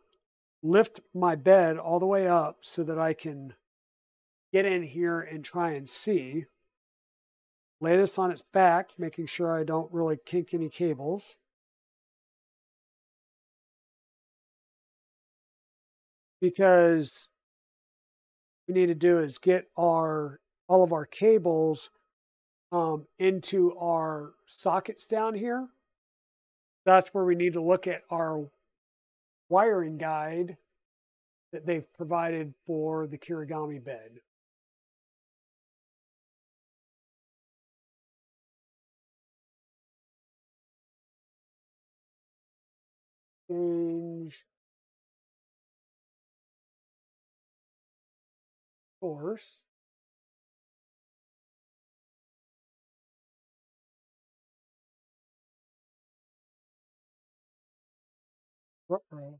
lift my bed all the way up so that I can get in here and try and see. Lay this on its back, making sure I don't really kink any cables. Because what we need to do is get all of our cables into our sockets down here. That's where we need to look at our wiring guide that they've provided for the Kirigami bed. Change course. Uh-oh.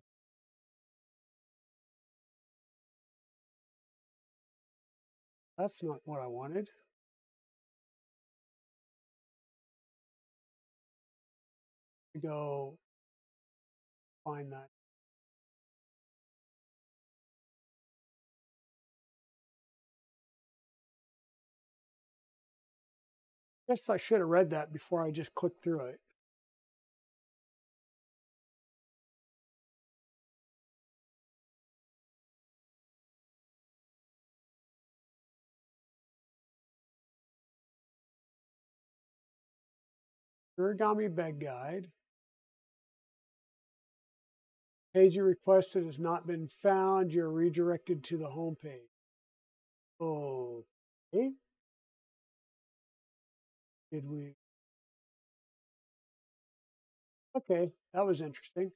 That's not what I wanted. Go find that. Guess I should have read that before I just clicked through it. Origami bed guide. Page you requested has not been found. You're redirected to the home page. Okay. Did we? Okay, that was interesting.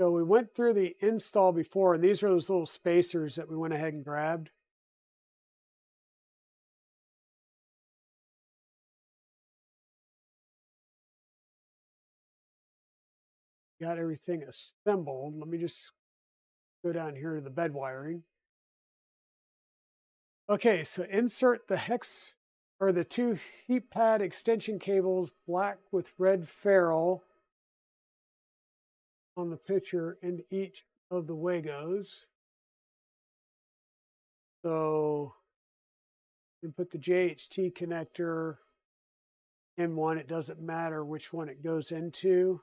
So we went through the install before, and these are those little spacers that we went ahead and grabbed. Got everything assembled. Let me just go down here to the bed wiring. Okay, so insert the hex or the 2 heat pad extension cables, black with red ferrule on the picture, into each of the Wagos. So you put the JHT connector in one. It doesn't matter which one it goes into.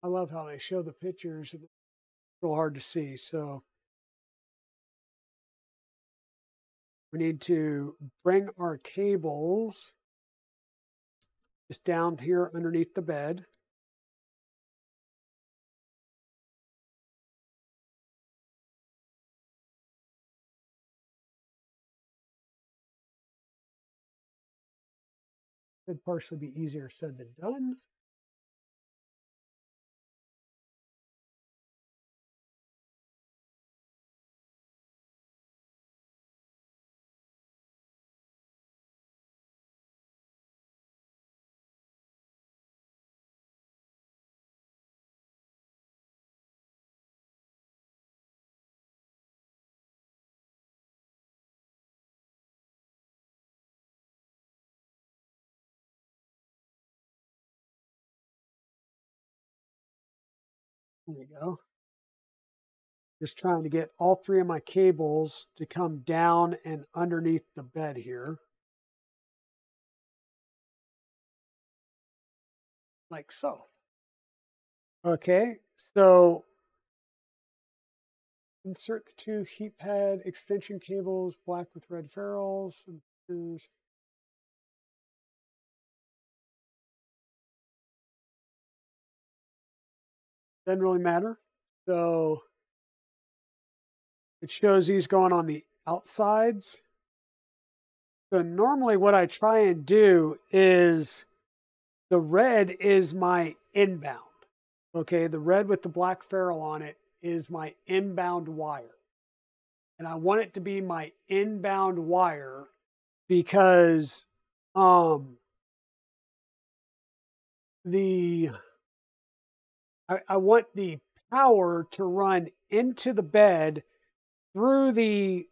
I love how they show the pictures. It's real hard to see. So we need to bring our cables just down here underneath the bed. Could partially be easier said than done. There we go. Just trying to get all three of my cables to come down and underneath the bed here. Like so. Okay, so insert the two heat pad extension cables, black with red ferrules. Doesn't really matter. So it shows these going on the outsides. So normally what I try and do is the red is my inbound. Okay, the red with the black ferrule on it is my inbound wire. And I want it to be my inbound wire because the I want the power to run into the bed through the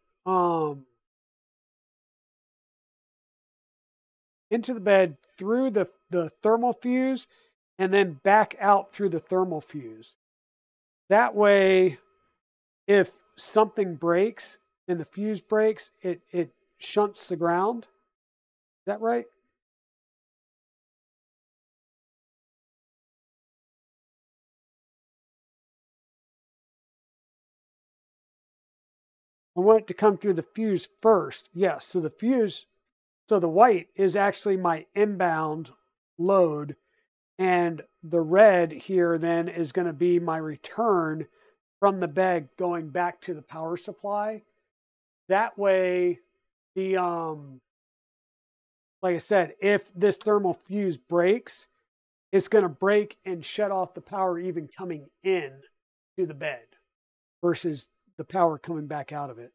thermal fuse and then back out through the thermal fuse. That way, if something breaks and the fuse breaks, it shunts the ground. Is that right? I want it to come through the fuse first. Yes, so the white is actually my inbound load, and the red here then is going to be my return from the bed going back to the power supply. That way, the like I said, if this thermal fuse breaks, it's going to break and shut off the power even coming in to the bed versus the power coming back out of it.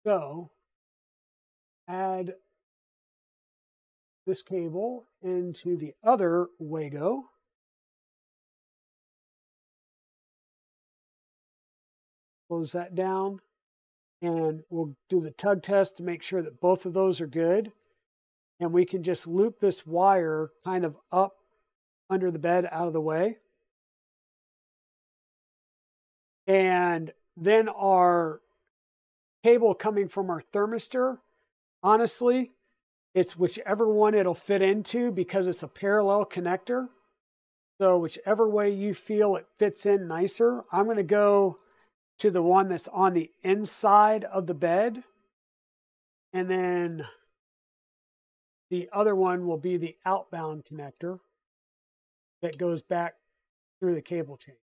So add this cable into the other Wago. Close that down, and we'll do the tug test to make sure that both of those are good. And we can just loop this wire kind of up under the bed out of the way. And then our cable coming from our thermistor, honestly, it's whichever one it'll fit into because it's a parallel connector. So whichever way you feel it fits in nicer, I'm going to go to the one that's on the inside of the bed. And then the other one will be the outbound connector that goes back through the cable chain.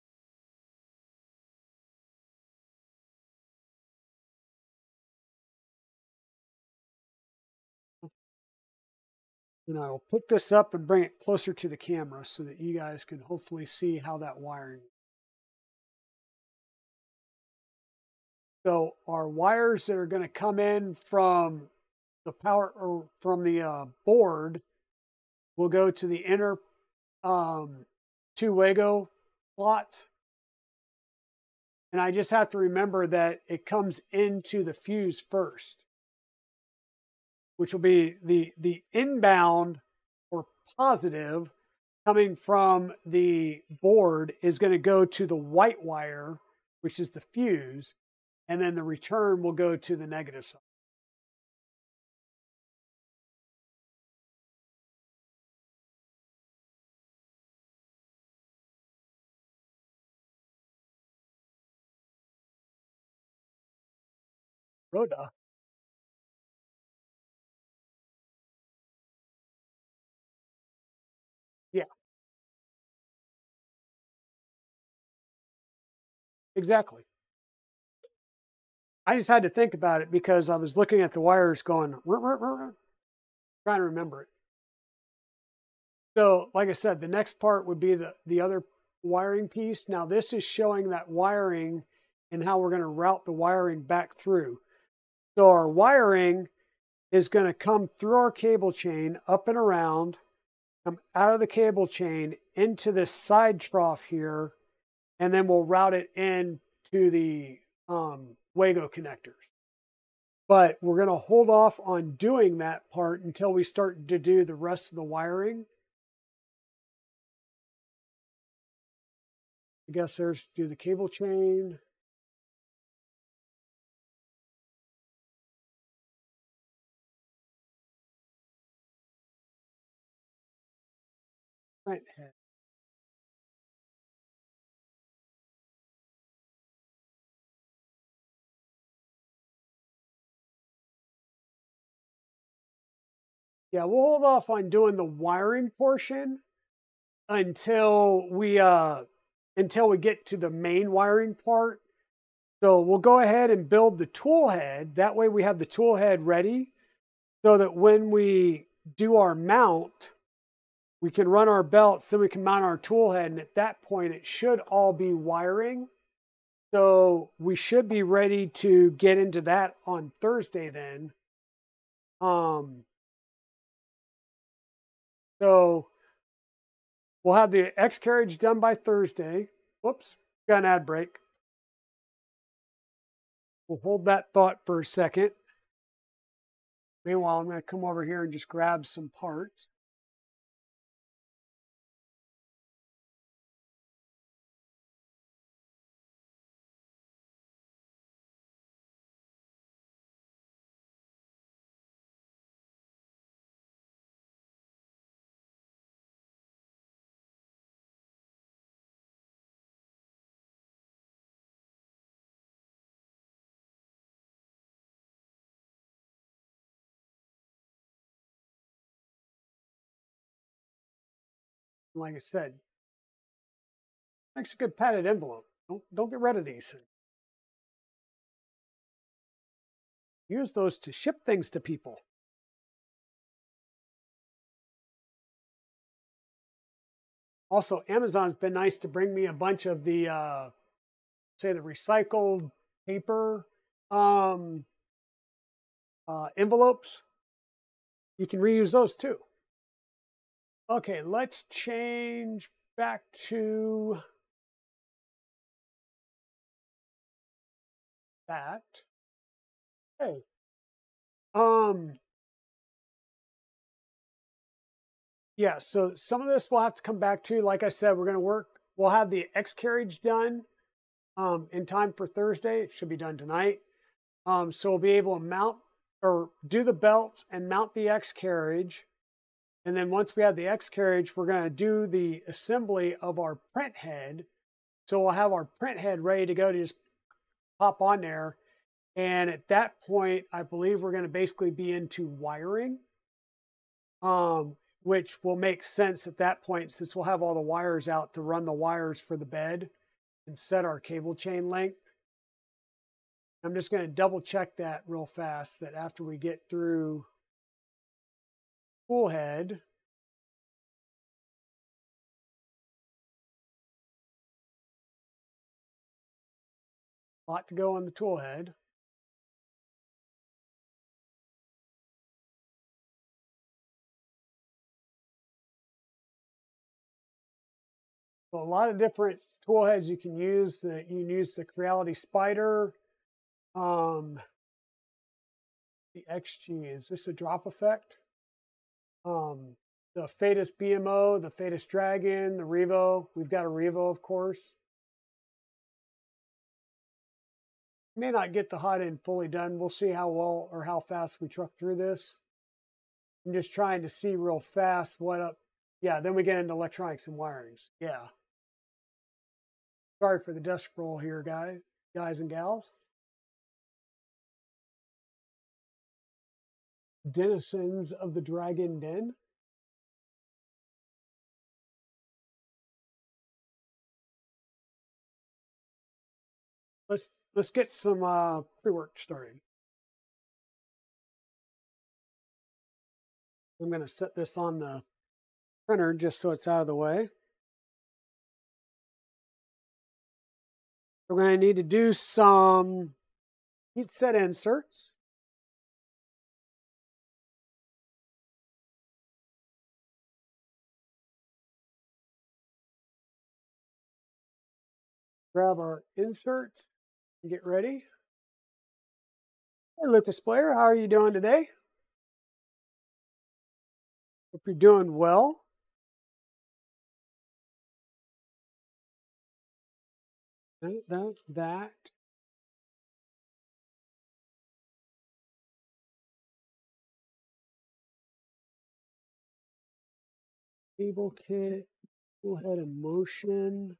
And I'll pick this up and bring it closer to the camera so that you guys can hopefully see how that wiring. So our wires that are going to come in from the power or from the board will go to the inner two Wago slots. And I just have to remember that it comes into the fuse first, which will be the inbound or positive coming from the board is going to go to the white wire, which is the fuse, and then the return will go to the negative side. Rhoda. Exactly. I just had to think about it because I was looking at the wires going, trying to remember it. So, like I said, the next part would be the other wiring piece. Now, this is showing that wiring and how we're going to route the wiring back through. So our wiring is going to come through our cable chain, up and around, come out of the cable chain into this side trough here, and then we'll route it into the Wago connectors. But we're going to hold off on doing that part until we start to do the rest of the wiring. I guess there's do the cable chain. Right head. Yeah, we'll hold off on doing the wiring portion until we get to the main wiring part. So we'll go ahead and build the tool head. That way we have the tool head ready so that when we do our mount, we can run our belts, then we can mount our tool head. And at that point, it should all be wiring. So we should be ready to get into that on Thursday then. So we'll have the X-Carriage done by Thursday. Whoops, got an ad break. We'll hold that thought for a second. Meanwhile, I'm going to come over here and just grab some parts. Like I said, makes a good padded envelope. Don't get rid of these things. Use those to ship things to people. Also, Amazon's been nice to bring me a bunch of the, say, the recycled paper envelopes. You can reuse those too. Okay, let's change back to that. Hey, yeah, so some of this we'll have to come back to. Like I said, we're going to work. We'll have the X-Carriage done in time for Thursday. It should be done tonight. So we'll be able to mount or do the belts and mount the X-Carriage. And then once we have the X-Carriage, we're going to do the assembly of our print head. So we'll have our print head ready to go to just pop on there. And at that point, I believe we're going to basically be into wiring, which will make sense at that point since we'll have all the wires out to run the wires for the bed and set our cable chain length. I'm just going to double check that real fast that after we get through Toolhead, a lot to go on the Toolhead. So a lot of different tool heads you can use. You can use the Creality Spider, the XG. Is this a drop effect? The Fetus BMO, the Fetus Dragon, the Revo. We've got a Revo, of course. May not get the hot end fully done. We'll see how well or how fast we truck through this. I'm just trying to see real fast what up. Yeah, then we get into electronics and wirings. Yeah. Sorry for the desk roll here, guys and gals. Denizens of the Dragon Den. let's get some pre-work started. I'm going to set this on the printer just so it's out of the way. We're going to need to do some heat set inserts. Grab our inserts and get ready. Hey, Lucas Blair, how are you doing today? Hope you're doing well. That. Cable kit, Toolhead in motion.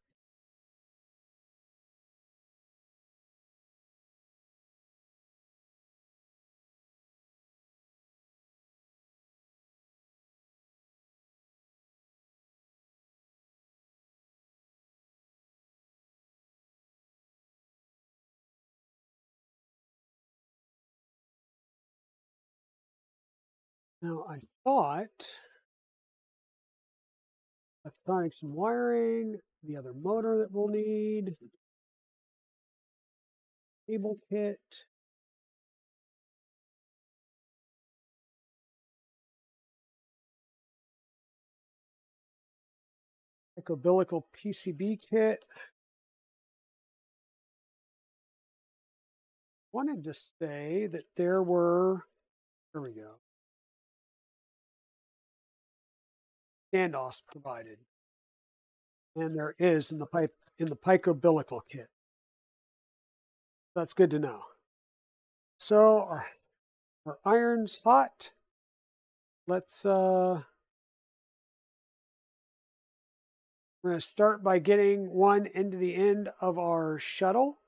Now I thought electronic some wiring, the other motor that we'll need, cable kit. Umbilical PCB kit. Wanted to say that there were, there we go, standoffs provided, and there is in the pike umbilical kit. That's good to know. So our iron's hot. Let's we're going to start by getting one into the end of our shuttle.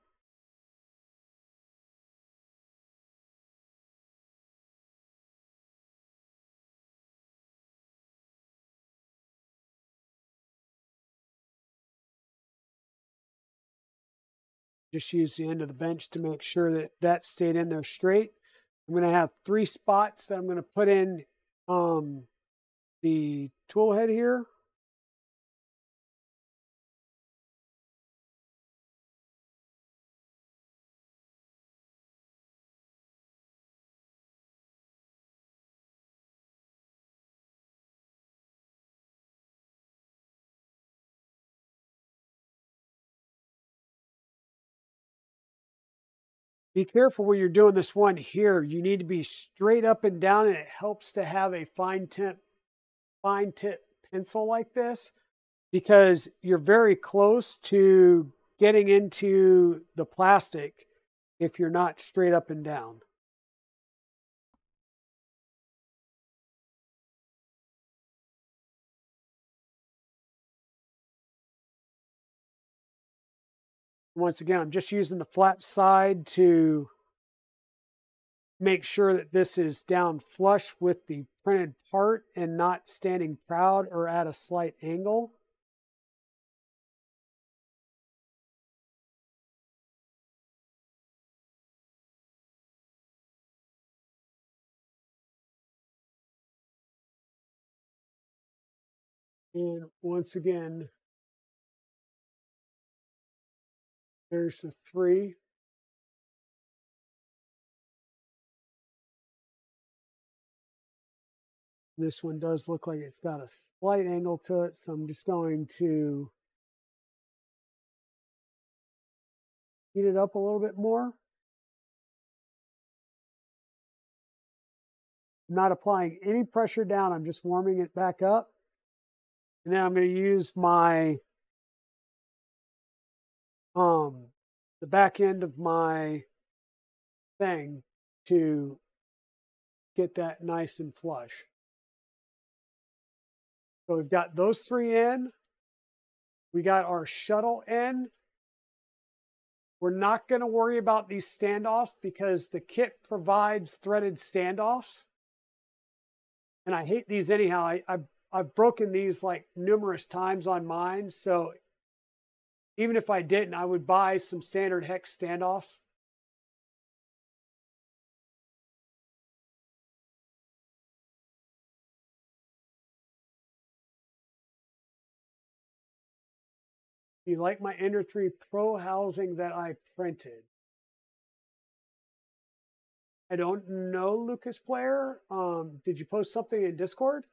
Just use the end of the bench to make sure that that stayed in there straight. I'm going to have 3 spots that I'm going to put in the tool head here. Be careful when you're doing this one here. You need to be straight up and down, and it helps to have a fine tip pencil like this, because you're very close to getting into the plastic if you're not straight up and down. Once again, I'm just using the flat side to make sure that this is down flush with the printed part and not standing proud or at a slight angle. And once again, there's the 3. This one does look like it's got a slight angle to it, so I'm just going to heat it up a little bit more. I'm not applying any pressure down, I'm just warming it back up. And then I'm going to use my the back end of my thing to get that nice and flush. So we've got those 3 in. We got our shuttle in. We're not going to worry about these standoffs because the kit provides threaded standoffs. And I hate these anyhow. I've broken these like numerous times on mine. So Even if I didn't, I would buy some standard hex standoffs. Do you like my Ender 3 Pro housing that I printed? I don't know, Lucas Player. Did you post something in Discord?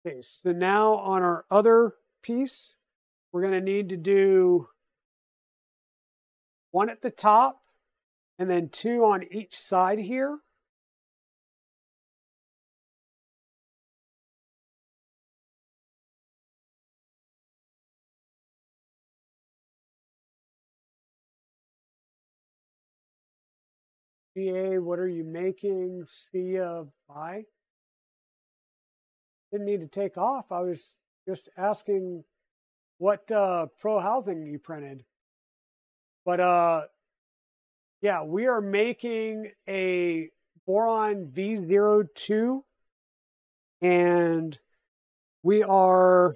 Okay, so now on our other piece, we're going to need to do one at the top and then two on each side here. BA, what are you making? See ya, bye. Didn't need to take off. I was just asking what pro housing you printed. But yeah, we are making a Voron V0.2, and we are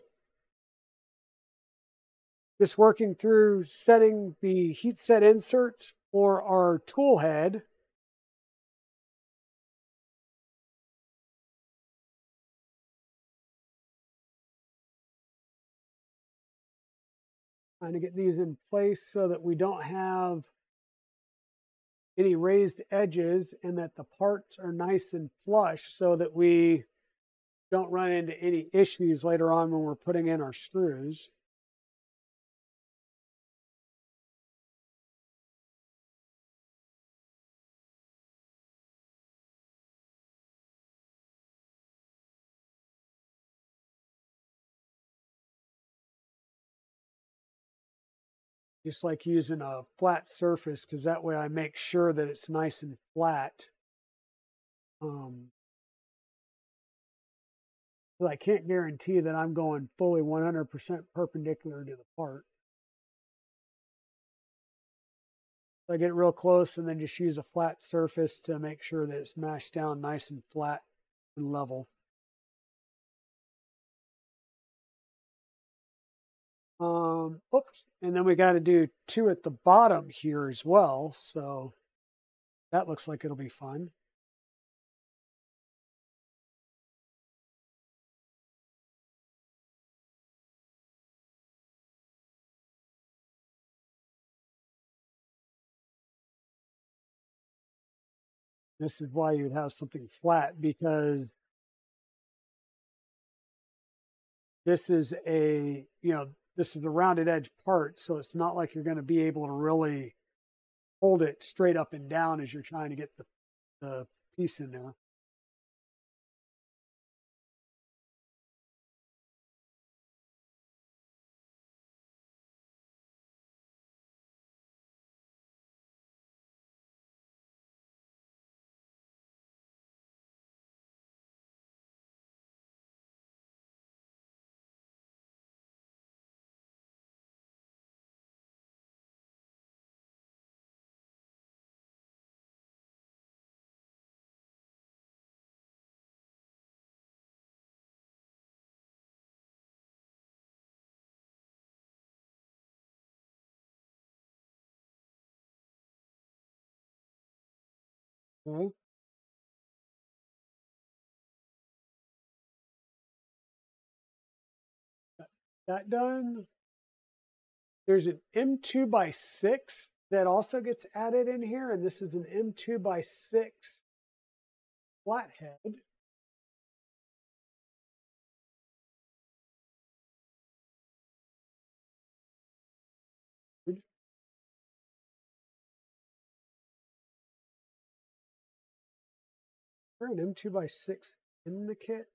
just working through setting the heat set inserts for our tool head. Trying to get these in place so that we don't have any raised edges and that the parts are nice and flush so that we don't run into any issues later on when we're putting in our screws. Just like using a flat surface, because that way I make sure that it's nice and flat. But I can't guarantee that I'm going fully 100% perpendicular to the part. So I get real close and then just use a flat surface to make sure that it's mashed down nice and flat and level. Oops, and then we got to do two at the bottom here as well. So that looks like it'll be fun. This is why you'd have something flat, because this is a, this is a rounded edge part. So it's not like you're going to be able to really hold it straight up and down as you're trying to get the piece in there. Okay. That done. There's an M2x6 that also gets added in here, and this is an M2x6 flathead. Is there an M2x6 in the kit?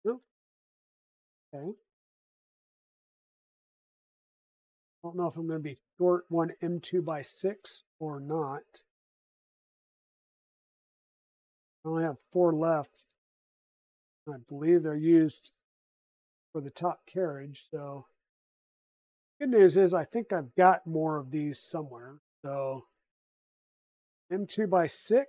No. Okay. I don't know if I'm going to be short one M2x6 or not. I only have 4 left. I believe they're used for the top carriage. So good news is I think I've got more of these somewhere. So M2x6.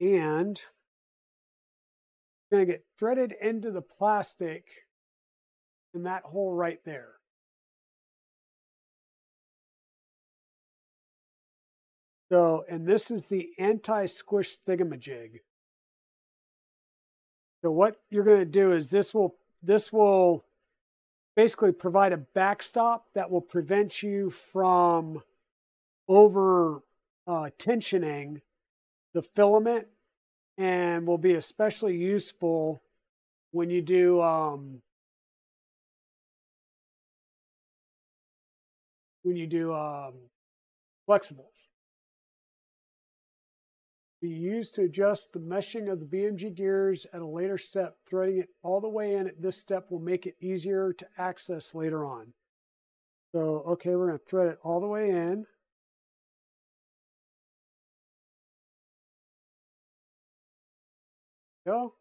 and it's going to get threaded into the plastic in that hole right there. So, and this is the anti-squish thingamajig. So what you're going to do is this will basically provide a backstop that will prevent you from over tensioning the filament, and will be especially useful when you do flexibles. Be used to adjust the meshing of the BMG gears at a later step. Threading it all the way in at this step will make it easier to access later on. So, okay, we're going to thread it all the way in. Go.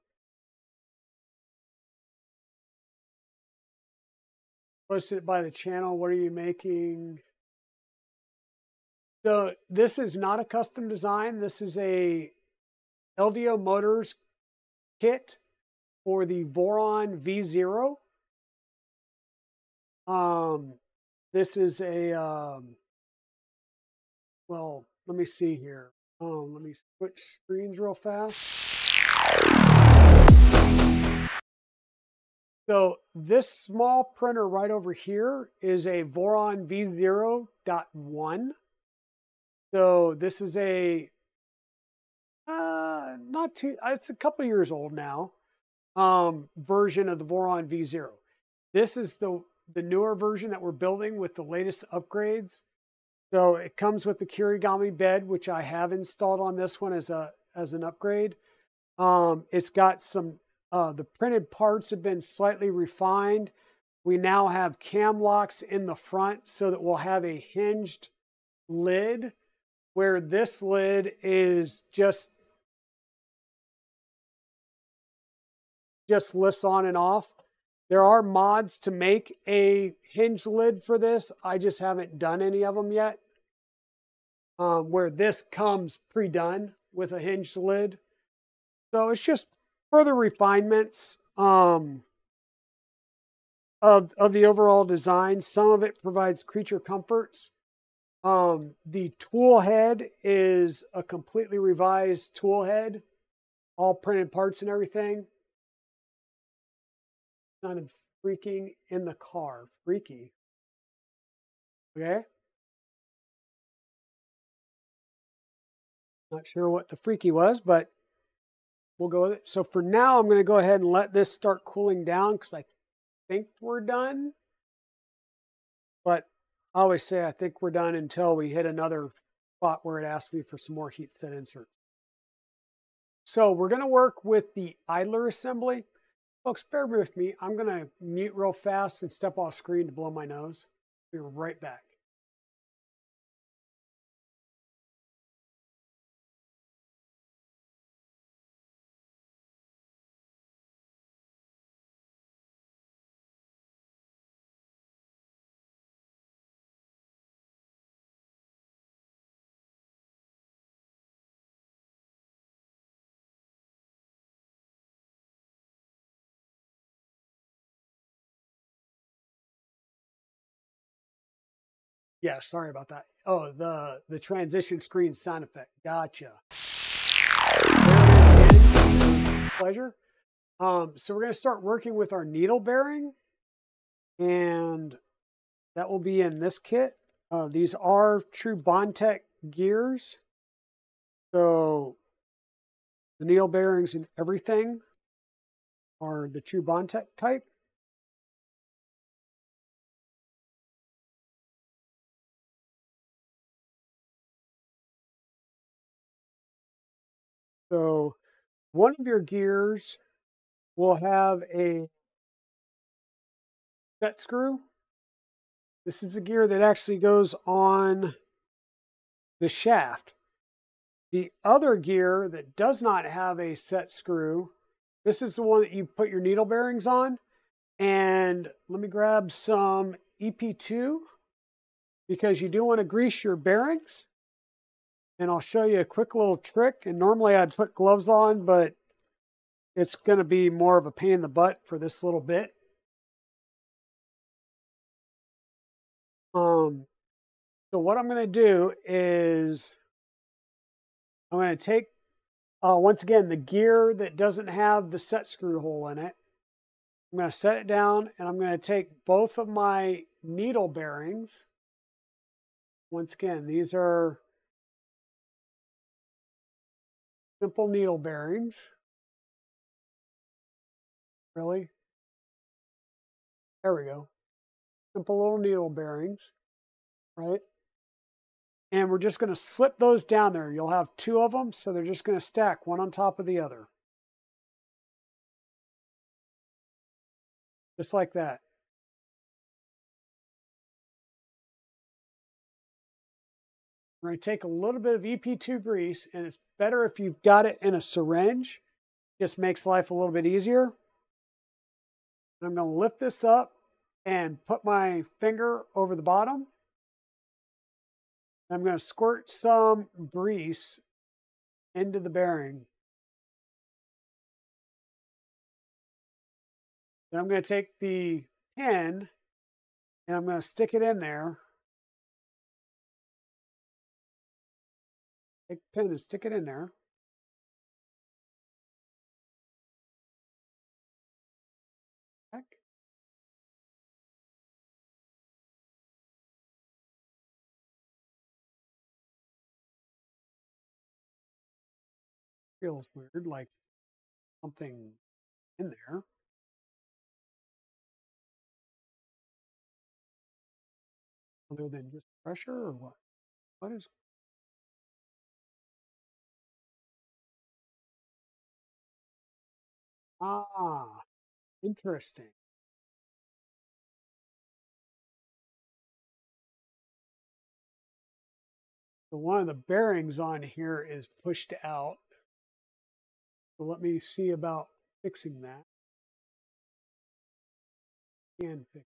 Post it by the channel. What are you making? So this is not a custom design. This is a LDO Motors kit for the Voron V0. This is a, well, let me see here. Let me switch screens real fast. So this small printer right over here is a Voron V0.1. So this is a, not too, it's a couple years old now, version of the Voron V0. This is the newer version that we're building with the latest upgrades. So it comes with the Kirigami bed, which I have installed on this one as an upgrade. It's got some, the printed parts have been slightly refined. We now have cam locks in the front so that we'll have a hinged lid, where this lid is just lifts on and off. There are mods to make a hinged lid for this. I just haven't done any of them yet. Where this comes pre-done with a hinged lid. So it's just further refinements of the overall design. Some of it provides creature comforts. The tool head is a completely revised tool head, all printed parts and everything. Kind of freaking in the car. Freaky. Okay. Not sure what the freaky was, but we'll go with it. So for now, I'm going to go ahead and let this start cooling down because I think we're done. But I always say I think we're done until we hit another spot where it asks me for some more heat set inserts. So we're going to work with the idler assembly. Folks, bear with me. I'm going to mute real fast and step off screen to blow my nose. Be right back. Yeah, sorry about that. Oh, the transition screen sound effect. Gotcha. Pleasure. So we're going to start working with our needle bearing, and that will be in this kit. These are true Bondtech gears. So the needle bearings and everything are the true Bondtech type. So one of your gears will have a set screw. This is the gear that actually goes on the shaft. The other gear that does not have a set screw, this is the one that you put your needle bearings on. And let me grab some EP2 because you do want to grease your bearings. And I'll show you a quick little trick. And normally I'd put gloves on, but it's going to be more of a pain in the butt for this little bit. So what I'm going to do is I'm going to take, once again, the gear that doesn't have the set screw hole in it. I'm going to set it down, and I'm going to take both of my needle bearings. Once again, these are simple needle bearings. Really? There we go. Simple little needle bearings, right? And we're just going to slip those down there. You'll have two of them, so they're just going to stack one on top of the other. Just like that. We're going to take a little bit of EP2 grease, and it's better if you've got it in a syringe. Just makes life a little bit easier. I'm going to lift this up and put my finger over the bottom. I'm going to squirt some grease into the bearing. Then I'm going to take the pin and I'm going to stick it in there. Take the pin and stick it in there. Heck. Feels weird, like something in there. Other than just pressure or what? What is? Ah, interesting. So one of the bearings on here is pushed out. So let me see about fixing that. Can fix.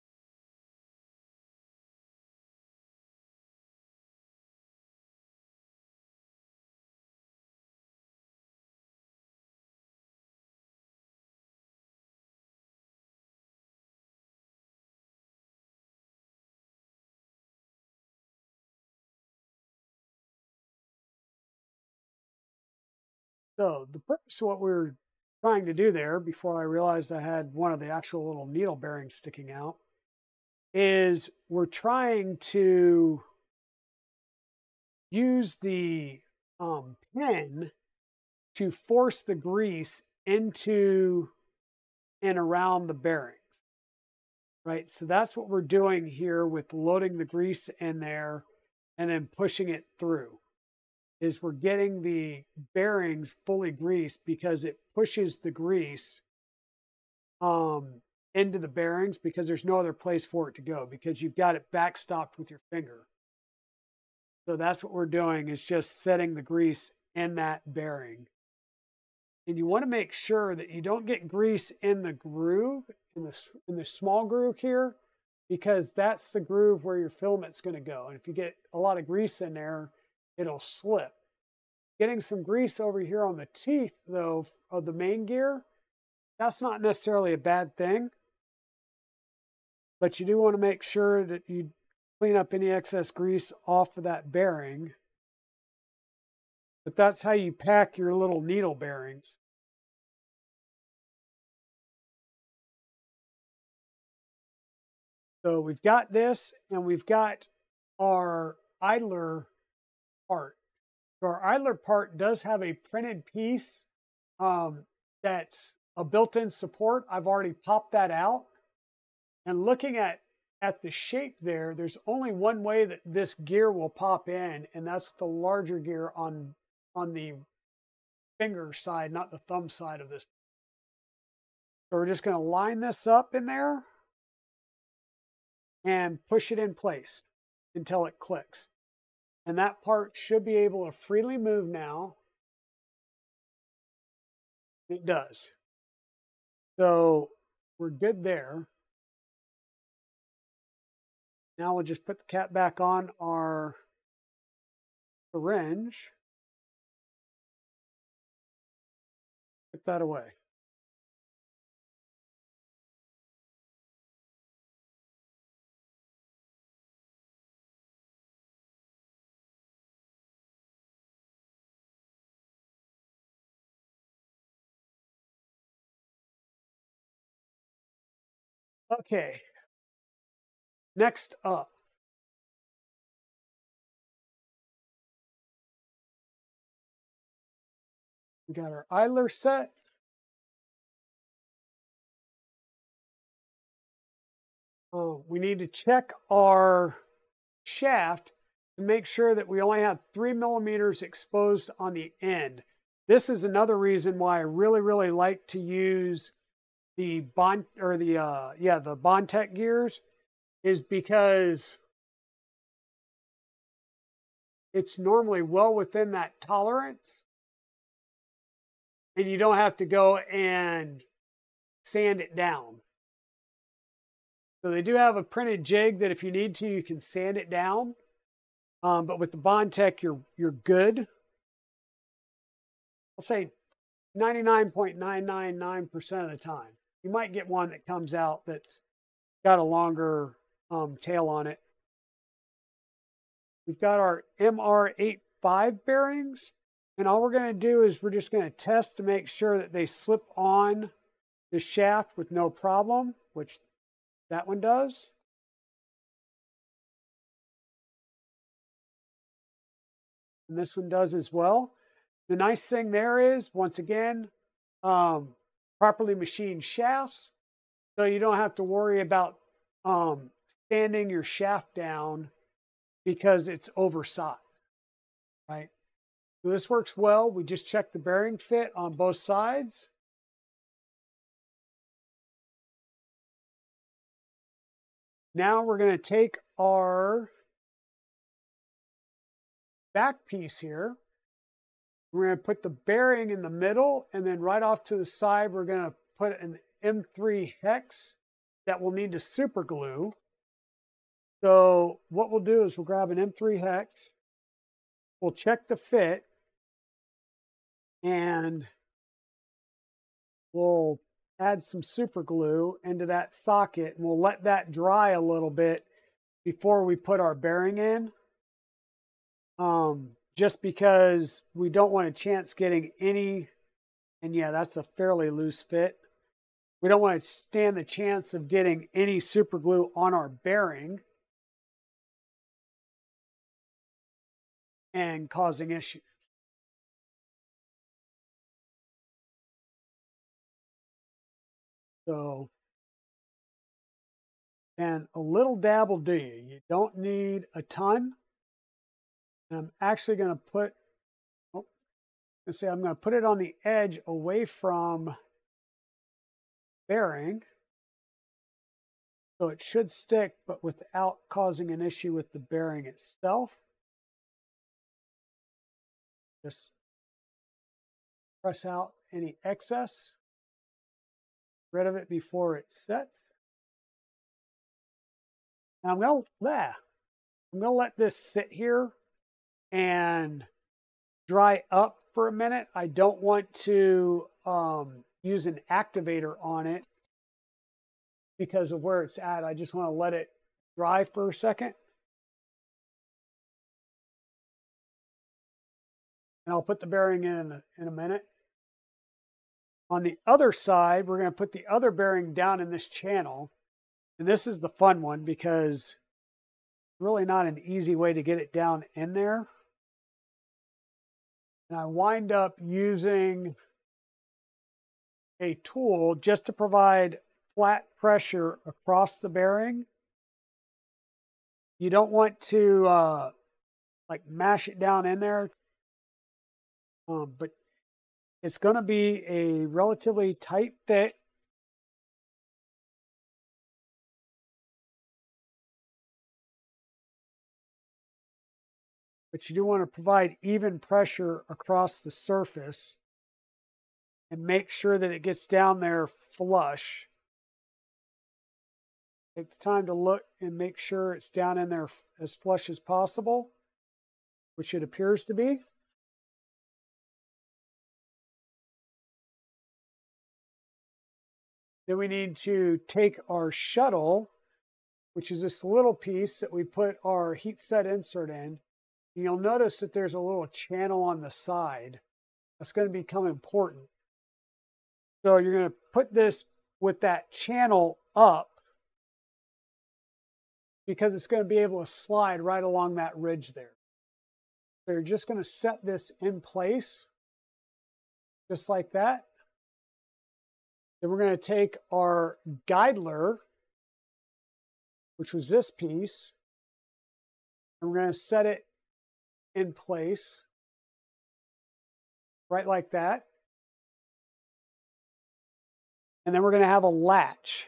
So the purpose of what we're trying to do there, before I realized I had one of the actual little needle bearings sticking out, is we're trying to use the pin to force the grease into and around the bearings, right? So that's what we're doing here with loading the grease in there and then pushing it through, is we're getting the bearings fully greased because it pushes the grease into the bearings because there's no other place for it to go because you've got it backstopped with your finger. So that's what we're doing, is just setting the grease in that bearing. And you want to make sure that you don't get grease in the groove, in the small groove here, because that's the groove where your filament's going to go. And if you get a lot of grease in there, it'll slip. Getting some grease over here on the teeth, though, of the main gear, that's not necessarily a bad thing. But you do want to make sure that you clean up any excess grease off of that bearing. But that's how you pack your little needle bearings. So we've got this, and we've got our idler part. So our idler part does have a printed piece that's a built-in support. I've already popped that out. And looking at the shape there, there's only one way that this gear will pop in, and that's with the larger gear on the finger side, not the thumb side of this. So we're just going to line this up in there and push it in place until it clicks. And that part should be able to freely move now. It does. So we're good there. Now we'll just put the cap back on our syringe. Put that away. Okay. Next up, we got our idler set. We need to check our shaft to make sure that we only have 3 millimeters exposed on the end. This is another reason why I really like to use the Bond or the the Bondtech gears, is because it's normally well within that tolerance, and you don't have to go and sand it down. So they do have a printed jig that if you need to, you can sand it down. But with the Bondtech, you're good. I'll say 99.999% of the time. You might get one that comes out that's got a longer tail on it. We've got our MR85 bearings, and all we're going to do is we're just going to test to make sure that they slip on the shaft with no problem, which that one does. And this one does as well. The nice thing there is, once again, properly machined shafts, so you don't have to worry about sanding your shaft down because it's oversized, right? So this works well. We just checked the bearing fit on both sides. Now we're going to take our back piece here. We're going to put the bearing in the middle, and then right off to the side, we're going to put an M3 hex that we'll need to super glue. So what we'll do is we'll grab an M3 hex, we'll check the fit, and we'll add some super glue into that socket, and we'll let that dry a little bit before we put our bearing in. Just because we don't want a chance getting any, and yeah, that's a fairly loose fit. We don't want to stand the chance of getting any super glue on our bearing and causing issues. So, and a little dab will do you. You don't need a ton. I'm actually going to put, I'm going to put it on the edge away from bearing. So it should stick, but without causing an issue with the bearing itself. Just press out any excess, rid of it before it sets. Now I'm going to let this sit here and dry up for a minute. I don't want to use an activator on it because of where it's at. I just want to let it dry for a second. And I'll put the bearing in a minute. On the other side, we're going to put the other bearing down in this channel. And this is the fun one because it's really not an easy way to get it down in there. And I wind up using a tool just to provide flat pressure across the bearing. You don't want to like mash it down in there, but it's going to be a relatively tight fit. But you do want to provide even pressure across the surface and make sure that it gets down there flush. Take the time to look and make sure it's down in there as flush as possible. which it appears to be. Then we need to take our shuttle, which is this little piece that we put our heat set insert in. And you'll notice that there's a little channel on the side. That's going to become important. So you're going to put this with that channel up because it's going to be able to slide right along that ridge there. So you're just going to set this in place, just like that. Then we're going to take our guidler, which was this piece, and we're going to set it in place, right like that. And then we're going to have a latch.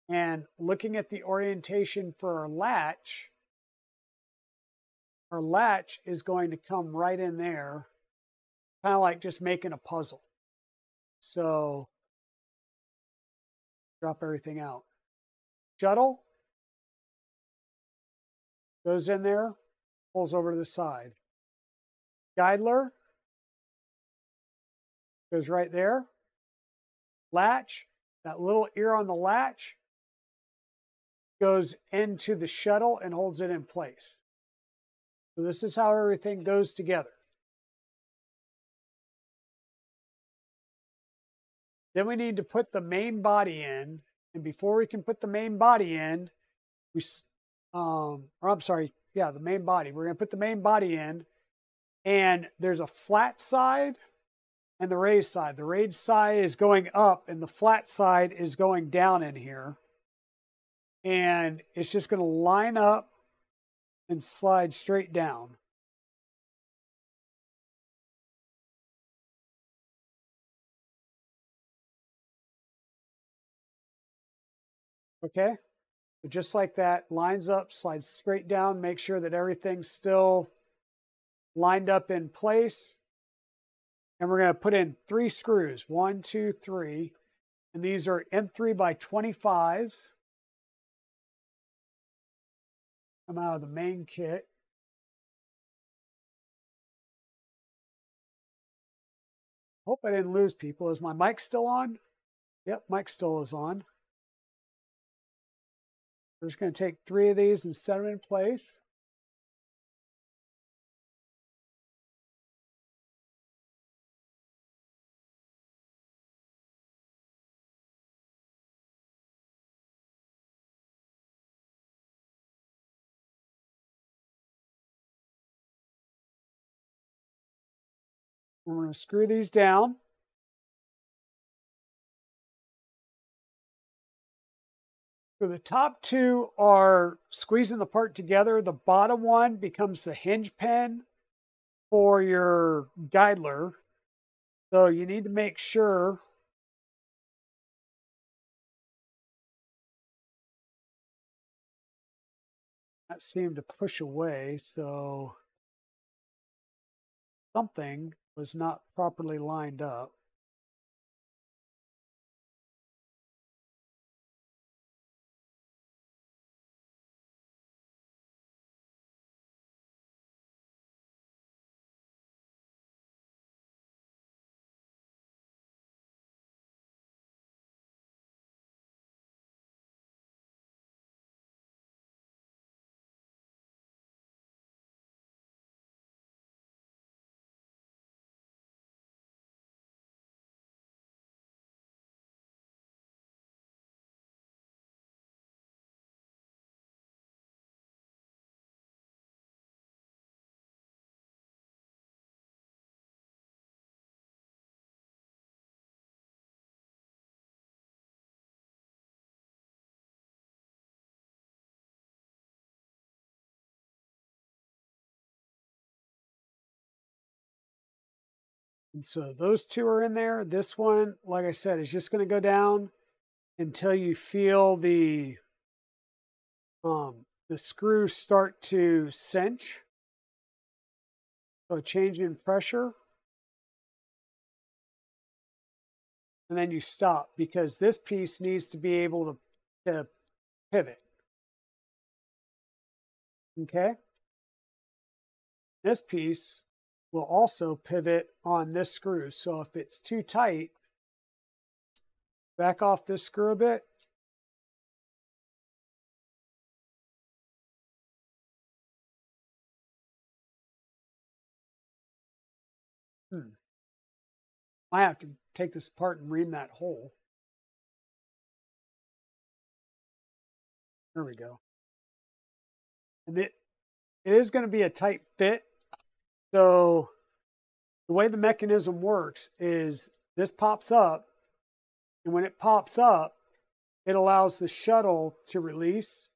And looking at the orientation for our latch is going to come right in there, kind of like just making a puzzle. So drop everything out. Shuttle goes in there, pulls over to the side. Guidler goes right there. Latch, that little ear on the latch goes into the shuttle and holds it in place. So this is how everything goes together. Then we need to put the main body in. And before we can put the main body in, the main body. We're going to put the main body in. And there's a flat side and the raised side. The raised side is going up and the flat side is going down in here. And it's just going to line up and slide straight down. Okay, so just like that, lines up, slides straight down, make sure that everything's still lined up in place. And we're going to put in 3 screws, 1, 2, 3. And these are M3 by 25s. Come out of the main kit. Hope I didn't lose people. Is my mic still on? Yep, mic still is on. We're just going to take 3 of these and set them in place. We're going to screw these down. So the top 2 are squeezing the part together. The bottom one becomes the hinge pin for your guidler. So you need to make sure that seemed to push away. So something was not properly lined up. And so those 2 are in there. This one, like I said, is just going to go down until you feel the screws start to cinch. So a change in pressure. And then you stop because this piece needs to be able to pivot. Okay. This piece will also pivot on this screw. So if it's too tight, back off this screw a bit. I have to take this apart and ream that hole. There we go. And it is going to be a tight fit. So the way the mechanism works is this pops up, and when it pops up, it allows the shuttle to release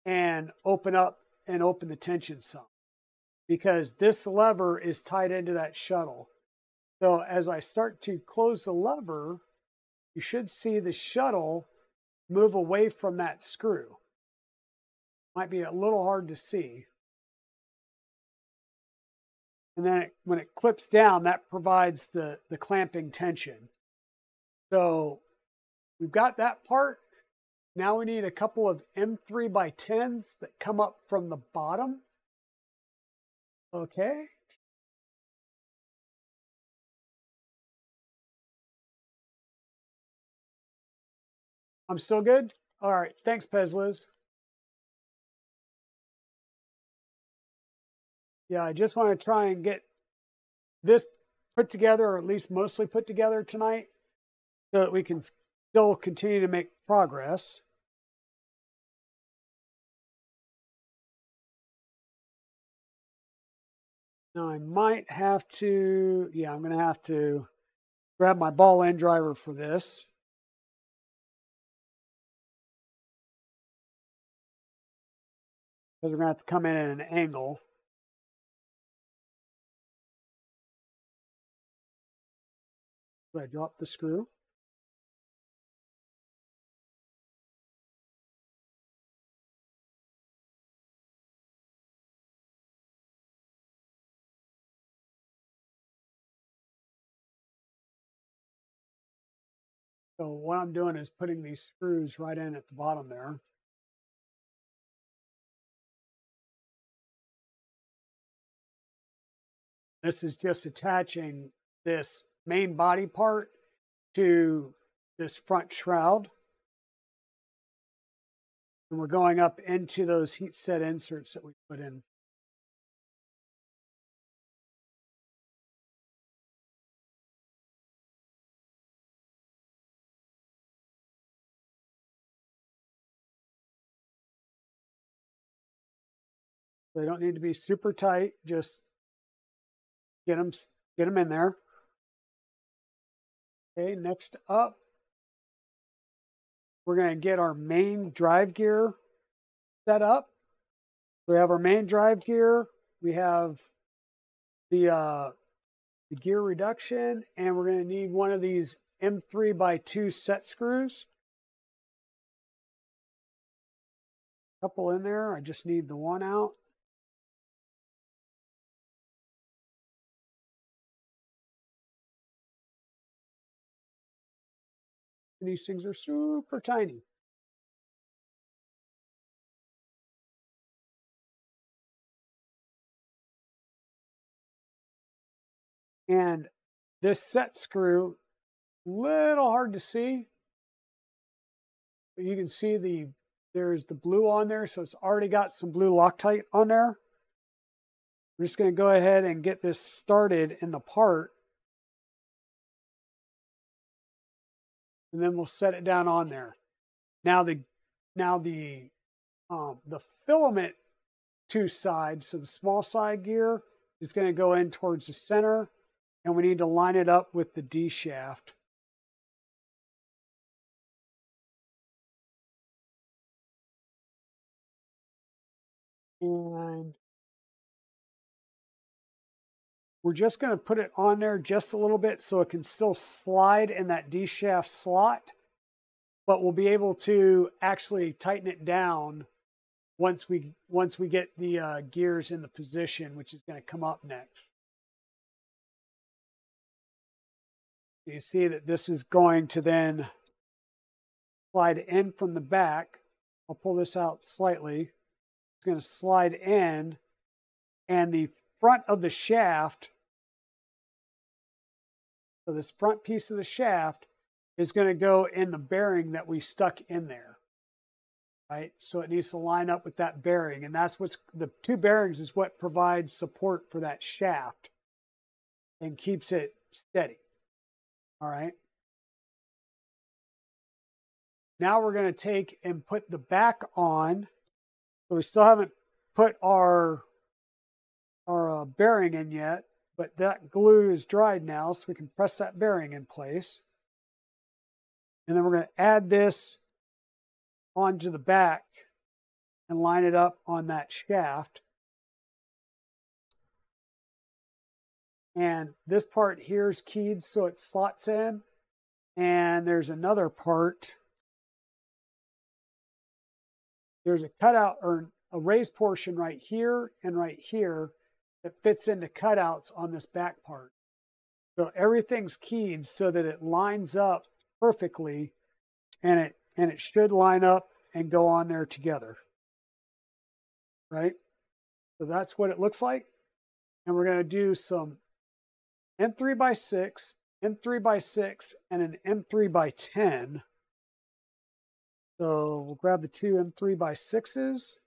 and open up and open the tension some, because this lever is tied into that shuttle. So as I start to close the lever, you should see the shuttle move away from that screw. Might be a little hard to see. And then when it clips down, that provides the clamping tension. So we've got that part. Now we need a couple of M3x10s that come up from the bottom. Okay. I'm still good? All right. Thanks, Pezliz. Yeah, I just want to try and get this put together, or at least mostly put together tonight, so that we can still continue to make progress. Now I might have to, yeah, I'm going to have to grab my ball end driver for this. Because we're going to have to come in at an angle. So I drop the screw. So what I'm doing is putting these screws right in at the bottom there. This is just attaching this main body part to this front shroud. And we're going up into those heat set inserts that we put in. They don't need to be super tight, just get them in there. Okay, next up, we're going to get our main drive gear set up. We have our main drive gear, we have the gear reduction, and we're going to need one of these M3x2 set screws. A couple in there, I just need the one out. And these things are super tiny. And this set screw, little hard to see, but you can see there's the blue on there, so it's already got some blue Loctite on there. We're just going to go ahead and get this started in the part, and then we'll set it down on there. Now the filament two sides, so the small side gear is going to go in towards the center, and we need to line it up with the D shaft. And we're just going to put it on there just a little bit so it can still slide in that D shaft slot, but we'll be able to actually tighten it down once we get the gears in the position, which is going to come up next. You see that this is going to then slide in from the back. I'll pull this out slightly. It's going to slide in, and the front of the shaft, so this front piece of the shaft is going to go in the bearing that we stuck in there, right? So it needs to line up with that bearing, and that's what's, the two bearings is what provides support for that shaft and keeps it steady. All right. Now we're going to take and put the back on. So we still haven't put our bearing in yet, but that glue is dried now, so we can press that bearing in place. And then we're going to add this onto the back and line it up on that shaft. And this part here is keyed so it slots in. And there's another part. There's a cutout or a raised portion right here and right here that fits into cutouts on this back part. So everything's keyed so that it lines up perfectly, and it should line up and go on there together. Right? So that's what it looks like. And we're going to do some M3x6, M3x6, and an M3x10. So we'll grab the two M3x6s.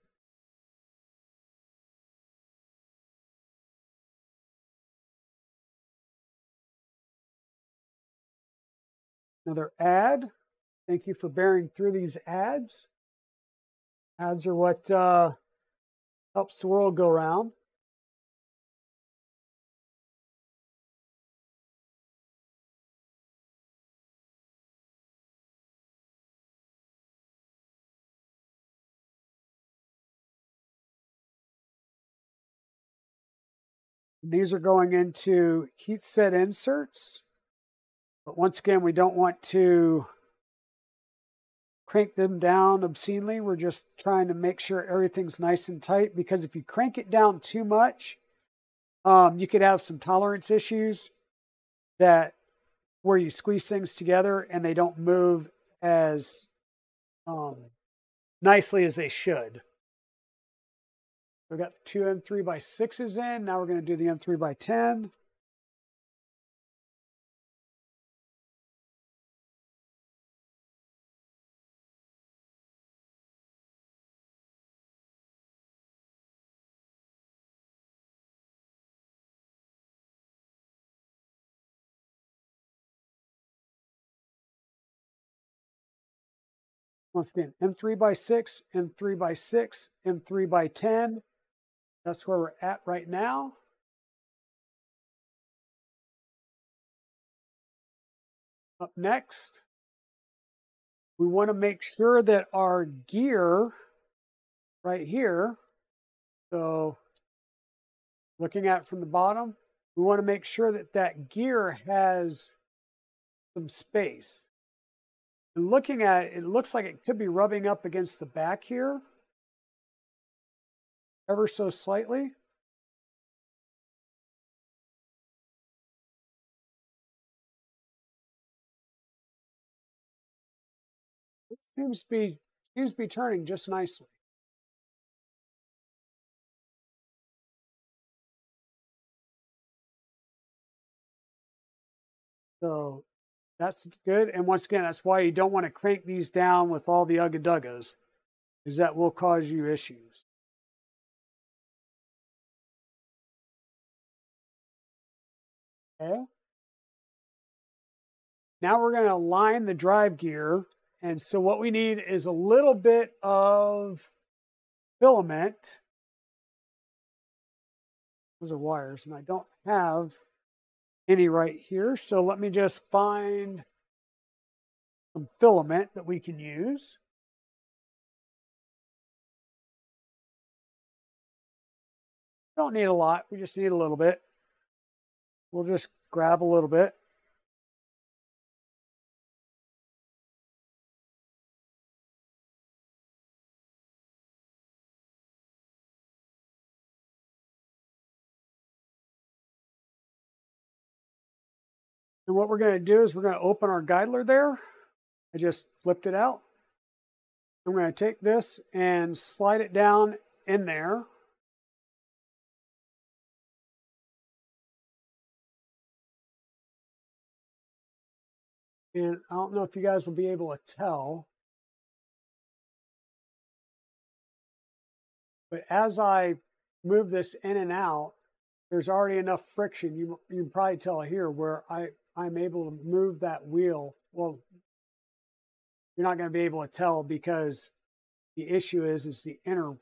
Another add. Thank you for bearing through these ads. Ads are what helps the world go round. These are going into heat set inserts. But once again, we don't want to crank them down obscenely. We're just trying to make sure everything's nice and tight, because if you crank it down too much, you could have some tolerance issues that where you squeeze things together and they don't move as nicely as they should. We've got the two M3x6s in. Now we're going to do the M3x10. Once again, M3x6, M3x6, M3x10. That's where we're at right now. Up next, we want to make sure that our gear right here, so looking at it from the bottom, we want to make sure that that gear has some space. And looking at it, it looks like it could be rubbing up against the back here, ever so slightly. It seems to be turning just nicely. So that's good. And once again, that's why you don't want to crank these down with all the ugga-duggas, because that will cause you issues. Okay. Now we're going to align the drive gear. And so what we need is a little bit of filament. Those are wires, and I don't have any right here. So let me just find some filament that we can use. Don't need a lot. We just need a little bit. We'll just grab a little bit. And what we're going to do is we're going to open our guidler there. I just flipped it out. I'm going to take this and slide it down in there. And I don't know if you guys will be able to tell, but as I move this in and out, there's already enough friction. You can probably tell here where I'm able to move that wheel. Well, you're not going to be able to tell because the issue is the inner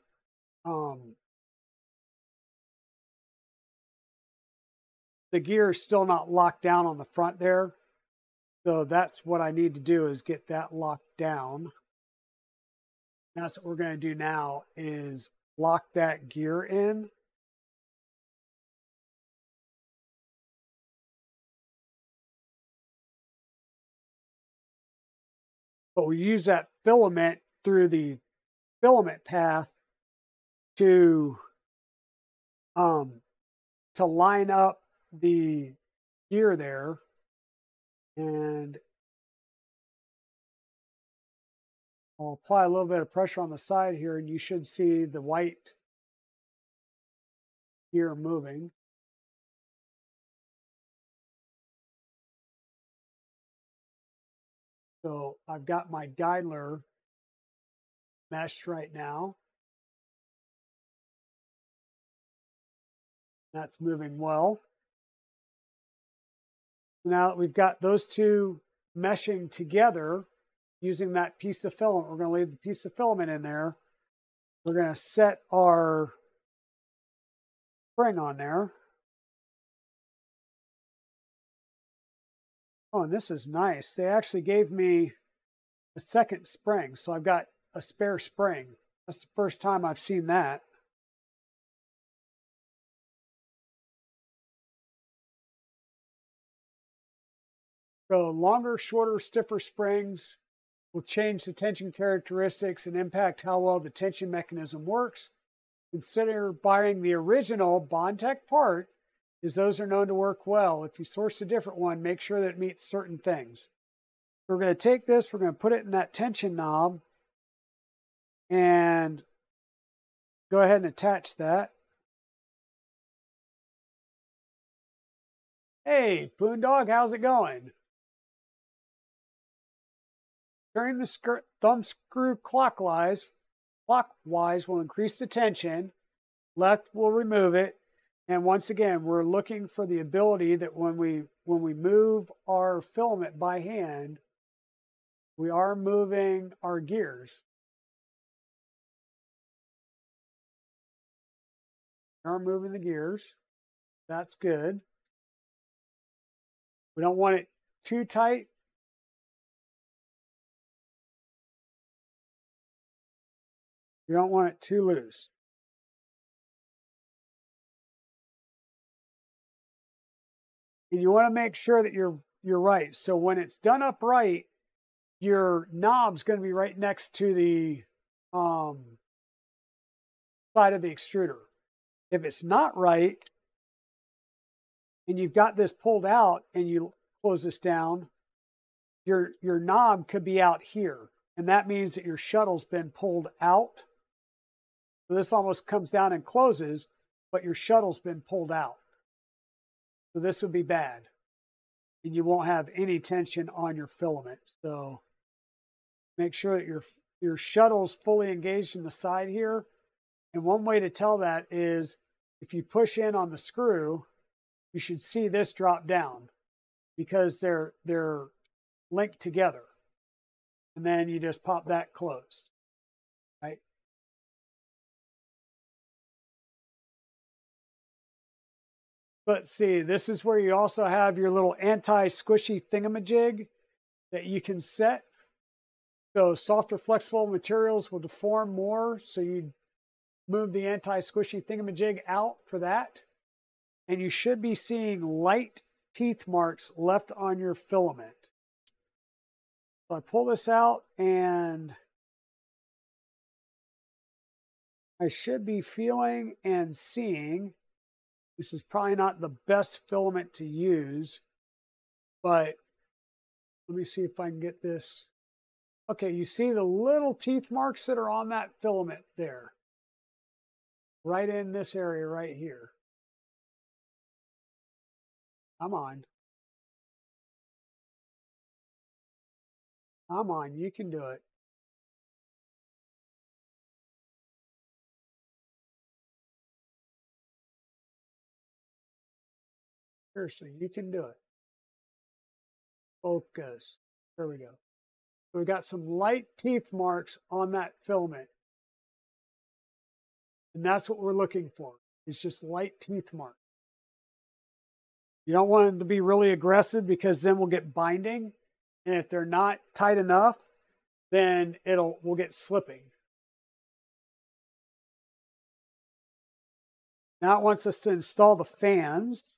the gear is still not locked down on the front there. So that's what I need to do, is get that locked down. That's what we're going to do now, is lock that gear in. But we use that filament through the filament path to line up the gear there. And I'll apply a little bit of pressure on the side here, and you should see the white gear moving. So I've got my guidler meshed right now. That's moving well. Now that we've got those two meshing together using that piece of filament, we're going to leave the piece of filament in there. We're going to set our spring on there. Oh, and this is nice. They actually gave me a second spring, so I've got a spare spring. That's the first time I've seen that. So longer, shorter, stiffer springs will change the tension characteristics and impact how well the tension mechanism works. Consider buying the original Bondtech part, as those are known to work well. If you source a different one, make sure that it meets certain things. We're going to take this, we're going to put it in that tension knob and go ahead and attach that. Hey, Boondog, how's it going? Turning the thumb screw clockwise will increase the tension. Left will remove it. And once again, we're looking for the ability that when we move our filament by hand, we are moving our gears. We are moving the gears. That's good. We don't want it too tight. You don't want it too loose. And you want to make sure that you're right. So when it's done upright, your knob's going to be right next to the side of the extruder. If it's not right, and you've got this pulled out and you close this down, your knob could be out here. And that means that your shuttle's been pulled out. So this almost comes down and closes, but your shuttle's been pulled out. So this would be bad. And you won't have any tension on your filament. So make sure that your shuttle's fully engaged in the side here. And one way to tell that is if you push in on the screw, you should see this drop down because they're linked together. And then you just pop that closed, right? But see, this is where you also have your little anti-squishy thingamajig that you can set. So softer flexible materials will deform more. So you move the anti-squishy thingamajig out for that. And you should be seeing light teeth marks left on your filament. So I pull this out and I should be feeling and seeing. This is probably not the best filament to use, but let me see if I can get this. Okay, you see the little teeth marks that are on that filament there, right in this area right here. Come on. Come on, you can do it. Seriously, you can do it. Focus. There we go. We've got some light teeth marks on that filament. And that's what we're looking for. It's just light teeth marks. You don't want them to be really aggressive because then we'll get binding. And if they're not tight enough, then we'll get slipping. Now it wants us to install the fans.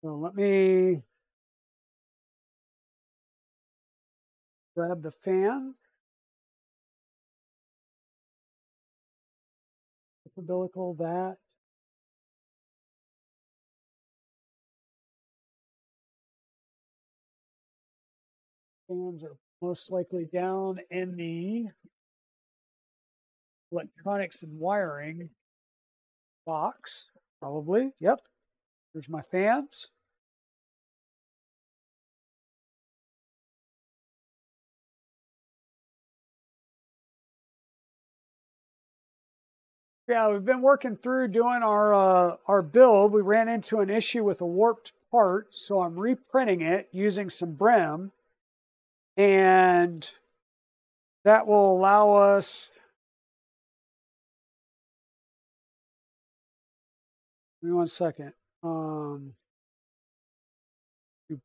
So let me grab the fan. Umbilical, that. Fans are most likely down in the electronics and wiring box, probably. Yep. There's my fans. Yeah, we've been working through doing our build. We ran into an issue with a warped part, so I'm reprinting it using some brim, and that will allow us. Give me 1 second. Do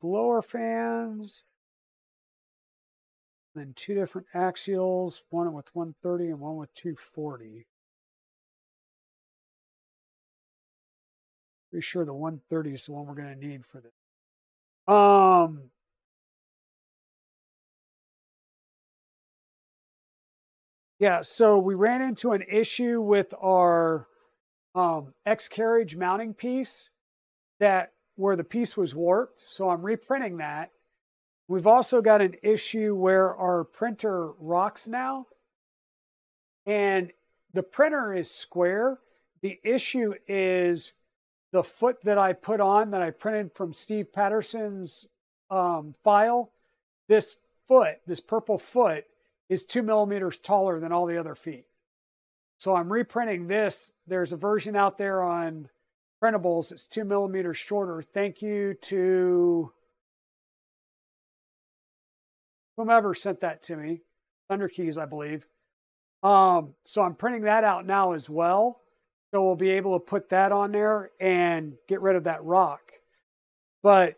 blower fans, then 2 different axials, one with 130 and one with 240. Pretty sure the 130 is the one we're going to need for this. Yeah, so we ran into an issue with our X-Carriage mounting piece where the piece was warped. So I'm reprinting that. We've also got an issue where our printer rocks now. And the printer is square. The issue is the foot that I put on that I printed from Steve Patterson's file. This purple foot, is 2 millimeters taller than all the other feet. So I'm reprinting this. There's a version out there on printables. It's 2 millimeters shorter. Thank you to whomever sent that to me. Thunder Keys, I believe. So I'm printing that out now as well. So we'll be able to put that on there and get rid of that rock. But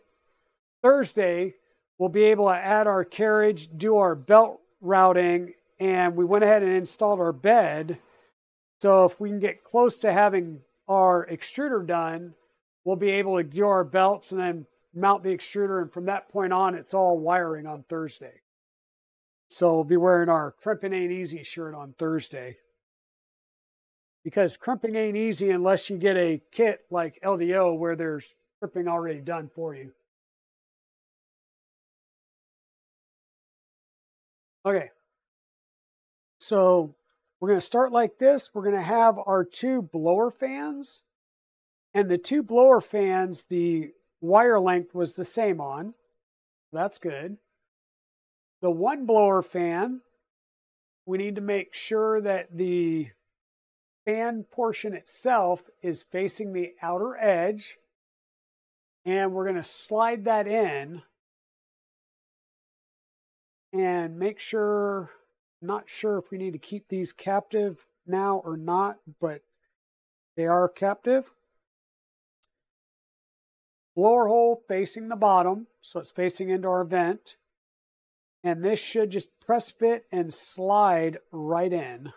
Thursday, we'll be able to add our carriage, do our belt routing, and we went ahead and installed our bed. So if we can get close to having our extruder done, we'll be able to do our belts and then mount the extruder. And from that point on, it's all wiring on Thursday. So we'll be wearing our crimping ain't easy shirt on Thursday. Because crimping ain't easy unless you get a kit like LDO where there's crimping already done for you. Okay. So we're going to start like this. We're going to have our 2 blower fans. And the 2 blower fans, the wire length was the same on. That's good. The 1 blower fan, we need to make sure that the fan portion itself is facing the outer edge. And we're going to slide that in and make sure, not sure if we need to keep these captive now or not, but they are captive. Blower hole facing the bottom, so it's facing into our vent. And this should just press fit and slide right in.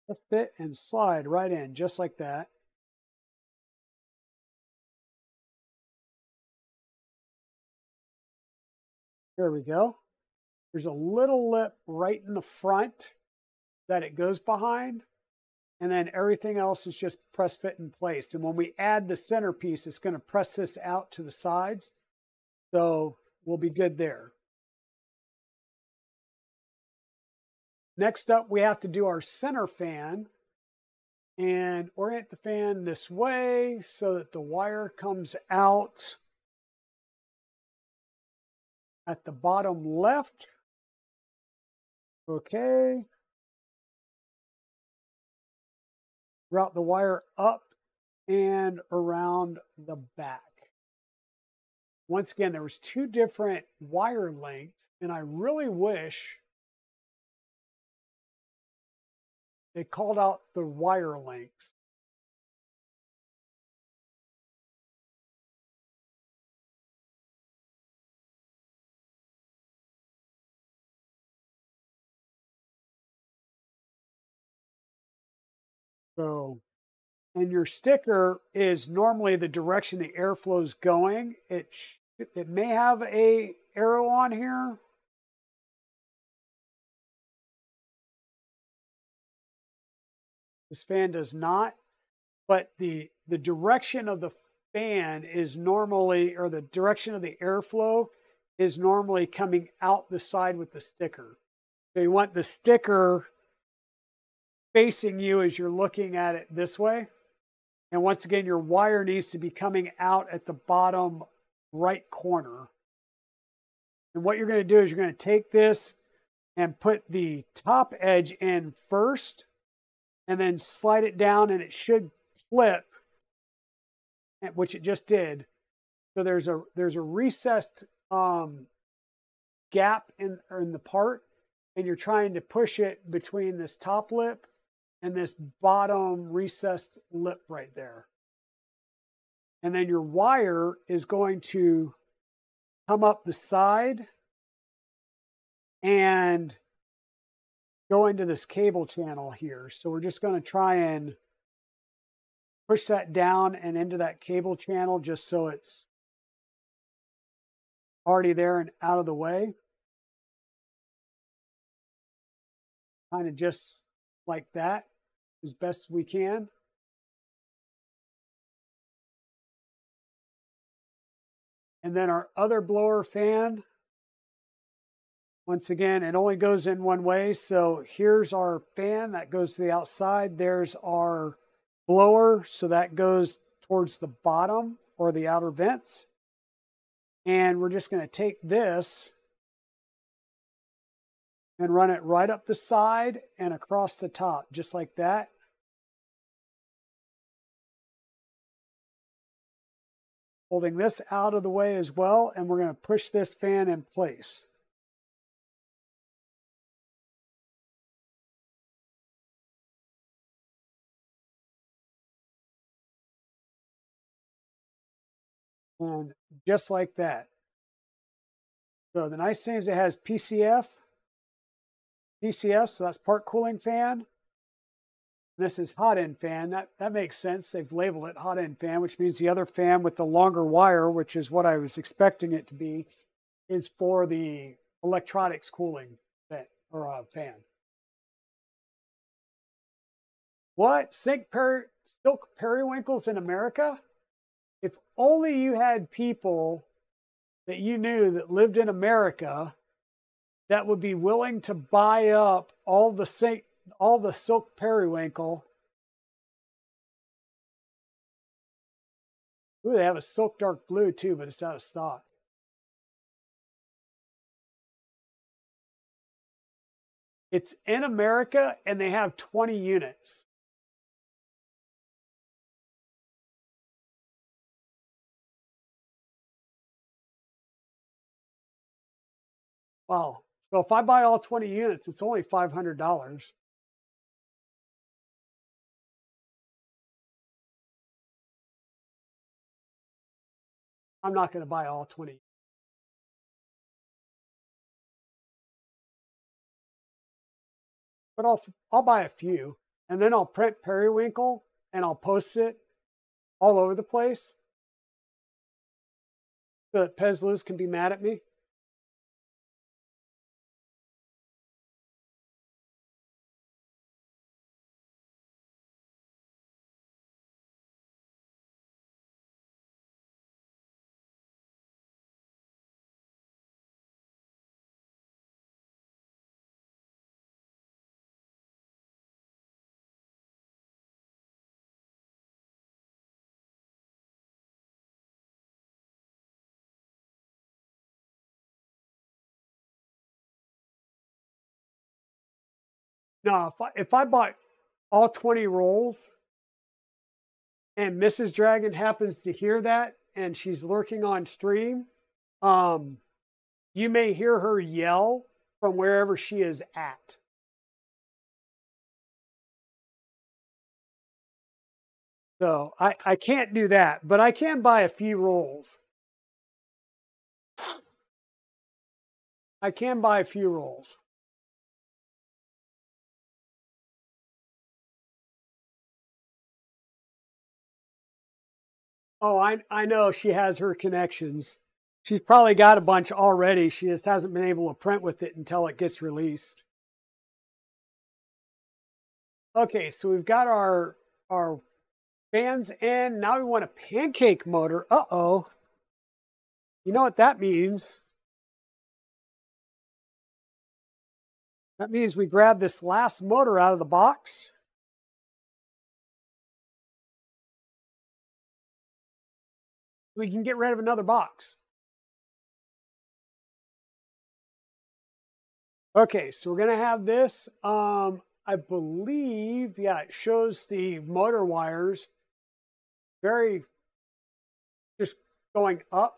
Press fit and slide right in, just like that. There we go. There's a little lip right in the front that it goes behind. And then everything else is just press fit in place. And when we add the centerpiece, it's going to press this out to the sides. So we'll be good there. Next up, we have to do our center fan. and orient the fan this way so that the wire comes out at the bottom left. Okay. Route the wire up and around the back. Once again, there was 2 different wire lengths, and I really wish they called out the wire lengths. So, and your sticker is normally the direction the airflow is going. It may have a arrow on here. This fan does not, but the direction of the fan is normally, or the direction of the airflow is normally coming out the side with the sticker. So you want the sticker facing you as you're looking at it this way. And once again, your wire needs to be coming out at the bottom right corner. And what you're going to do is you're going to take this and put the top edge in first, and then slide it down, and it should flip, which it just did. So there's a recessed gap in the part, and you're trying to push it between this top lip and this bottom recessed lip right there. And then your wire is going to come up the side and go into this cable channel here. So we're just going to try and push that down and into that cable channel just so it's already there and out of the way. Kind of just like that, as best we can. And then our other blower fan, once again, it only goes in one way. So here's our fan that goes to the outside. There's our blower, so that goes towards the bottom or the outer vents. And we're just going to take this and run it right up the side and across the top, just like that. Holding this out of the way as well, and we're going to push this fan in place. And just like that. So the nice thing is it has PCF, so that's part cooling fan. This is hot end fan. That makes sense. They've labeled it hot end fan, which means the other fan with the longer wire, which is what I was expecting it to be, is for the electronics cooling fan, or fan. What? Silk periwinkles in America? If only you had people that you knew that lived in America that would be willing to buy up all the silk periwinkle. Ooh, they have a silk dark blue too, but it's out of stock. It's in America, and they have 20 units. Wow. So if I buy all 20 units, it's only $500. I'm not going to buy all 20. But I'll buy a few, and then I'll print periwinkle and I'll post it all over the place so that Pezlus can be mad at me. Now, if I bought all 20 rolls and Mrs. Dragon happens to hear that and she's lurking on stream, you may hear her yell from wherever she is at. So I can't do that, but I can buy a few rolls. I can buy a few rolls. Oh, I know she has her connections. She's probably got a bunch already. She just hasn't been able to print with it until it gets released. Okay, so we've got our fans in. Now we want a pancake motor. Uh-oh. You know what that means? That means we grab this last motor out of the box. We can get rid of another box. Okay, so we're going to have this. I believe, yeah, it shows the motor wires very just going up.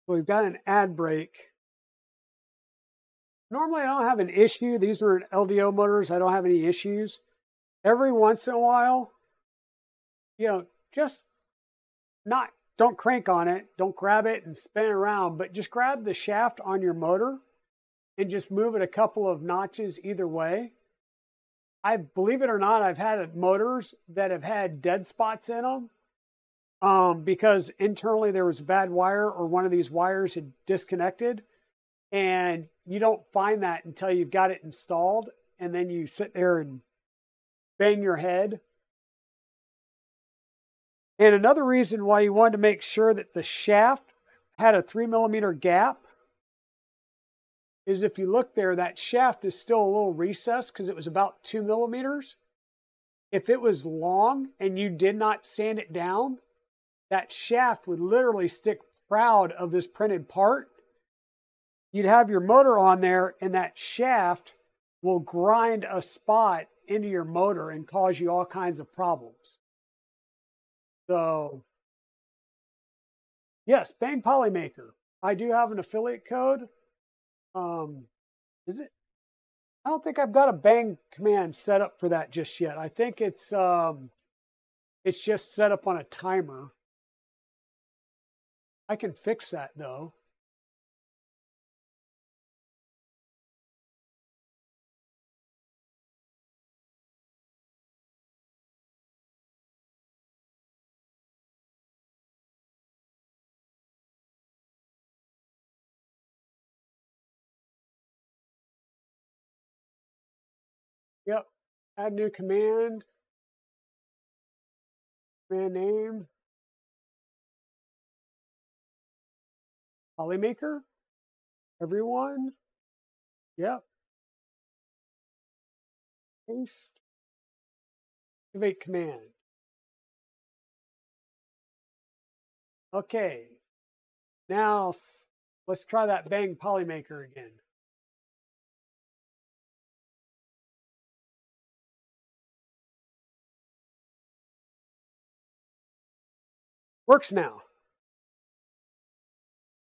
So we've got an ad brake. Normally I don't have an issue. These are LDO motors. I don't have any issues. Every once in a while, you know, just don't crank on it. Don't grab it and spin it around, but just grab the shaft on your motor and just move it a couple of notches either way. Believe it or not, I've had motors that have had dead spots in them because internally there was a bad wire or one of these wires had disconnected, and you don't find that until you've got it installed, and then you sit there and bang your head. And another reason why you wanted to make sure that the shaft had a 3mm gap is if you look there, that shaft is still a little recessed because it was about 2mm. If it was long and you did not sand it down, that shaft would literally stick proud of this printed part. You'd have your motor on there and that shaft will grind a spot into your motor and cause you all kinds of problems. So, yes, Bang Polymaker. I do have an affiliate code. Is it? I don't think I've got a bang command set up for that just yet. I think it's just set up on a timer. I can fix that though. Yep. Add new command. Command name. Polymaker. Everyone. Yep. Paste. Activate command. Okay. Now let's try that Bang Polymaker again. Works now.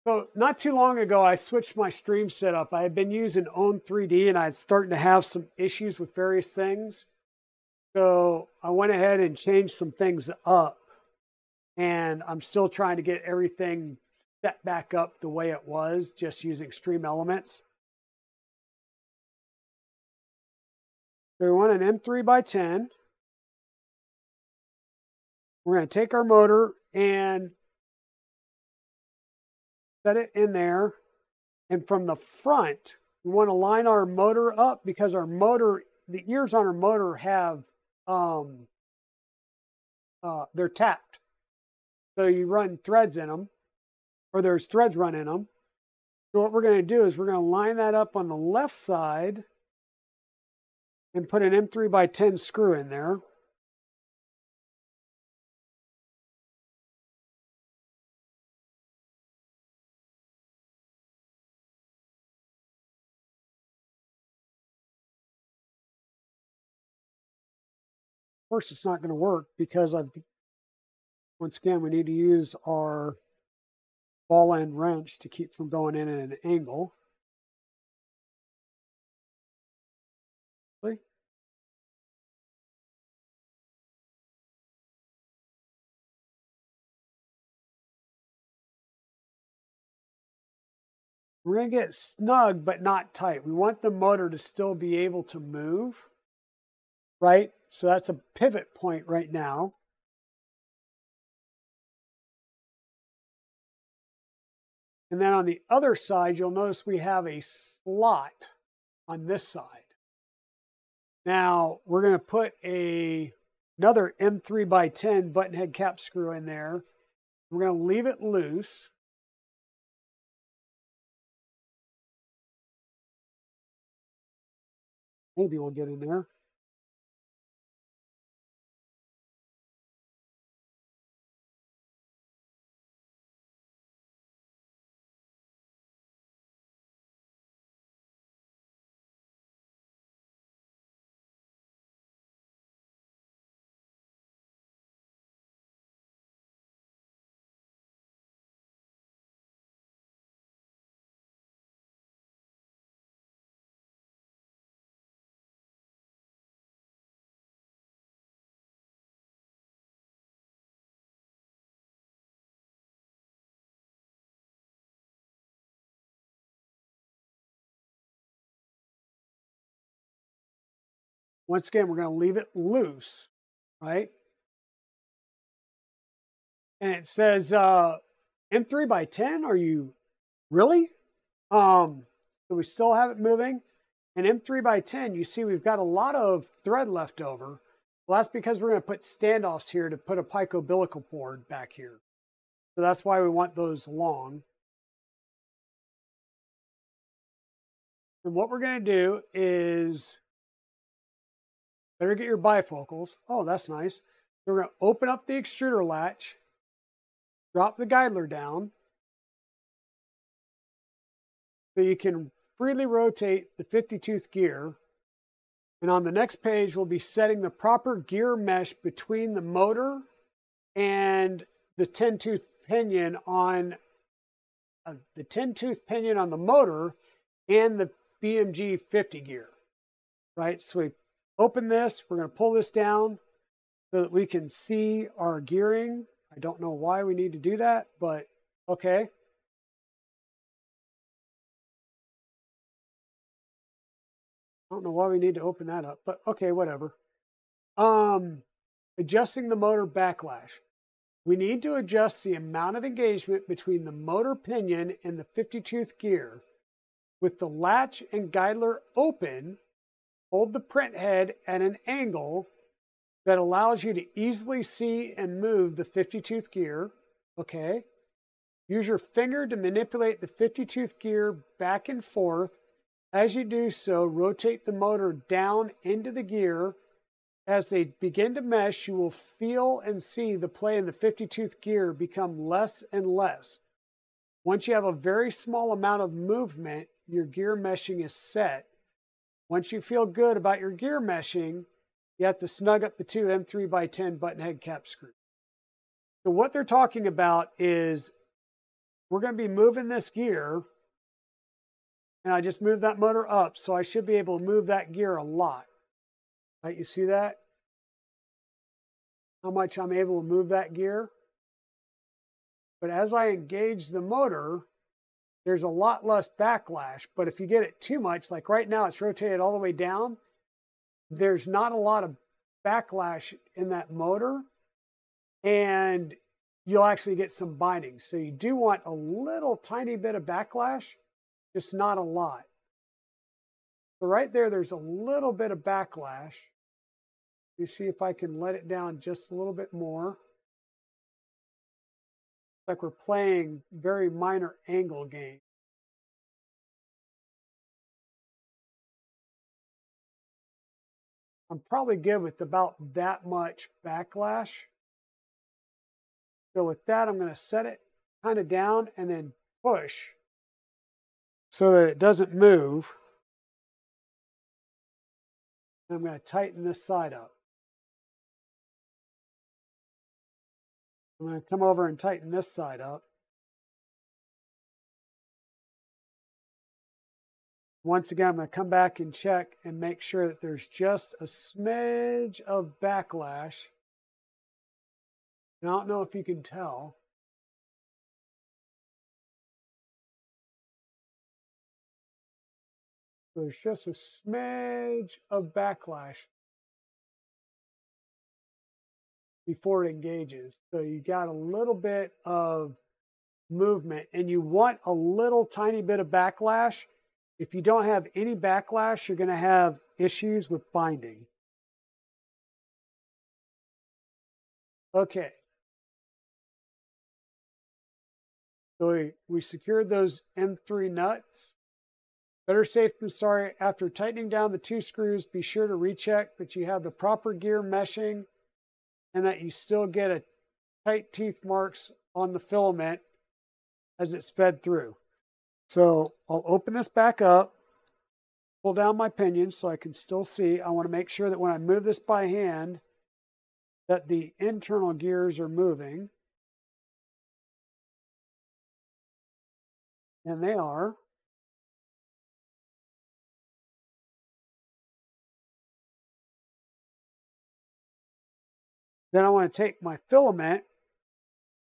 So not too long ago, I switched my stream setup. I had been using Own3D and I had starting to have some issues with various things. So I went ahead and changed some things up. And I'm still trying to get everything set back up the way it was, just using Stream Elements. So we want an M3x10. We're going to take our motor and set it in there. And from the front, we want to line our motor up because our motor, the ears on our motor have, they're tapped. So you run threads in them, or there's threads run in them. So what we're going to do is we're going to line that up on the left side and put an M3x10 screw in there. course, it's not going to work because once again, we need to use our ball end wrench to keep from going in at an angle. We're going to get snug, but not tight. We want the motor to still be able to move, right? So that's a pivot point right now. And then on the other side, you'll notice we have a slot on this side. Now, we're going to put another M3x10 button head cap screw in there. We're going to leave it loose. Maybe we'll get in there. Once again, we're going to leave it loose, right? And it says M3x10, are you really? So we still have it moving. And M3x10, you see we've got a lot of thread left over. Well, that's because we're going to put standoffs here to put a pike umbilical board back here. So that's why we want those long. And what we're going to do is, better get your bifocals. Oh, that's nice. So we're going to open up the extruder latch, drop the guidler down, so you can freely rotate the 50-tooth gear. And on the next page, we'll be setting the proper gear mesh between the motor and the 10-tooth pinion on the 10-tooth pinion on the motor and the BMG 50 gear, right? So we open this, we're going to pull this down so that we can see our gearing. I don't know why we need to do that, but okay. I don't know why we need to open that up, but okay, whatever. Adjusting the motor backlash. We need to adjust the amount of engagement between the motor pinion and the 50-tooth gear. With the latch and guidler open, hold the print head at an angle that allows you to easily see and move the 50-tooth gear. Okay. Use your finger to manipulate the 50-tooth gear back and forth. As you do so, rotate the motor down into the gear. As they begin to mesh, you will feel and see the play in the 50-tooth gear become less and less. Once you have a very small amount of movement, your gear meshing is set. Once you feel good about your gear meshing, you have to snug up the two M3x10 button head cap screws. So what they're talking about is we're going to be moving this gear, and I just moved that motor up, so I should be able to move that gear a lot. Right, you see that? How much I'm able to move that gear. But as I engage the motor, there's a lot less backlash. But if you get it too much, like right now it's rotated all the way down, there's not a lot of backlash in that motor, and you'll actually get some binding. So you do want a little tiny bit of backlash, just not a lot. So right there, there's a little bit of backlash. You see if I can let it down just a little bit more. Like we're playing very minor angle game. I'm probably good with about that much backlash. So with that, I'm going to set it kind of down and then push so that it doesn't move. I'm going to tighten this side up. I'm going to come over and tighten this side up. Once again, I'm going to come back and check and make sure that there's just a smidge of backlash. And I don't know if you can tell. There's just a smidge of backlash before it engages. So you got a little bit of movement, and you want a little tiny bit of backlash. If you don't have any backlash, you're going to have issues with binding. Okay. So we secured those M3 nuts. Better safe than sorry. After tightening down the 2 screws, be sure to recheck that you have the proper gear meshing and that you still get a tight teeth marks on the filament as it's fed through. So I'll open this back up, pull down my pinion so I can still see. I want to make sure that when I move this by hand, that the internal gears are moving. And they are. Then I want to take my filament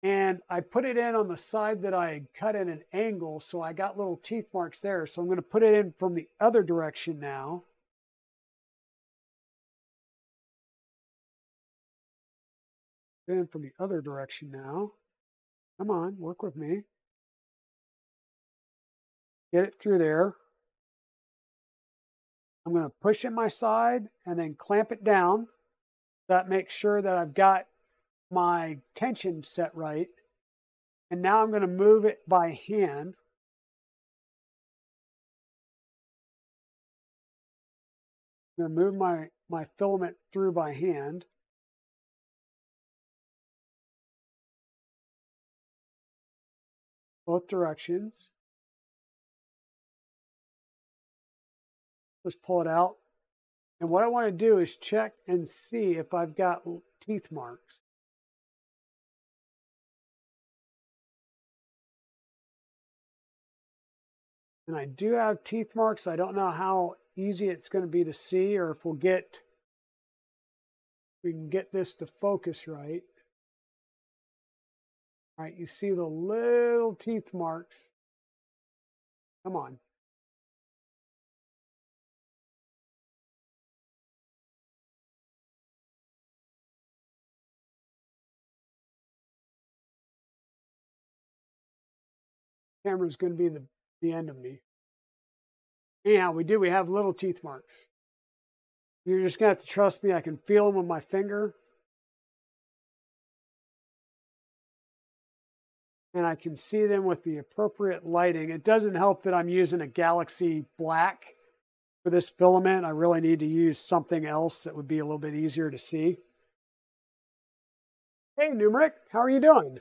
and I put it in on the side that I cut at an angle, so I got little teeth marks there. So I'm going to put it in from the other direction now. In from the other direction now. Come on, work with me. Get it through there. I'm going to push in my side and then clamp it down. That makes sure that I've got my tension set right. And now I'm going to move it by hand. I'm going to move my filament through by hand. Both directions. Let's pull it out. And what I want to do is check and see if I've got teeth marks. And I do have teeth marks. I don't know how easy it's going to be to see, or if we can get this to focus right. All right, you see the little teeth marks. Come on. Camera's going to be the end of me. Anyhow, we have little teeth marks. You're just going to have to trust me. I can feel them with my finger. And I can see them with the appropriate lighting. It doesn't help that I'm using a Galaxy Black for this filament. I really need to use something else that would be a little bit easier to see. Hey, Numeric, how are you doing?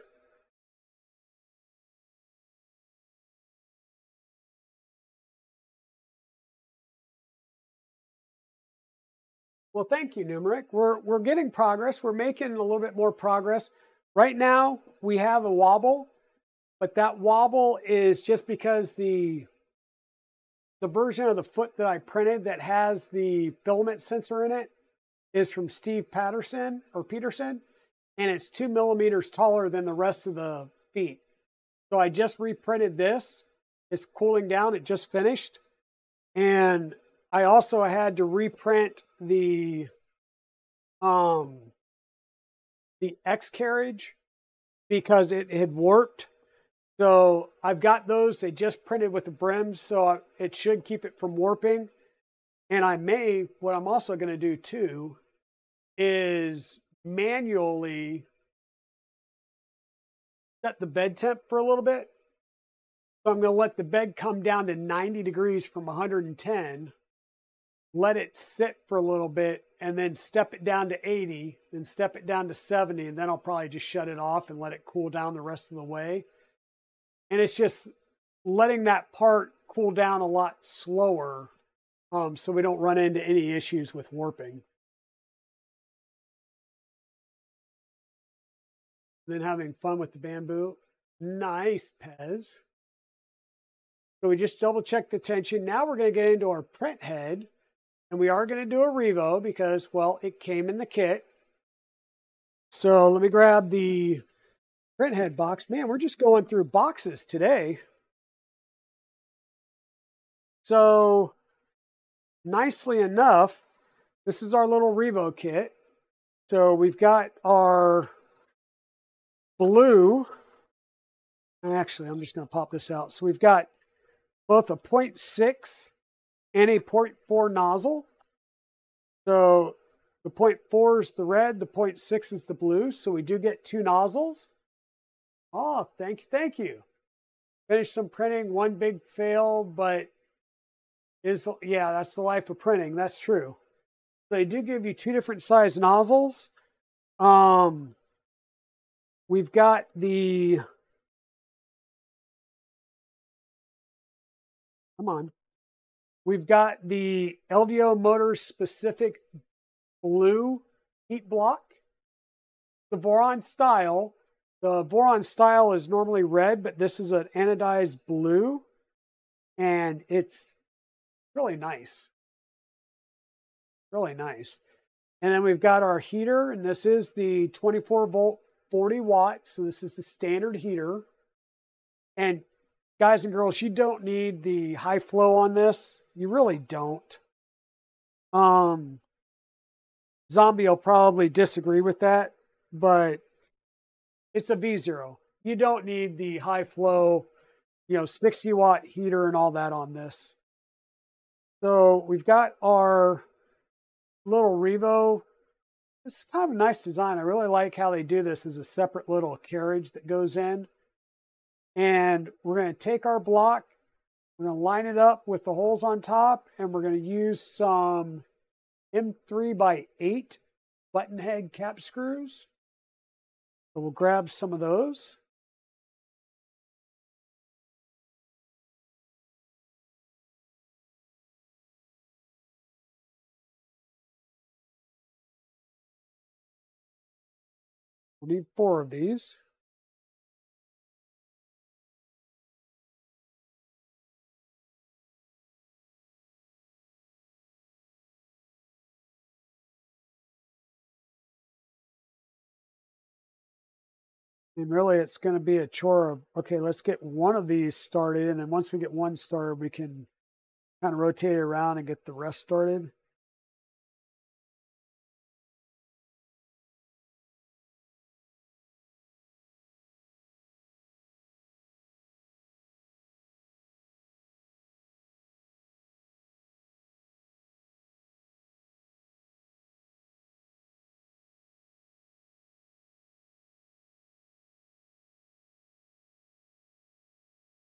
Well, thank you, Numeric. We're getting progress. We're making a little bit more progress. Right now, we have a wobble, but that wobble is just because the version of the foot that I printed that has the filament sensor in it is from Steve Peterson, and it's 2 millimeters taller than the rest of the feet. So I just reprinted this. It's cooling down. It just finished. And I also had to reprint the X-Carriage because it had warped. So I've got those. They just printed with the brims, so it should keep it from warping. And what I'm also going to do too is manually set the bed temp for a little bit. So I'm going to let the bed come down to 90 degrees from 110, let it sit for a little bit, and then step it down to 80, then step it down to 70, and then I'll probably just shut it off and let it cool down the rest of the way. And it's just letting that part cool down a lot slower so we don't run into any issues with warping. and then having fun with the bamboo. Nice, Pez. So we just double check the tension. Now we're going to get into our print head, and we are going to do a revo because, well, it came in the kit. So let me grab the print head box. Man, we're just going through boxes today. So nicely enough, this is our little revo kit. So we've got our blue. Actually, I'm just going to pop this out. So we've got both a 0.6 and a 0.4 nozzle. So the 0.4 is the red, the 0.6 is the blue. So we do get 2 nozzles. Oh, thank you. Finished some printing, one big fail, but yeah, that's the life of printing. That's true. So they do give you 2 different size nozzles. We've got the, we've got the LDO Motors specific blue heat block. The Voron style. The Voron style is normally red, but this is an anodized blue, and it's really nice. Really nice. And then we've got our heater, and this is the 24 volt, 40 watts. So this is the standard heater. And guys and girls, you don't need the high flow on this. You really don't. Zombie will probably disagree with that, but it's a V0. You don't need the high flow, 60 watt heater and all that on this. So we've got our little Revo. This is kind of a nice design. I really like how they do this as a separate little carriage that goes in. And we're going to take our block, we're going to line it up with the holes on top, and we're going to use some M3x8 button head cap screws. So we'll grab some of those. We'll need 4 of these. And really, it's going to be a chore of, okay, let's get one of these started. And then once we get one started, we can kind of rotate it around and get the rest started.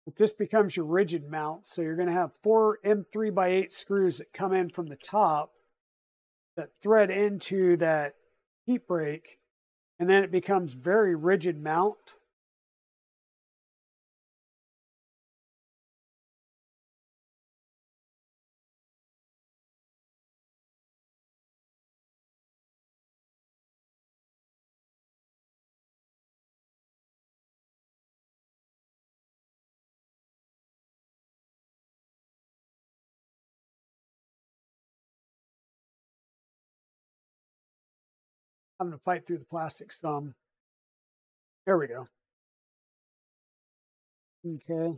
But this becomes your rigid mount. So you're going to have 4 M3x8 screws that come in from the top that thread into that heat break. And then it becomes very rigid mount. I'm going to fight through the plastic some. There we go. Okay.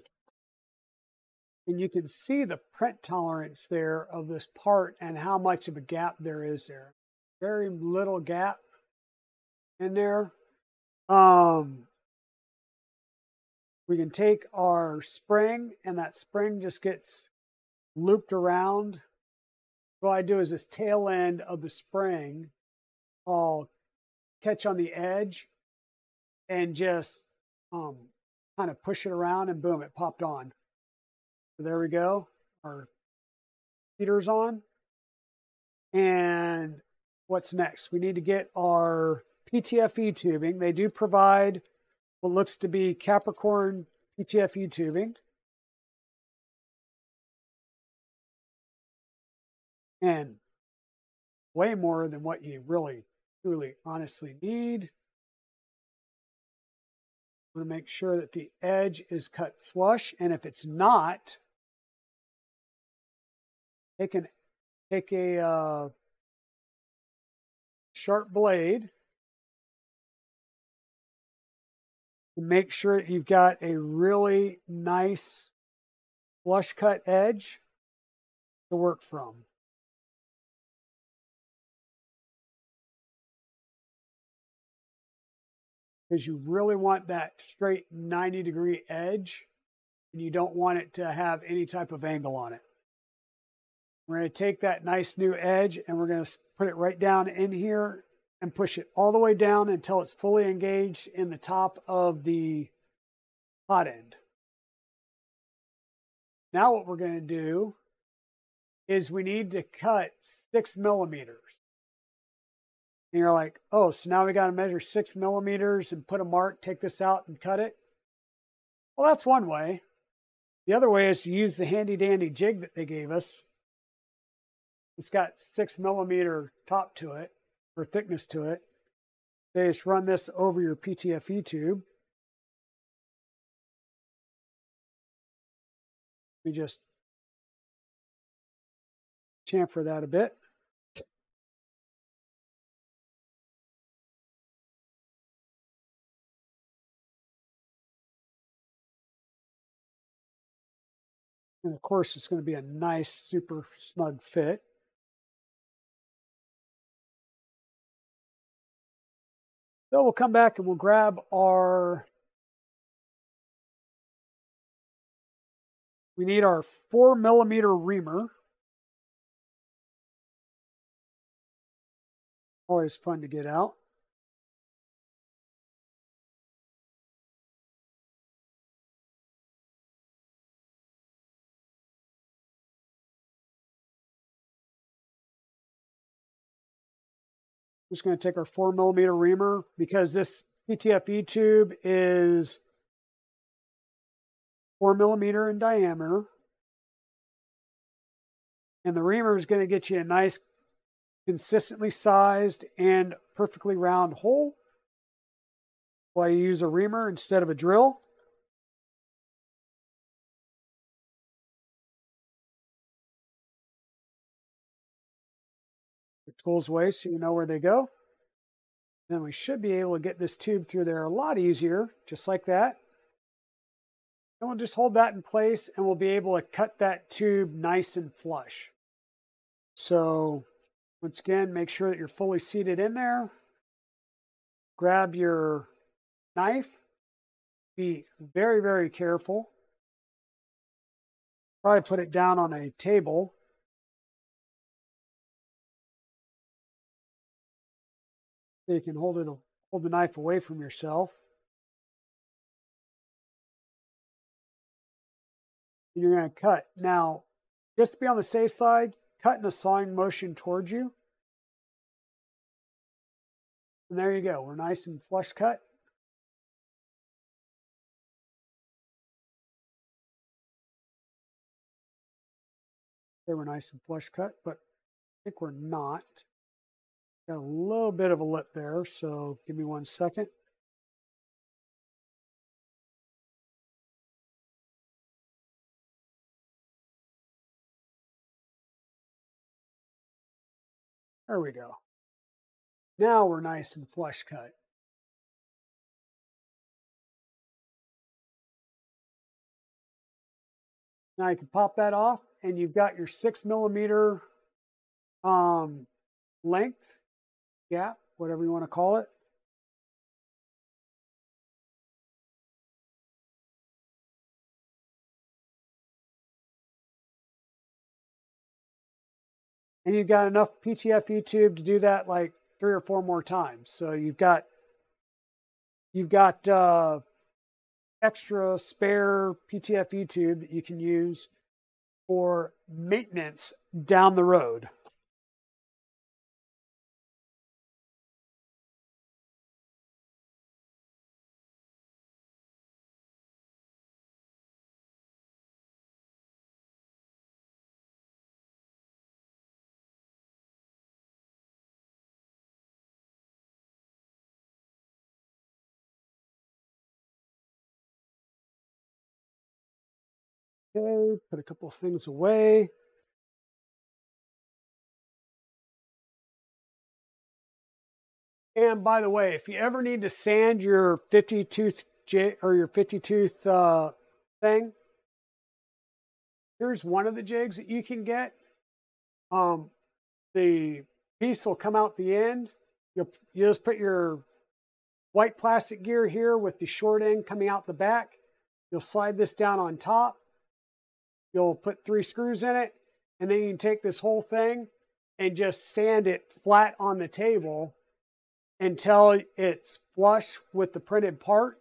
And you can see the print tolerance there of this part and how much of a gap there is there. Very little gap in there. We can take our spring, and that spring just gets looped around. What I do is this tail end of the spring, I'll catch on the edge and just kind of push it around, and boom, it popped on. So there we go. Our heater's on. And what's next? We need to get our PTFE tubing. They do provide what looks to be Capricorn PTFE tubing. And way more than what you really, truly, honestly need. want to make sure that the edge is cut flush, and if it's not, take a sharp blade and make sure that you've got a really nice flush cut edge to work from. Because you really want that straight 90-degree edge, and you don't want it to have any type of angle on it. We're going to take that nice new edge and we're going to put it right down in here and push it all the way down until it's fully engaged in the top of the hot end. Now what we're going to do is we need to cut 6 millimeters. And you're like, oh, so now we got to measure 6 millimeters and put a mark, take this out and cut it. Well, that's one way. The other way is to use the handy dandy jig that they gave us. It's got 6 millimeter top to it, or thickness to it. They just run this over your PTFE tube. We just chamfer that a bit. And of course, it's going to be a nice, super snug fit. So we'll come back and we'll grab we need our 4 millimeter reamer. Always fun to get out. Just going to take our 4 millimeter reamer because this PTFE tube is 4 millimeter in diameter. And the reamer is going to get you a nice, consistently sized and perfectly round hole. Why you use a reamer instead of a drill. The tools away so you know where they go. Then we should be able to get this tube through there a lot easier, just like that. And we'll just hold that in place and we'll be able to cut that tube nice and flush. So once again, make sure that you're fully seated in there. Grab your knife. Be very, very careful. Probably put it down on a table. So you can hold the knife away from yourself. And you're going to cut. Now, just to be on the safe side, cut in a sawing motion towards you. And there you go. We're nice and flush cut. They were nice and flush cut, but I think we're not. Got a little bit of a lip there, so give me 1 second. There we go. Now we're nice and flush cut. Now you can pop that off and you've got your 6 millimeter length, gap, whatever you want to call it. And you've got enough PTFE tube to do that like 3 or 4 more times. So you've got extra spare PTFE tube that you can use for maintenance down the road. Okay, put a couple of things away. And by the way, if you ever need to sand your 50 tooth jig or your 50 tooth thing, here's one of the jigs that you can get. The piece will come out the end. You just put your white plastic gear here with the short end coming out the back. You'll slide this down on top. You'll put 3 screws in it, and then you can take this whole thing and just sand it flat on the table until it's flush with the printed part.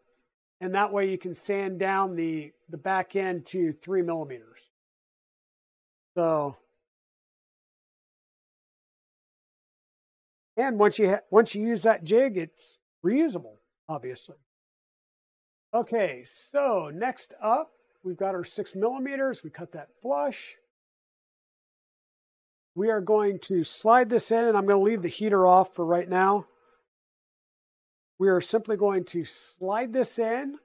And that way you can sand down the back end to 3 millimeters. So, and once you use that jig, it's reusable, obviously. Okay, so next up, we've got our 6 millimeters. We cut that flush. We are going to slide this in, and I'm going to leave the heater off for right now. We are simply going to slide this in.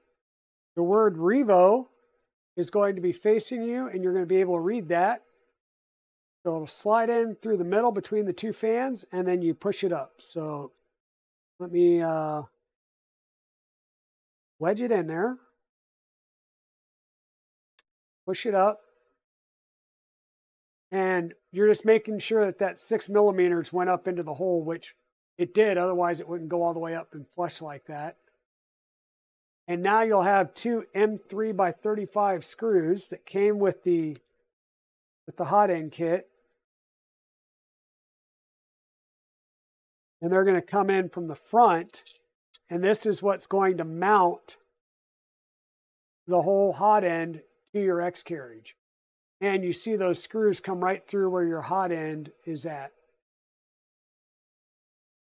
The word Revo is going to be facing you, and you're going to be able to read that. So it'll slide in through the middle between the 2 fans, and then you push it up. So let me wedge it in there. Push it up. And you're just making sure that that 6 millimeters went up into the hole, which it did. Otherwise, it wouldn't go all the way up and flush like that. And now you'll have 2 M3 by 35 screws that came with the hot end kit. And they're going to come in from the front. And this is what's going to mount the whole hot end to your X-Carriage. And you see those screws come right through where your hot end is at.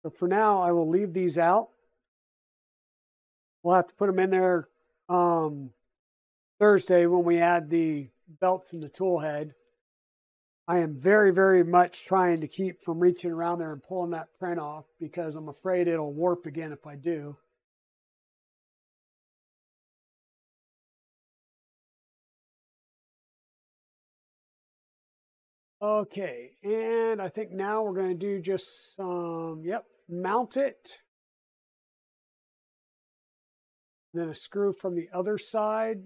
So for now, I will leave these out. We'll have to put them in there Thursday when we add the belts and the tool head. I am very, very much trying to keep from reaching around there and pulling that print off because I'm afraid it'll warp again if I do. Okay, and I think now we're going to do just some, mount it. And then a screw from the other side.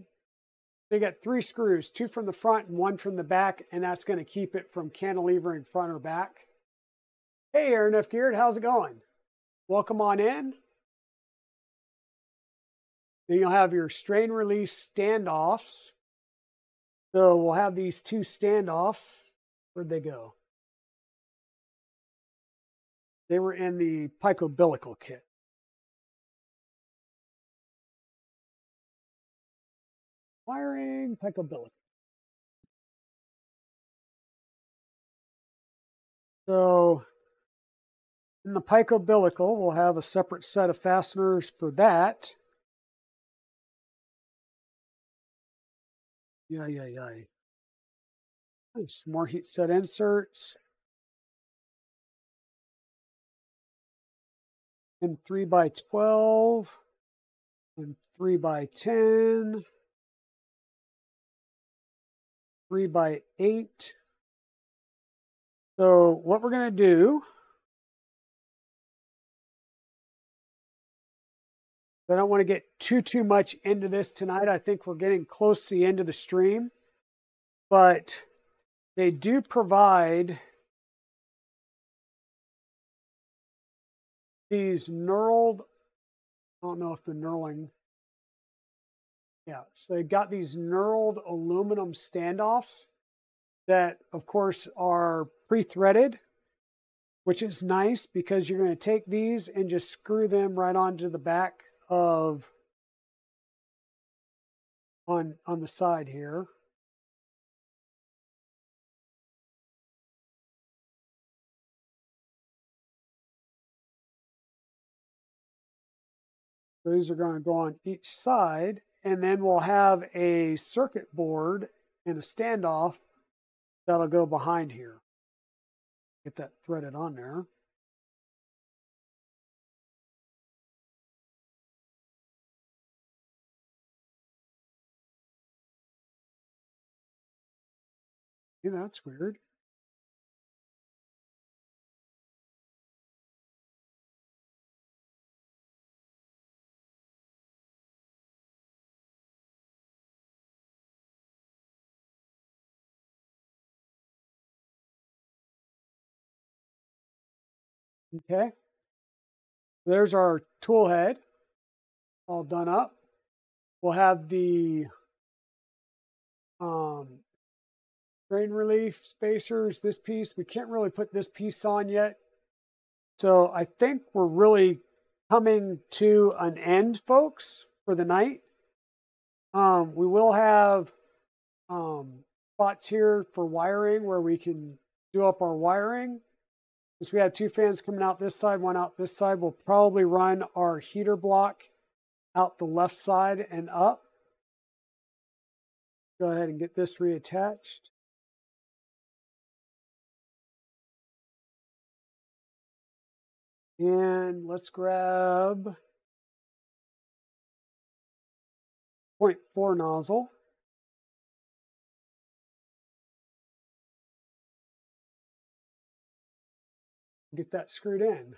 They got 3 screws, 2 from the front and 1 from the back, and that's going to keep it from cantilevering front or back. Hey, Aaron F. Geared, how's it going? Welcome on in. Then you'll have your strain release standoffs. So we'll have these 2 standoffs. Where'd they go? They were in the pike umbilical kit. Wiring, pike umbilical. So in the pike umbilical, we'll have a separate set of fasteners for that. Some more heat set inserts. And 3 by 12 and 3 by 10, 3 by 8. So what we're going to do, I don't want to get too much into this tonight. I think we're getting close to the end of the stream, but they do provide these knurled, I don't know if the knurling, so they got these knurled aluminum standoffs that, of course, are pre-threaded, which is nice because you're going to take these and just screw them right onto the back of, on the side here. Those are going to go on each side, and then we'll have a circuit board and a standoff that'll go behind here. Get that threaded on there. Yeah, that's weird. Okay. There's our tool head all done up. We'll have the strain relief spacers, this piece. We can't really put this piece on yet. So I think we're really coming to an end, folks, for the night. We will have spots here for wiring where we can do up our wiring. Since we have two fans coming out this side, one out this side, we'll probably run our heater block out the left side and up. Go ahead and get this reattached. And let's grab 0.4 nozzle. Get that screwed in.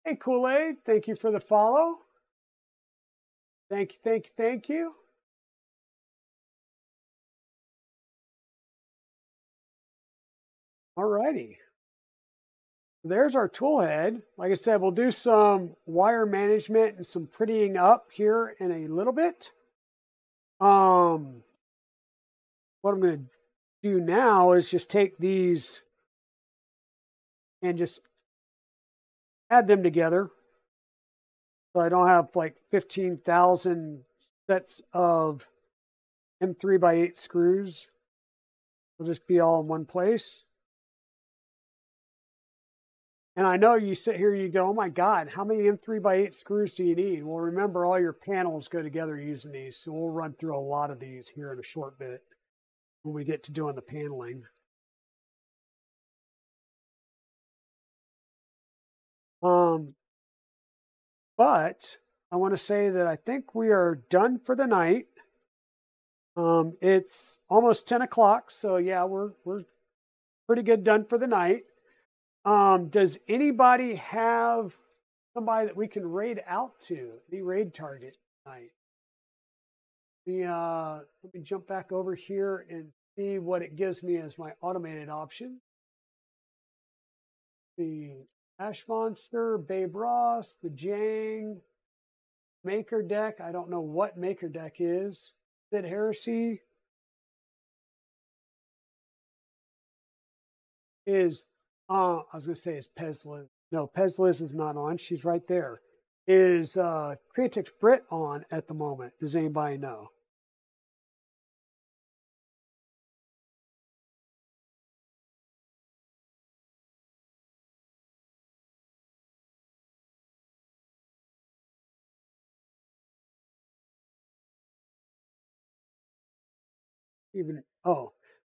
Hey, Kool-Aid, thank you for the follow. Thank you, thank you, thank you. All righty. There's our tool head. Like I said, we'll do some wire management and some prettying up here in a little bit. What I'm going to do now is just take these and just add them together. So I don't have like 15,000 sets of M3x8 screws. It'll just be all in one place. And I know you sit here and you go, oh my God, how many M3x8 screws do you need? Well, remember, all your panels go together using these. So we'll run through a lot of these here in a short bit when we get to doing the paneling. But I want to say that I think we are done for the night. It's almost 10 o'clock. So yeah, we're pretty good done for the night. Does anybody have somebody that we can raid out to? Any raid target tonight? Let me jump back over here and see what it gives me as my automated option. The Ash Monster, Babe Ross, the Jang, Maker Deck. I don't know what Maker Deck is. Sid Heresy is, I was going to say is Pezliz. No, Pezliz is not on. She's right there. Is Creatix Brit on at the moment? Does anybody know?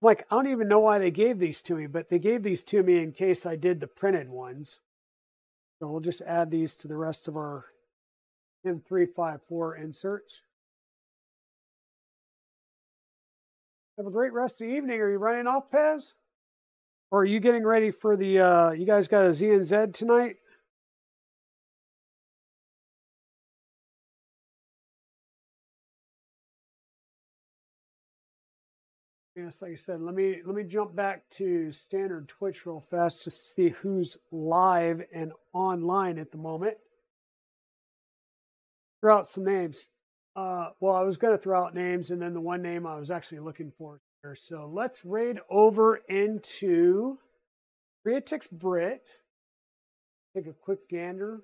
Like, I don't even know why they gave these to me, but they gave these to me in case I did the printed ones. So we'll just add these to the rest of our M354 inserts. Have a great rest of the evening. Are you running off, Pez? Or are you getting ready for the, you guys got a Z and Z tonight? Yes, like I said, let me jump back to standard Twitch real fast just to see who's live and online at the moment. Throw out some names. Well, I was going to throw out names, and then the one name I was actually looking for here. So let's raid over into Creatix Brit. Take a quick gander.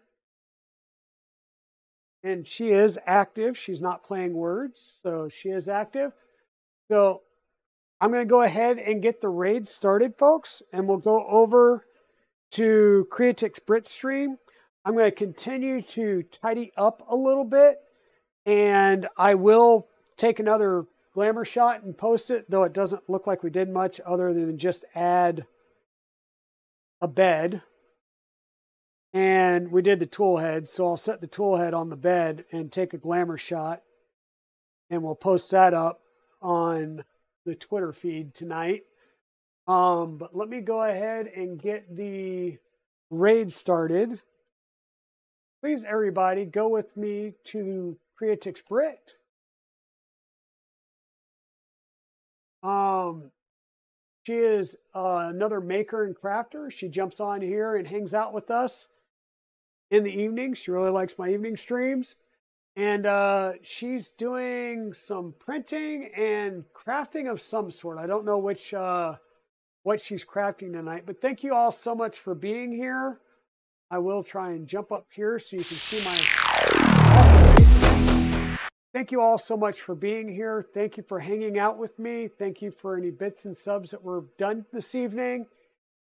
And she is active. She's not playing words, so she is active. So I'm going to go ahead and get the raid started, folks, and we'll go over to Creatix Brit stream. I'm going to continue to tidy up a little bit, and I will take another glamour shot and post it, though it doesn't look like we did much other than just add a bed. And we did the tool head, so I'll set the tool head on the bed and take a glamour shot, and we'll post that up on the Twitter feed tonight. But let me go ahead and get the raid started. Please, everybody, go with me to Creatix Brit. She is another maker and crafter. She jumps on here and hangs out with us in the evening. She really likes my evening streams. And she's doing some printing and crafting of some sort. I don't know which what she's crafting tonight. But thank you all so much for being here. I will try and jump up here so you can see my... Thank you all so much for being here. Thank you for hanging out with me. Thank you for any bits and subs that were done this evening.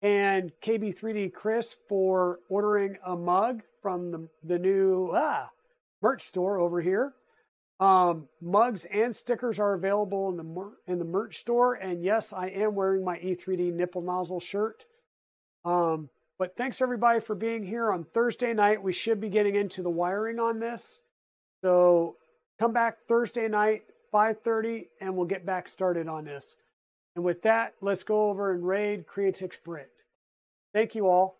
And KB3D Chris for ordering a mug from the new merch store over here. Mugs and stickers are available in the merch store. And yes, I am wearing my E3D nipple nozzle shirt. But thanks everybody for being here. On Thursday night, we should be getting into the wiring on this. So come back Thursday night, 5:30, and we'll get back started on this. And with that, let's go over and raid Creatix Brit. Thank you all.